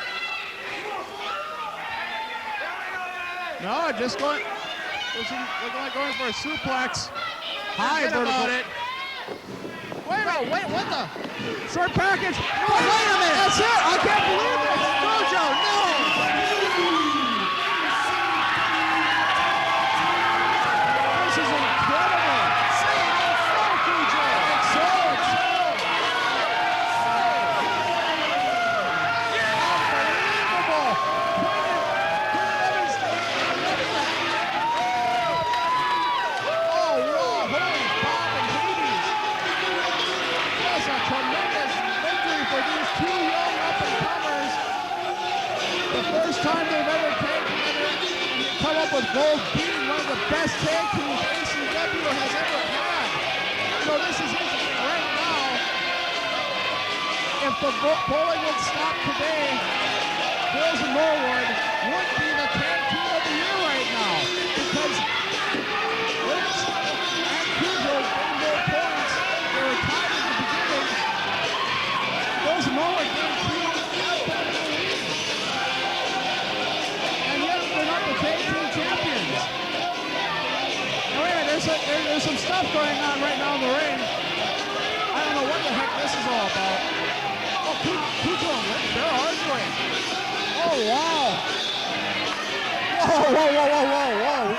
No, just going. Looking like going for a suplex. High Forget about it. Wait a minute. Wait, what the? Short package. Oh, wait a minute. That's it. I can't believe it. Kujo, no. This is incredible. Say it out front, Kujo. It's so. Unbelievable. Oh, wow. Holy Bob and Hades. That's a tremendous victory for these 2 young up-and-comers. The first time they've ever came together and come up with gold, beating one of the best tag teams ACW has ever had. So this is interesting right now. If the bowling would stop today, Bills and Norwood would be the tag team of the year right now because Lynch and Kujo gained more points. They were tied at the beginning. Bills and Norwood gained 3 points in the lead. And yet they're not the tag team champions. Now wait a minute, there's some stuff going on right now in the ring. I don't know what the heck this is all about. Oh, Kujo and Lynch, they're arguing. Oh, wow. Whoa.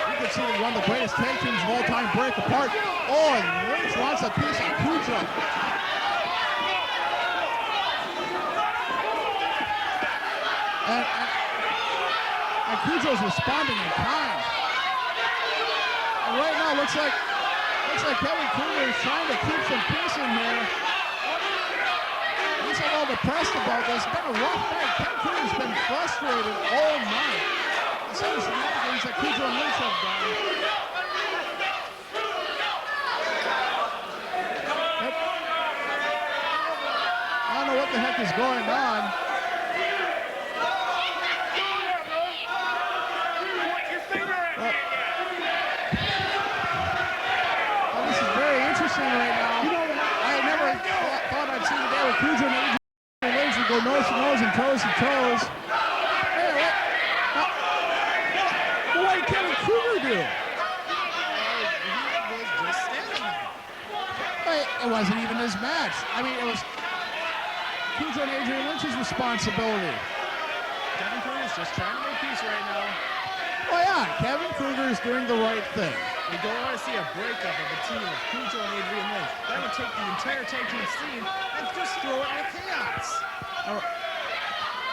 You can see one of the greatest tag teams of all time break apart. Oh, and Lynch wants a piece of Kujo. And Kujo's responding in kind. And right now, looks like Kevin Krueger is trying to keep some peace in here. He's a little depressed about this. It's been a rough night. Kevin Krueger's been frustrated all night. The same shenanigans that Kujo and Lynch have done. I don't know what the heck is going on. Well, this is very interesting right now. I never thought I'd see the day where Kujo and Adrian Lynch would go nose to nose and toes to toes. Hey, what did Kevin Krueger do? It wasn't even his match. I mean, it was Kujo and Adrian Lynch's responsibility. Kevin Krueger's just trying to make peace right now. Well, yeah, Kevin Krueger is doing the right thing. We don't want to see a breakup of the team of Kujo and Adrian Lynch. That would take the entire tag team scene and just throw it into chaos.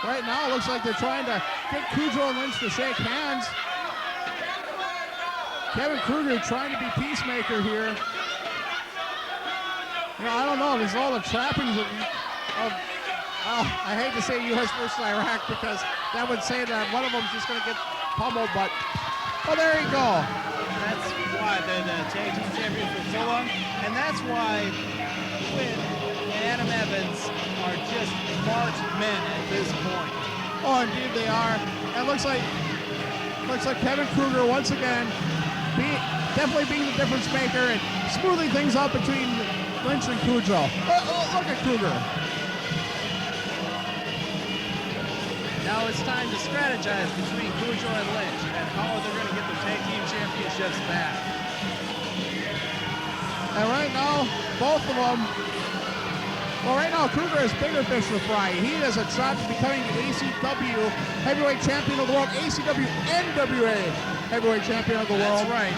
Right now, it looks like they're trying to get Kujo and Lynch to shake hands. Kevin Krueger trying to be peacemaker here. You know, I don't know. There's all the trappings of I hate to say U.S. versus Iraq because that would say that one of them's just going to get pummeled, but there you go. That's why they're the tag team champions for so long, and that's why Quinn and Adam Evans are just marked men at this point. Oh, indeed they are. And it looks like Kevin Krueger once again definitely being the difference maker and smoothing things up between Lynch and Kujo. Look at Krueger. Now it's time to strategize between Kujo and Lynch and how they're going to get their tag team championships back. And right now, both of them, well, right now Krueger is bigger fish to fry. He has a shot to becoming the ACW Heavyweight Champion of the World, ACW-NWA Heavyweight Champion of the World. That's right.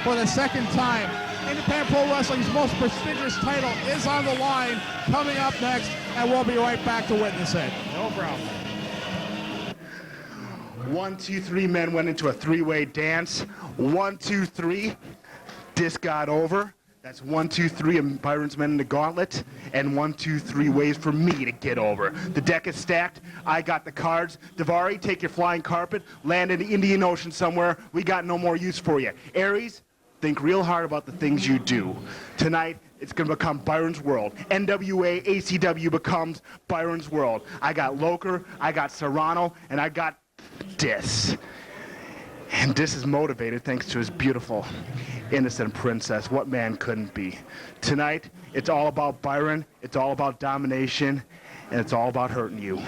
For the second time. Independent Pro Wrestling's most prestigious title is on the line coming up next, and we'll be right back to witness it. No problem. 1, 2, 3 men went into a three-way dance. 1, 2, 3. Disc got over. That's 1, 2, 3 of Byron's men in the Gauntlet, and 1, 2, 3 ways for me to get over. The deck is stacked. I got the cards. Daivari, take your flying carpet, land in the Indian Ocean somewhere. We got no more use for you. Aries, think real hard about the things you do. Tonight, it's going to become Byron's world. NWA, ACW becomes Byron's world. I got Loker, I got Serrano, and I got Dis. And Dis is motivated thanks to his beautiful, innocent princess. What man couldn't be? Tonight, it's all about Byron, it's all about domination, and it's all about hurting you.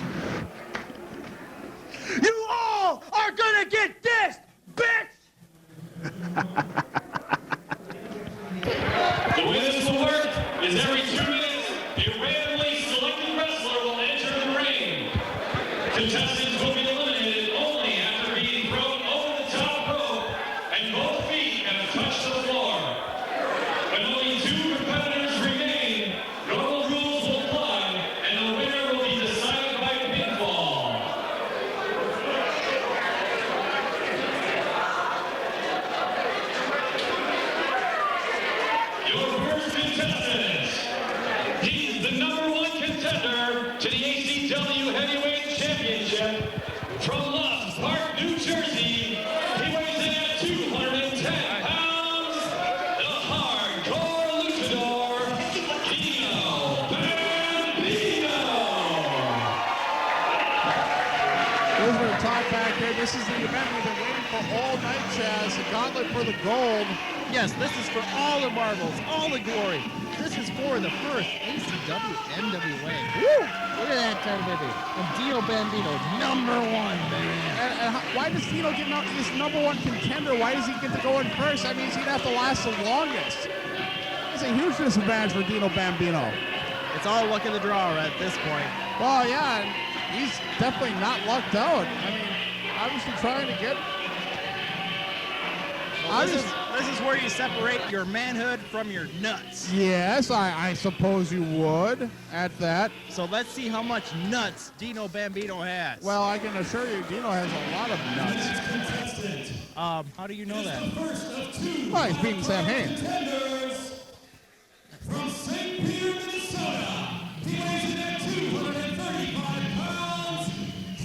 You all are gonna get dissed, bitch! The way this will work is every 2 minutes, a randomly selected wrestler will enter the ring. Contestants will be eliminated only after being thrown over the top rope and both feet have touched the floor. When only 2 competitors remain, normal rules will apply and the winner will be decided by pinfall. Your first contestant, he's the #1 contender to the ACW Heavyweight Championship from Lost Park, New Jersey. He weighs in at 210 pounds, the hardcore luchador, Dino Bambino. Wizard of Todd back there. This is the event we've been waiting for all night, Chaz. The Gauntlet for the gold. Yes, this is for all the marbles, all the glory. This is for the first ACW-NWA. Woo! Look at that title, baby. And Dino Bambino, #1, baby. And why does Dino get this #1 contender? Why does he get to go in first? That means he'd have to last the longest. It's a huge disadvantage for Dino Bambino. It's all luck of the draw at this point. Well, yeah, and he's definitely not lucked out. I mean, obviously trying to get... Well, this is where you separate your manhood from your nuts. Yes, I suppose you would at that. So let's see how much nuts Dino Bambino has. Well, I can assure you Dino has a lot of nuts. How do you know that? Well, he's beating Sam Hain. From St. Peter, Minnesota, he weighs in at 235 pounds,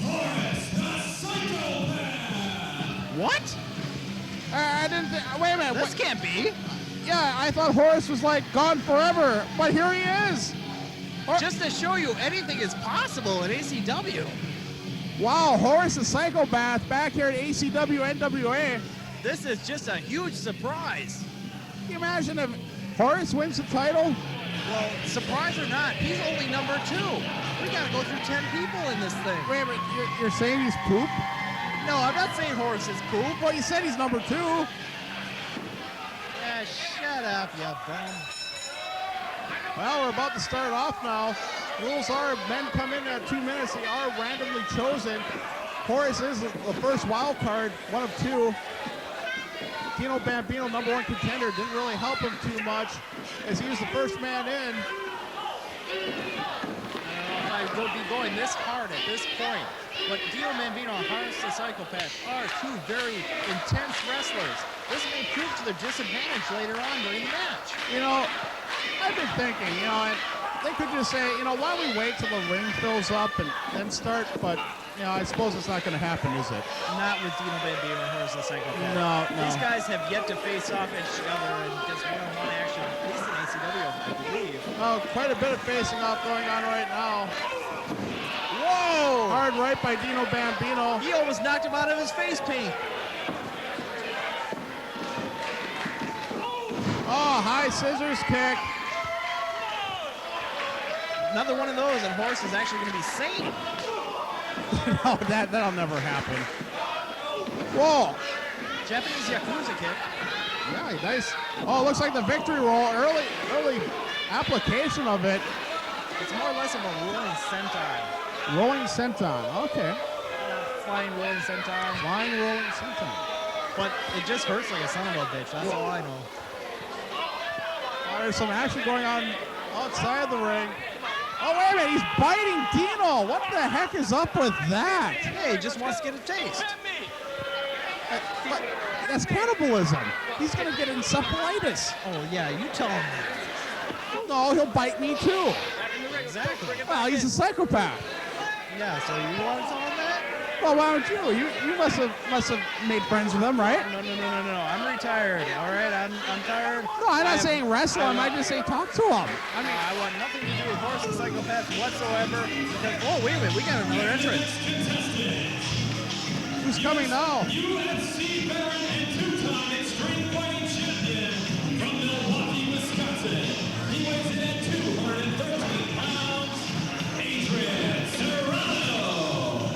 Horace The Psychopath. What? I didn't wait a minute. This can't be. Yeah, I thought Horace was like gone forever, but here he is. just to show you anything is possible at ACW. Wow, Horace the Psychopath back here at ACW-NWA. This is just a huge surprise. Can you imagine if Horace wins the title? Well, surprise or not, he's only number 2. We got to go through 10 people in this thing. Wait a minute, you're saying he's poop? No, I'm not saying Horace is poop. Well, you said he's number 2. Yeah, shut up, you bum. Well, we're about to start off now. Rules are men come in at 2 minutes. They are randomly chosen. Horace is the first wild card, one of 2. Dino Bambino, number 1 contender, didn't really help him too much as he was the first man in. I don't know if I would be going this hard at this point, but Dino Bambino and Horace the Psychopath are 2 very intense wrestlers. This may prove to their disadvantage later on during the match. You know, I've been thinking, you know, and they could just say, you know, why don't we wait till the ring fills up and then start, but, you know, I suppose it's not going to happen, is it? Not with Dino Bambino and Horace the Psychopath. No. These guys have yet to face off each other in just one-on-one action, at least in ACW, I believe. Oh, quite a bit of facing off going on right now. Whoa! Hard right by Dino Bambino. He almost knocked him out of his face paint. Oh, high scissors kick. Another one of those, and Horace is actually going to be sane. No, that'll never happen. Whoa. Japanese Yakuza kick. Yeah, nice. Oh, looks like the victory roll. Early application of it. It's more or less of a rolling senton. Rolling senton, okay. Flying rolling senton. Flying rolling senton. But it just hurts like a son of a bitch. That's all I know. There's some action going on outside the ring. Oh, wait a minute, he's biting Dino. What the heck is up with that? Hey, he just wants to get a taste. That's cannibalism. He's going to get encephalitis. Oh, yeah, you tell him that. No, he'll bite me too. Exactly. Well, he's a psychopath. Yeah, so you want to tell him that? Well, why don't you? You must have made friends with him, right? No. I'm retired, all right? I'm tired. No, I'm not saying wrestle him. I just say talk to him. I mean, I want nothing to do with Horace the Psychopath whatsoever. Because, oh, wait a minute, we got another entrance. Who's coming now? UFC veteran and 2-time extreme fighting champion from Milwaukee, Wisconsin. He weighs in at 213 pounds, Adrian Serrano.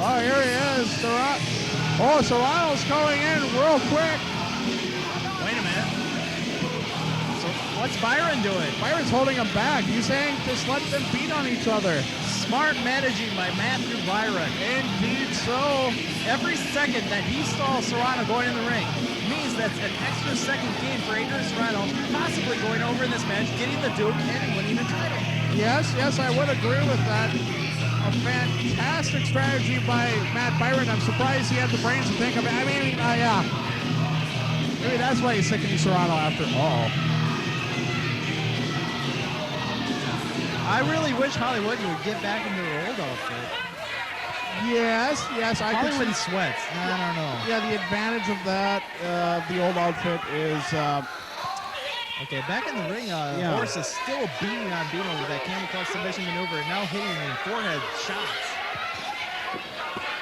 Oh, here he is. Serrano's coming in real quick. Wait a minute. So what's Byron doing? Byron's holding him back. He's saying just let them beat on each other. Smart managing by Byron. Indeed so. Every second that he stalls Serrano going in the ring means that's an extra second gain for Adrian Serrano, possibly going over in this match, getting the Duke, and winning the title. Yes, I would agree with that. A fantastic strategy by Matt Byron. I'm surprised he had the brains to think of it. I mean, yeah. Maybe that's why he's sickening Serrano after all. I really wish Hollywood would get back into their old outfit. Yes, I could Hollywood see. sweats. I don't know. Yeah, the advantage of that, the old outfit is... Okay, back in the ring, Horace is still beating on Dino with that camel clutch submission maneuver, and now hitting him in forehead shots.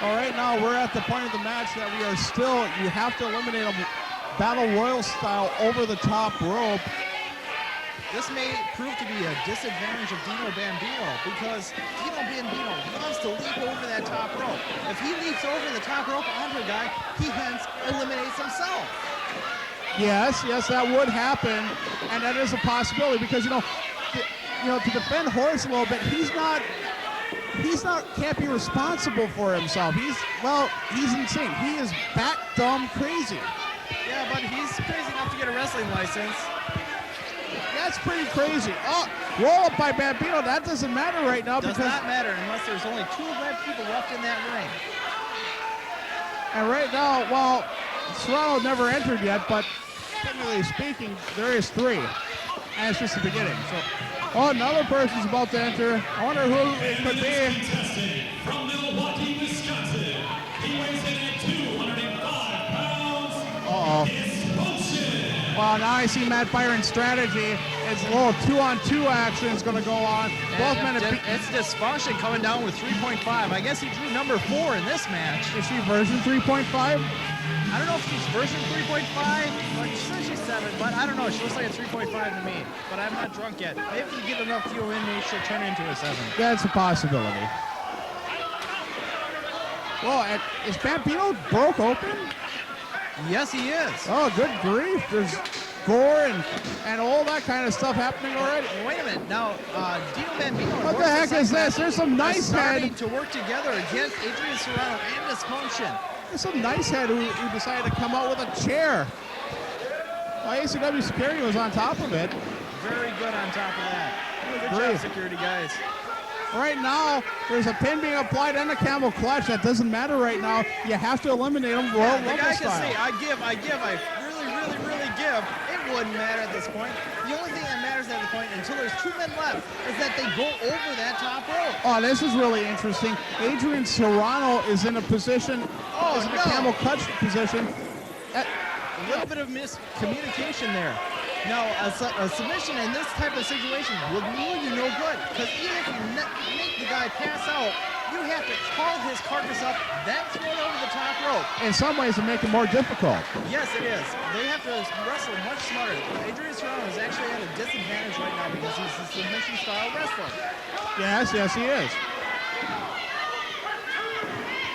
All right, now we're at the point of the match that we are still, you have to eliminate a battle royal style over the top rope. This may prove to be a disadvantage of Dino Bambino because Dino Bambino loves to leap over that top rope. If he leaps over the top rope onto a guy, he hence eliminates himself. Yes, that would happen, and that is a possibility because to defend Horace a little bit, can't be responsible for himself. He's insane. He is bat dumb crazy. Yeah, but he's crazy enough to get a wrestling license. That's pretty crazy. Oh, roll up by Bambino. That doesn't matter right now Does not matter unless there's only 2 red people left in that ring. And right now, well, Serrano never entered yet, but technically speaking, there is 3. And it's just the beginning. So, another person's about to enter. I wonder who it could be. From Milwaukee, Wisconsin. He weighs in at 205 pounds. Uh-oh. Dysfunction. Well, now I see Matt Byron's strategy. it's a little 2-on-2 action is going to go on. Both men have It's Dysfunction coming down with 3.5. I guess he drew number 4 in this match. Is she version 3.5? I don't know if she's version 3.5, but she says she's 7, but I don't know. She looks like a 3.5 to me, but I'm not drunk yet. Maybe if you get enough fuel in me, she'll turn into a 7. That's a possibility. Well, is Bambino broke open? Yes, he is. Oh, good grief. There's gore and all that kind of stuff happening already. Wait a minute. Now, Dino Bambino and what the Royce heck is this? There's some nice starting head to work together against Adrian Serrano and Dysfunction. There's some nice head who decided to come out with a chair. Well, ACW security was on top of it. Very good on top of that. Good job, security guys. Right now, there's a pin being applied and a camel clutch. That doesn't matter right now. You have to eliminate them Royal Rumble the guy can style. say, I really give. It wouldn't matter at this point. The only thing that matters at the point, until there's 2 men left, is that they go over that top rope. Oh, this is really interesting. Adrian Serrano is in a position, is in a camel clutch position. A little bit of miscommunication there. Now, a submission in this type of situation will do you no good, because even if you make the guy pass out, you have to haul his carcass up, then throw it over the top rope. In some ways, it makes it more difficult. Yes, it is. They have to wrestle much smarter. Adrian Serrano is actually at a disadvantage right now because he's a submission-style wrestler. Yes, he is.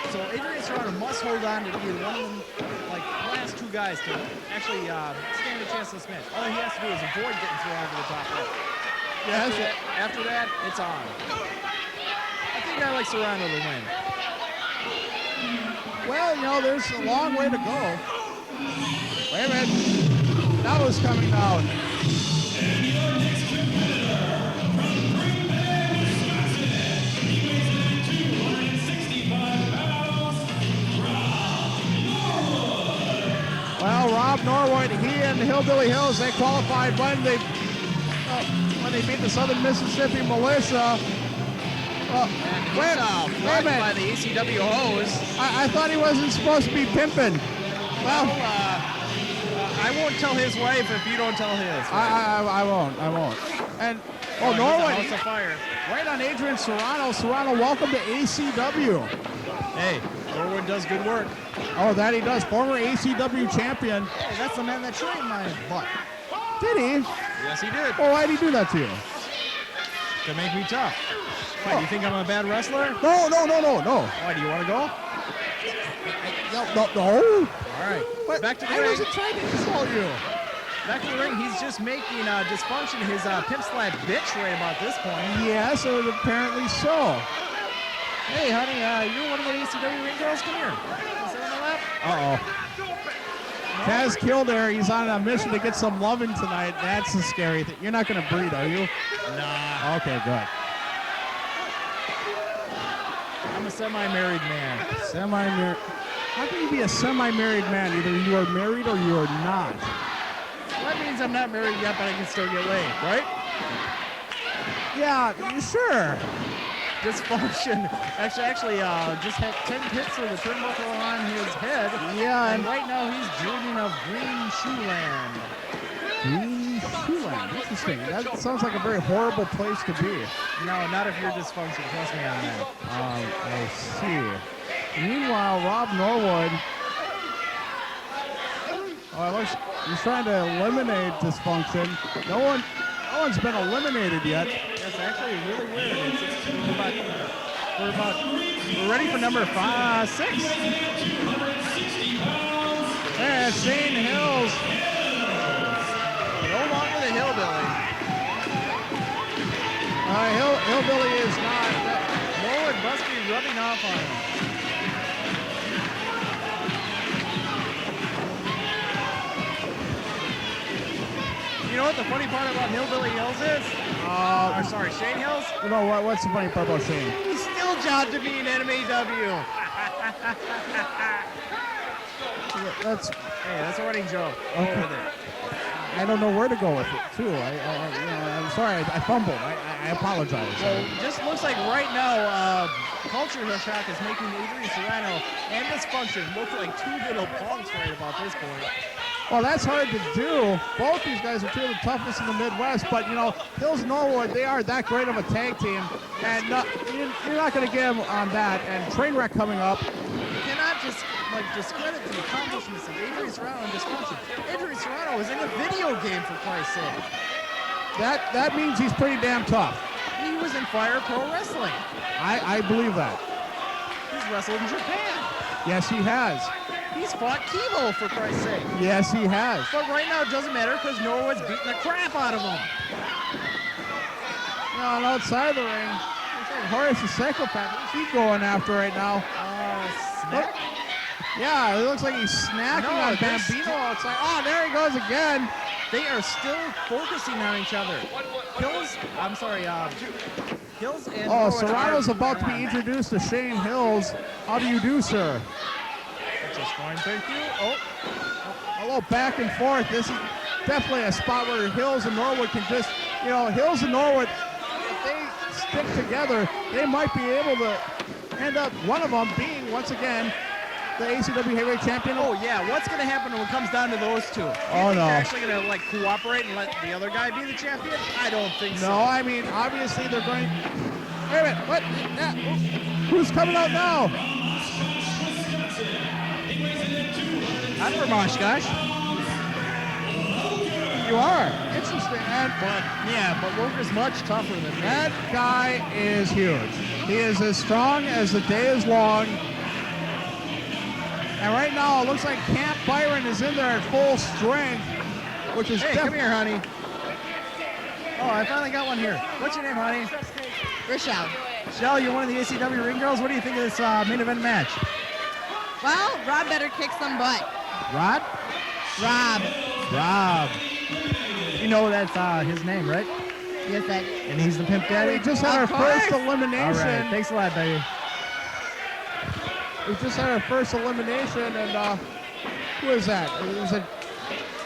So Adrian Serrano must hold on to be one of the last 2 guys to actually stand a chance in this match. All he has to do is avoid getting thrown over the top rope. After that, it's on. I think I like Serrano to win. Well, there's a long way to go. Wait a minute. That was coming down. And your next competitor from Green Bay, Wisconsin. He weighs in 265 pounds. Well, Rob Norwood, he and Hillbilly Hills, they qualified when they beat the Southern Mississippi Militia. Wait a minute. By the ACW Hose. I thought he wasn't supposed to be pimping. Well, I won't tell his wife if you don't tell his. I won't. And Norwood, House of Fire. right on Adrian Serrano. Serrano, welcome to ACW. Hey, Norwood does good work. Oh, that he does. Former ACW champion. Hey, that's the man that trained my butt. Did he? Yes, he did. Well, why did he do that to you? To make me tough. Why, do you think I'm a bad wrestler? No. Why, do you want to go? No. All right. Back to the I ring. wasn't trying to insult you. Back to the ring. He's just making Dysfunction his pimp slap bitch right about this point. Yes, apparently so. Hey, honey, you're one of the ACW ring girls. Come here. Sit on the lap. Uh-oh. Chaz Kildare, he's on a mission to get some loving tonight. That's the scary thing. You're not going to breed, are you? Nah. Okay, good. I'm a semi-married man. Semi-married. How can you be a semi-married man? Either you are married or you are not. Well, that means I'm not married yet, but I can still get laid, right? Yeah, sure. Dysfunction actually just had 10 hits with a turnbuckle on his head. Yeah, and right now he's dreaming of Green Shoe Land. Green Shoe Land. Interesting. That sounds like a very horrible place to be. No, not if you're Dysfunction. Trust me on that. I see. Meanwhile, Rob Norwood. He's trying to eliminate Dysfunction. No one's been eliminated yet. That's actually really weird. We're ready for number 6. And Shane Hills. No longer the Hillbilly. Hillbilly is not. Norwood must be rubbing off on him. You know what the funny part about Hillbilly Hills is? Shane Hills? No, what's the funny part about Shane? He still jobbed to be an NWA. That's a running joke. Go with it. I don't know where to go with it, too. I'm sorry, I fumbled. I apologize. Well, it just looks like right now, Culture Shock is making Adrian Serrano and Dysfunction look like 2 little punks right about this point. Well, that's hard to do. Both these guys are two of the toughest in the Midwest, but, you know, Hills and Norwood, they are that great of a tag team, and you're not going to give them on that. And Trainwreck coming up. You cannot just discredit the accomplishments of Adrian Serrano and Dysfunction. Adrian Serrano is in a video game, for Christ's sake. That means he's pretty damn tough. He was in Fire Pro Wrestling. I believe that. He's wrestled in Japan. Yes, he has. He's fought Kivo, for Christ's sake. Yes, he has. But right now it doesn't matter because Norwood's beating the crap out of him. Now, on outside of the ring, looks like Horace the Psychopath. What's he going after right now? Snack? Yeah, it looks like he's snacking on Bambino outside. Oh, there he goes again. They are still focusing on each other. Hills and Norwood Serrano's are about to be introduced to Shane Hills. How do you do, sir? Just fine, thank you. Oh. A little back and forth. This is definitely a spot where Hills and Norwood can just, you know, Hills and Norwood, if they stick together, they might be able to end up one of them being, once again, the ACW Heavyweight Champion. Oh, yeah. What's going to happen when it comes down to those two? Oh, no. They're actually going to, like, cooperate and let the other guy be the champion? I don't think so. No, I mean, obviously they're going... Wait a minute. What? Who's coming out now? I'm from Oshkosh. You are. Interesting. But Loker's much tougher than me. That guy is huge. He is as strong as the day is long. And right now, it looks like Camp Byron is in there at full strength, which is... Hey, come here, honey. Oh, I finally got one here. What's your name, honey? Rochelle. Rochelle, you're one of the ACW ring girls. What do you think of this main event match? Well, Rob better kick some butt. Rod? Rob. You know that's his name, right? Yes, I... And he's the Pimp Daddy? We just had our first elimination. All right, thanks a lot, baby. We just had our first elimination, and who is that?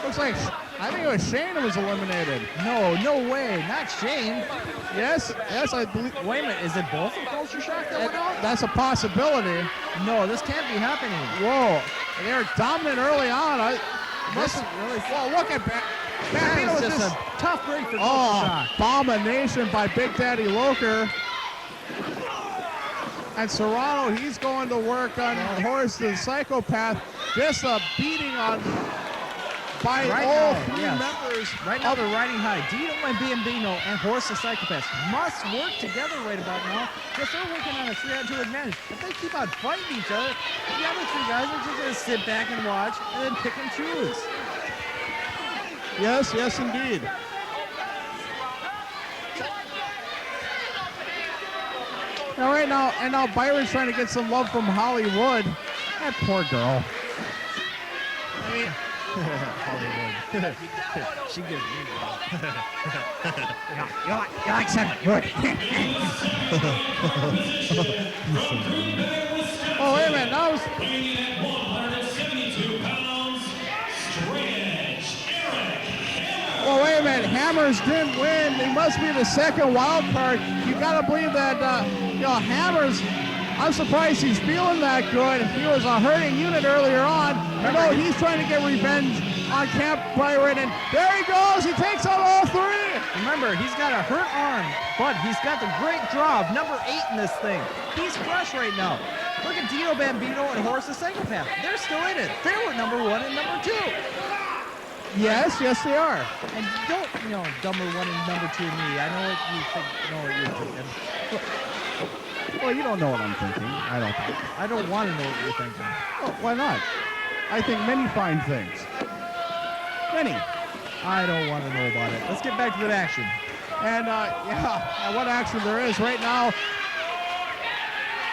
Looks like, I think it was Shane who was eliminated. No way, not Shane. Yes, I believe. Wait a minute, is it both of Culture Shock that went out? That's a possibility. No, this can't be happening. Whoa, they were dominant early on. Really. Well, look at That was just a tough break for Culture Shock. Abomination by Big Daddy Loker. And Serrano, he's going to work on Horace the Psychopath. Just a beating on by all three members. Right now they're riding high. Dino and Bambino and Horace the Psychopath must work together right about now because they're working on a 3-on-2 advantage. If they keep on fighting each other, the other three guys are just going to sit back and watch and then pick and choose. Yes, indeed. Now, right now, and now Byron's trying to get some love from Hollywood. That poor girl. I mean, Hollywood. She gives me you like something good. Oh, wait a minute. That was... 172 pounds, Well, wait a minute. Hammers didn't win. He must be the second wild card. You got to believe that, Hammers, I'm surprised he's feeling that good. He was a hurting unit earlier on. He's trying to get revenge on Camp Byron, and there he goes. He takes out all three. Remember, he's got a hurt arm, but he's got the great draw of number 8 in this thing. He's fresh right now. Look at Dino Bambino and Horace the Psychopath. They're still in it. They were number 1 and number 2. Yes, they are. And don't, number 1 and number 2 me. I know what you think, what you're thinking. Well, you don't know what I'm thinking. I don't think. I don't want to know what you're thinking. Oh, why not? I think many fine things. Many. I don't want to know about it. Let's get back to the action. And, what action there is right now.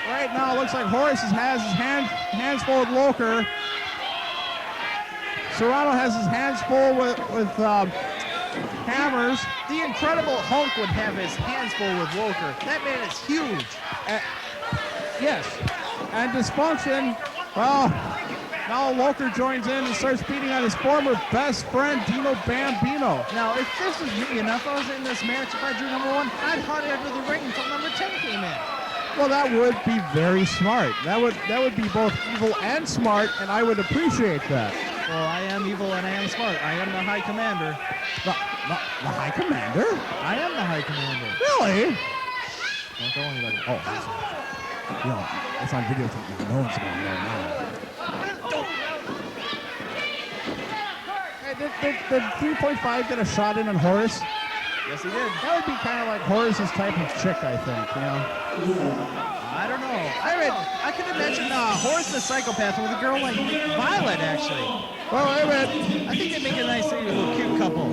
Right now, it looks like Horace has his hands full with Loker. Serrano has his hands full with Hammers. The Incredible Hulk would have his hands full with Loker. That man is huge. Yes. And Dysfunction, well, now Loker joins in and starts beating on his former best friend, Dino Bambino. Now, if this was me and if I was in this match, if I drew number 1, I'd hunt after the ring until number 10 came in. Well, that would be very smart. That would be both evil and smart, and I would appreciate that. Well, I am evil and I am smart. I am the High Commander. The High Commander? I am the High Commander. Really? Don't tell anybody. Oh, you know, it's on video. No one's going to know now. Hey, did 3.5 get a shot in on Horace? Yes, he did. That would be kind of like Horace's type of chick, I think, you know? I don't know. I could imagine Horace the Psychopath with a girl like Violet, actually. Well, wait a minute. I think they'd make a nice little cute couple.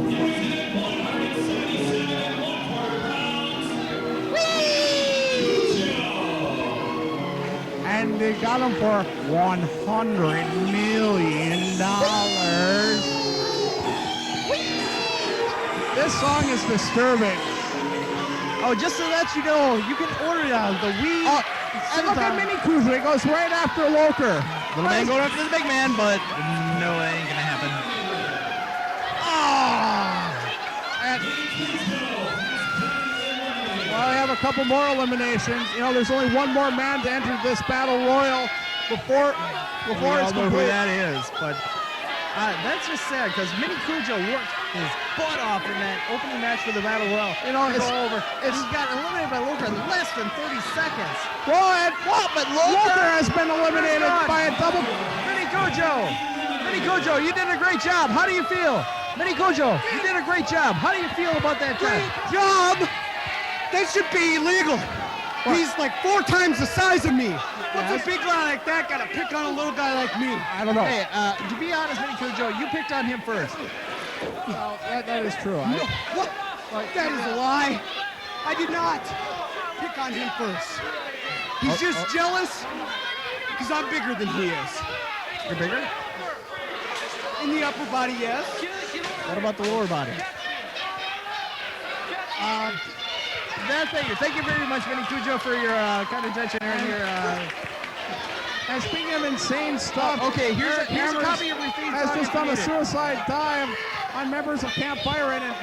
And they got him for $100 million. This song is disturbing. Oh, just to let you know, you can order it on the Wii. And look at Mini-Kujo. It goes right after Loker. Little man going after the big man, but no, it ain't gonna happen. Well, we have a couple more eliminations. You know, there's only one more man to enter this battle royal before We it's all know complete. who that is, but that's just sad because Mini-Kujo worked his butt off in that opening match for the Battle Royal. You know, it's over. He got eliminated by Loker in less than 30 seconds. What? But Loker has been eliminated by a double. Mini-Kujo, you did a great job. How do you feel? Mini-Kujo, you did a great job. How do you feel about that Great job? That should be illegal. What? He's like 4 times the size of me. What's a big guy like that got to pick on a little guy like me? I don't know. Hey, to be honest, Mini-Kujo, you picked on him first. Well, that is true. No, what? That is a lie. I did not pick on him first. He's just jealous because I'm bigger than he is. You're bigger? In the upper body, yes. What about the lower body? Thank you very much, Mini-Kujo, for your kind attention here. And speaking of insane stuff, okay, here's a Hammers copy of your theme has song just if you done a need it. suicide dive on members of Camp Byron, and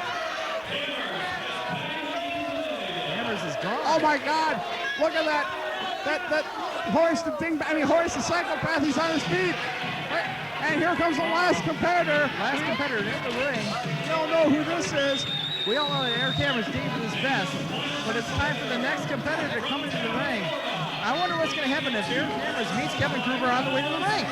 Hammers is gone. oh my God! Look at that! That Horace the Psychopath. He's on his feet, and here comes the last competitor. Last competitor in the ring. We don't know who this is. We all know that Eric Hammers gave his best, but it's time for the next competitor to come into the ring. I wonder what's going to happen if Eric Hammers meets Kevin Krueger on the way to the ring.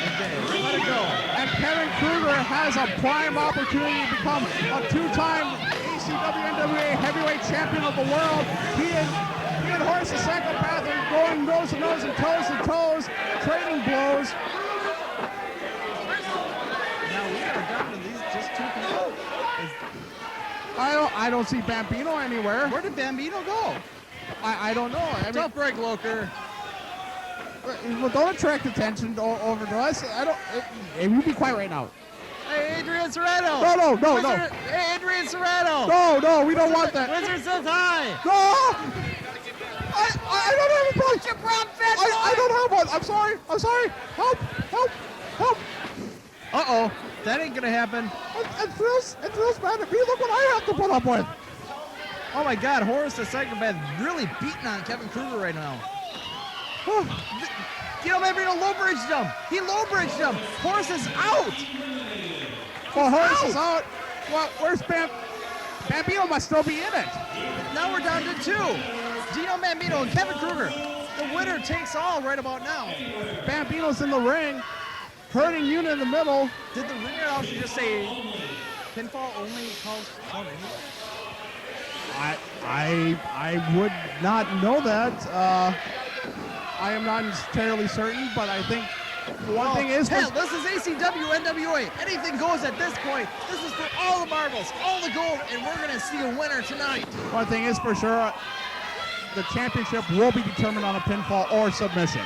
Okay, let it go. And Kevin Krueger has a prime opportunity to become a 2-time ACW-NWA heavyweight champion of the world. He and Horace the Psychopath are going nose to nose and toes to toes, trading blows. Now we are down to these just 2 people. I don't see Bambino anywhere. Where did Bambino go? I don't know. I mean, Tough break, Loker. well, don't attract attention over to us. Hey, you be quiet right now. Hey, Adrian Serrano. No. Hey, Adrian Serrano. No, we don't want that. Wizard says hi. No! I don't have a problem. Your prom fest. I don't have one. I'm sorry. Help. Uh-oh. That ain't gonna happen. It feels bad to me. Look what I have to put up with. Oh my God, Horace the Psychopath really beating on Kevin Krueger right now. Dino Bambino low-bridged him. He low-bridged him. Horace is out. Well, Horace is out. Well, where's Bambino must still be in it. Now we're down to 2. Dino Bambino and Kevin Krueger. The winner takes all right about now. Bambino's in the ring, hurting Una in the middle. Did the ringer actually just say pinfall only calls Shawn anyway? I would not know that. I am not entirely certain, but I think one thing is... Hell, this is ACW-NWA. Anything goes at this point. This is for all the marbles, all the gold, and we're going to see a winner tonight. One thing is for sure, the championship will be determined on a pinfall or submission.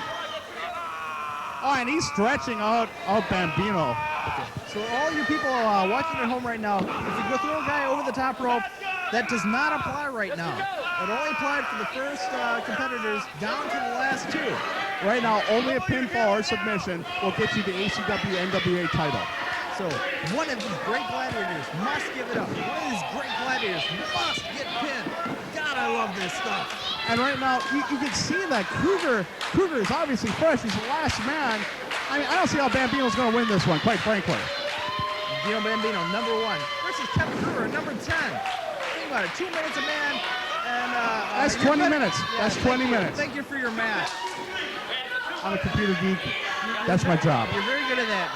Oh, and he's stretching out Bambino. Okay. So all you people watching at home right now, if you go throw a guy over the top rope, that does not apply right now. It only applied for the first competitors down to the last 2. Right now, only a pinfall or submission will get you the ACW-NWA title. So one of these great gladiators must give it up. One of these great gladiators must get pinned. Gotta I love this stuff. And right now, you can see that Krueger is obviously fresh. He's the last man. I mean, I don't see how Bambino's going to win this one, quite frankly. Dino Bambino, number 1, versus Kevin Krueger, number 10. Think about it, 2 minutes a man. And, that's 20 minutes. Yeah, that's 20 minutes. Thank you for your math. I'm a computer geek. That's my job. You're very good at that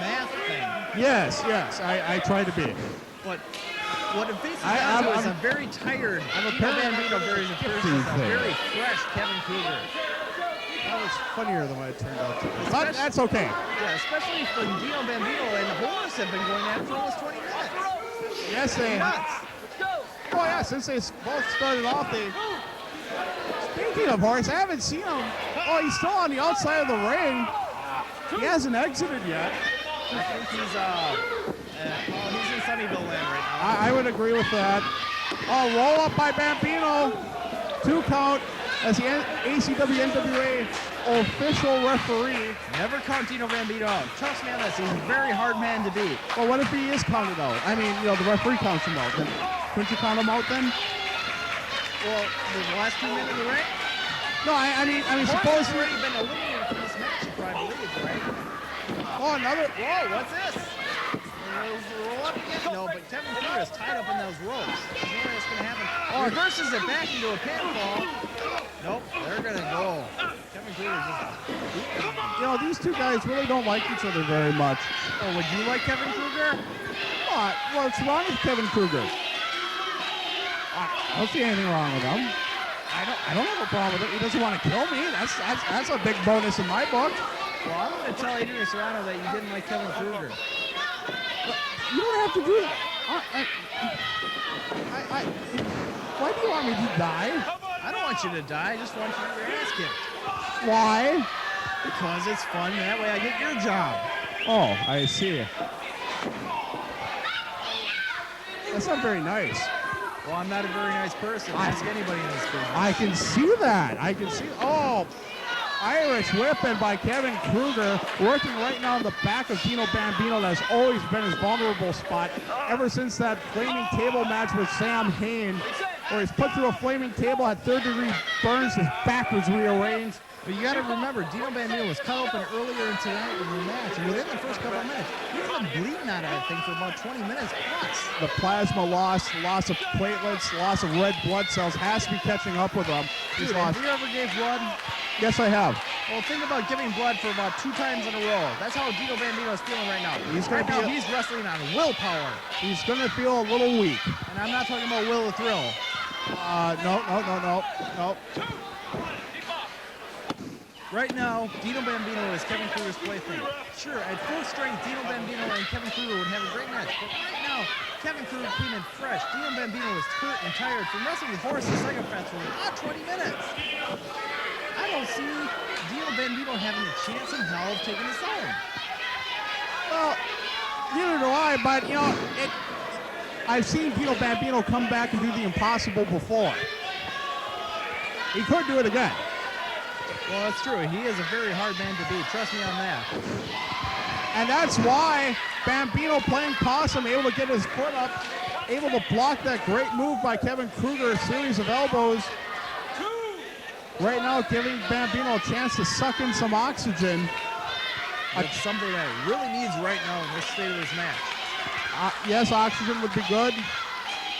math thing. Yes, I try to be. But what it basically does is a very tired Dino Bambino versus a very fresh Kevin Krueger. That was funnier than what it turned out to be. But that's okay. Yeah, especially for Dino Bambino and Horace have been going at it for almost 20 minutes. Yes, they have. Oh, yeah, since they both started off, Speaking of Horace, I haven't seen him. Oh, he's still on the outside of the ring. He hasn't exited yet. I think he's in Sunnyvale land right now. I would agree with that. Oh, roll up by Bambino. 2 count as the ACW-NWA official referee. Never count Dino Bambino out. Trust me on this. He's a very hard man to beat. Well, what if he is counted out? I mean, the referee counts him out. Then couldn't you count him out then? Well, the last 2 minutes of the ring? No, I mean, suppose he's already been eliminated from this match, I believe, right? Oh, another. Whoa, what's this? Roll up again? No, but Kevin Krueger is tied up in those ropes. There's no way it's going to happen. Oh, reverses it back into a pinfall. Nope, they're going to go. Kevin Krueger just... These two guys really don't like each other very much. Oh, would you like Kevin Krueger? What's wrong with Kevin Krueger? I don't see anything wrong with him. I don't have a problem with it. He doesn't want to kill me. That's a big bonus in my book. Well, I'm going to tell Adrian Serrano that you didn't like Kevin Krueger. You don't have to do that. Why do you want me to die? I don't want you to die. I just want you to get your ass kicked. Why? Because it's fun. That way I get your job. Oh, I see. That's not very nice. Well, I'm not a very nice person. Ask anybody in this business. I can see that. Oh, Irish whipping by Kevin Krueger, working right now in the back of Dino Bambino. That's always been his vulnerable spot ever since that flaming table match with Sam Hain, where he's put through a flaming table, had third-degree burns, his back was rearranged. But you got to remember, Dino Bambino was cut open earlier in the match, and within the first couple of minutes, he's been bleeding out of that thing for about 20 minutes plus. The plasma loss of platelets, loss of red blood cells has to be catching up with him. Dude, have you ever gave blood? Yes, I have. Well, think about giving blood for about 2 times in a row. That's how Dino Bambino is feeling right now. He's wrestling on willpower. He's going to feel a little weak. And I'm not talking about Will the Thrill. No. Right now, Dino Bambino is Kevin Krueger's plaything. Sure, at full strength, Dino Bambino and Kevin Krueger would have a great match. But right now, Kevin Krueger came in fresh. Dino Bambino is hurt and tired from wrestling with Horace The Psychopath for about 20 minutes. I don't see Dino Bambino having a chance in hell of taking this home. Well, neither do I, but, I've seen Dino Bambino come back and do the impossible before. He could do it again. Well, that's true. He is a very hard man to beat. Trust me on that. And that's why Bambino playing possum, able to get his foot up, able to block that great move by Kevin Krueger, a series of elbows. Right now, giving Bambino a chance to suck in some oxygen. That's something that he really needs right now in this state of this match. Yes, oxygen would be good.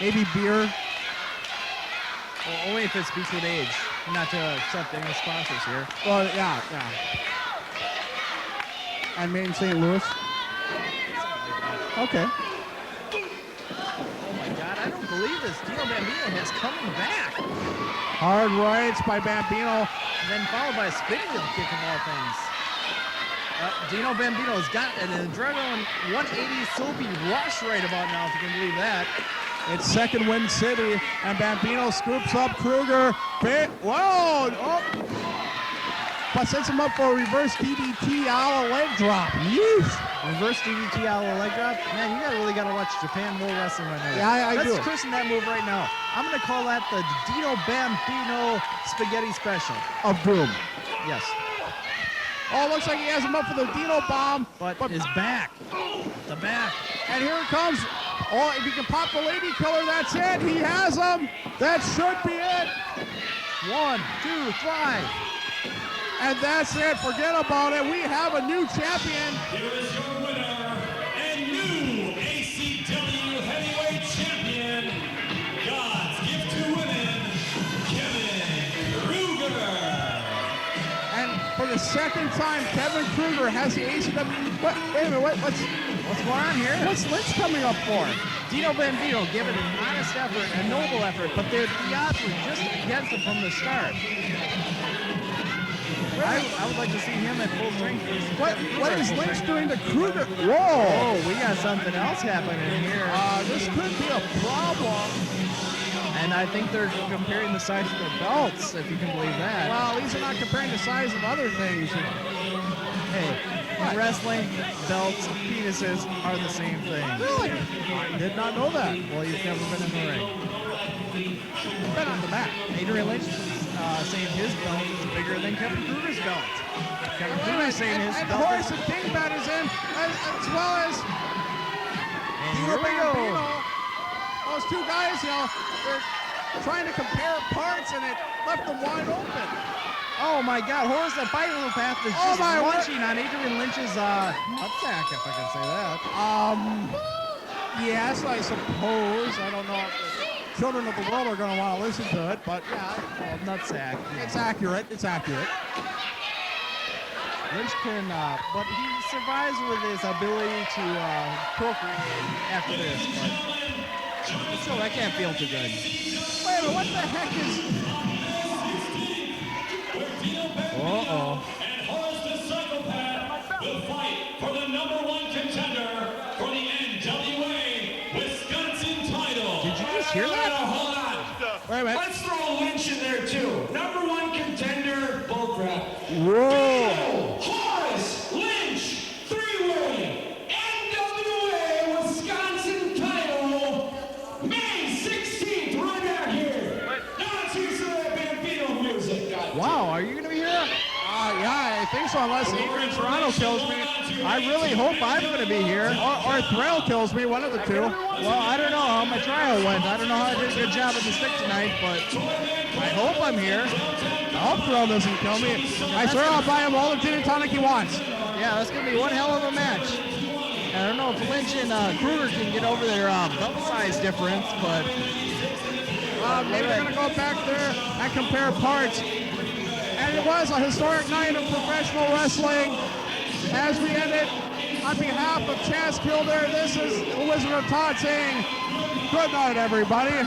Maybe beer. Well, only if it's Beachwood Age. Not to accept any sponsors here. Well, yeah. And made in St. Louis. Okay. Oh my God, I don't believe this. Dino Bambino has coming back. Hard rights by Bambino. And then followed by a spinning heel kick of all things. Dino Bambino has got an adrenaline 180 Soapy rush right about now, if you can believe that. It's second win city, and Bambino scoops up Krueger. Whoa! Oh. But sets him up for a reverse DDT a la leg drop. Yeesh. Reverse DDT a la leg drop? Man, you really got to watch Japan World Wrestling right now. Yeah, I do. Let's christen that move right now. I'm going to call that the Dino Bambino Spaghetti Special. Of Doom. Yes. Oh, looks like he has him up for the Dino Bomb. But his back. The back. And here it comes. Oh, if he can pop the lady killer, that's it. He has him. That should be it. 1, 2, 5. And that's it. Forget about it. We have a new champion. Here is your winner and new ACW Heavyweight Champion, God's gift to women, Kevin Krueger. And for the second time, Kevin Krueger has the ACW. Wait a minute. What's going on here? What's Lynch coming up for? Dino Bambino gave it an honest effort, a noble effort, but the odds were just against him from the start. I would like to see him at full strength. What is Lynch doing to Krueger? Whoa! Oh, we got something else happening here. This could be a problem. And I think they're comparing the size of their belts, if you can believe that. Well, these are not comparing the size of other things. Hey, in wrestling, belts, penises are the same thing. Really? I did not know that. Well, you've never been in the ring. I've been on the mat. Adrian Lynch saying his belt is bigger than Kevin Krueger's belt. Kevin Krueger saying his and belt Horace and Dingbat is in, as well as Dino Bambino. Those two guys, they're trying to compare parts, and it left them wide open. Oh my God, Horace the Psychopath is just launching on Adrian Lynch's nutsack, if I can say that. Yes, I suppose. I don't know if the children of the world are going to want to listen to it, but yeah. Nutsack. It's accurate. It's accurate. Lynch can, but he survives with his ability to procreate after this, but still, that can't feel too good. Wait a minute, what the heck is... Uh-oh. And Horace the Psychopath will fight for the #1 contender for the NWA Wisconsin title. Did you just hear that? Hold on. Wait a minute. Let's throw Lynch in there, too. #1 contender, bullcrap. Whoa. Horace Lynch, 3-way NWA Wisconsin title, May 16th, right back here. Now let's hear some of that Bambino music. Wow, are you going to be here? Yeah, I think so, unless Adrian Serrano kills me. I really hope I'm going to be here. Or Thrill kills me, one of the two. Well, I don't know how my trial went. I don't know how I did a good job at the stick tonight, but I hope I'm here. I hope Thrill doesn't kill me. I swear I'll buy him all the gin and tonic he wants. Yeah, that's going to be one hell of a match. I don't know if Lynch and Krueger can get over their belt size difference, but... maybe they're going to go back there and compare parts. And it was a historic night of professional wrestling. As we end it, on behalf of Chaz Kildare, this is the Wizard of Todd saying good night, everybody.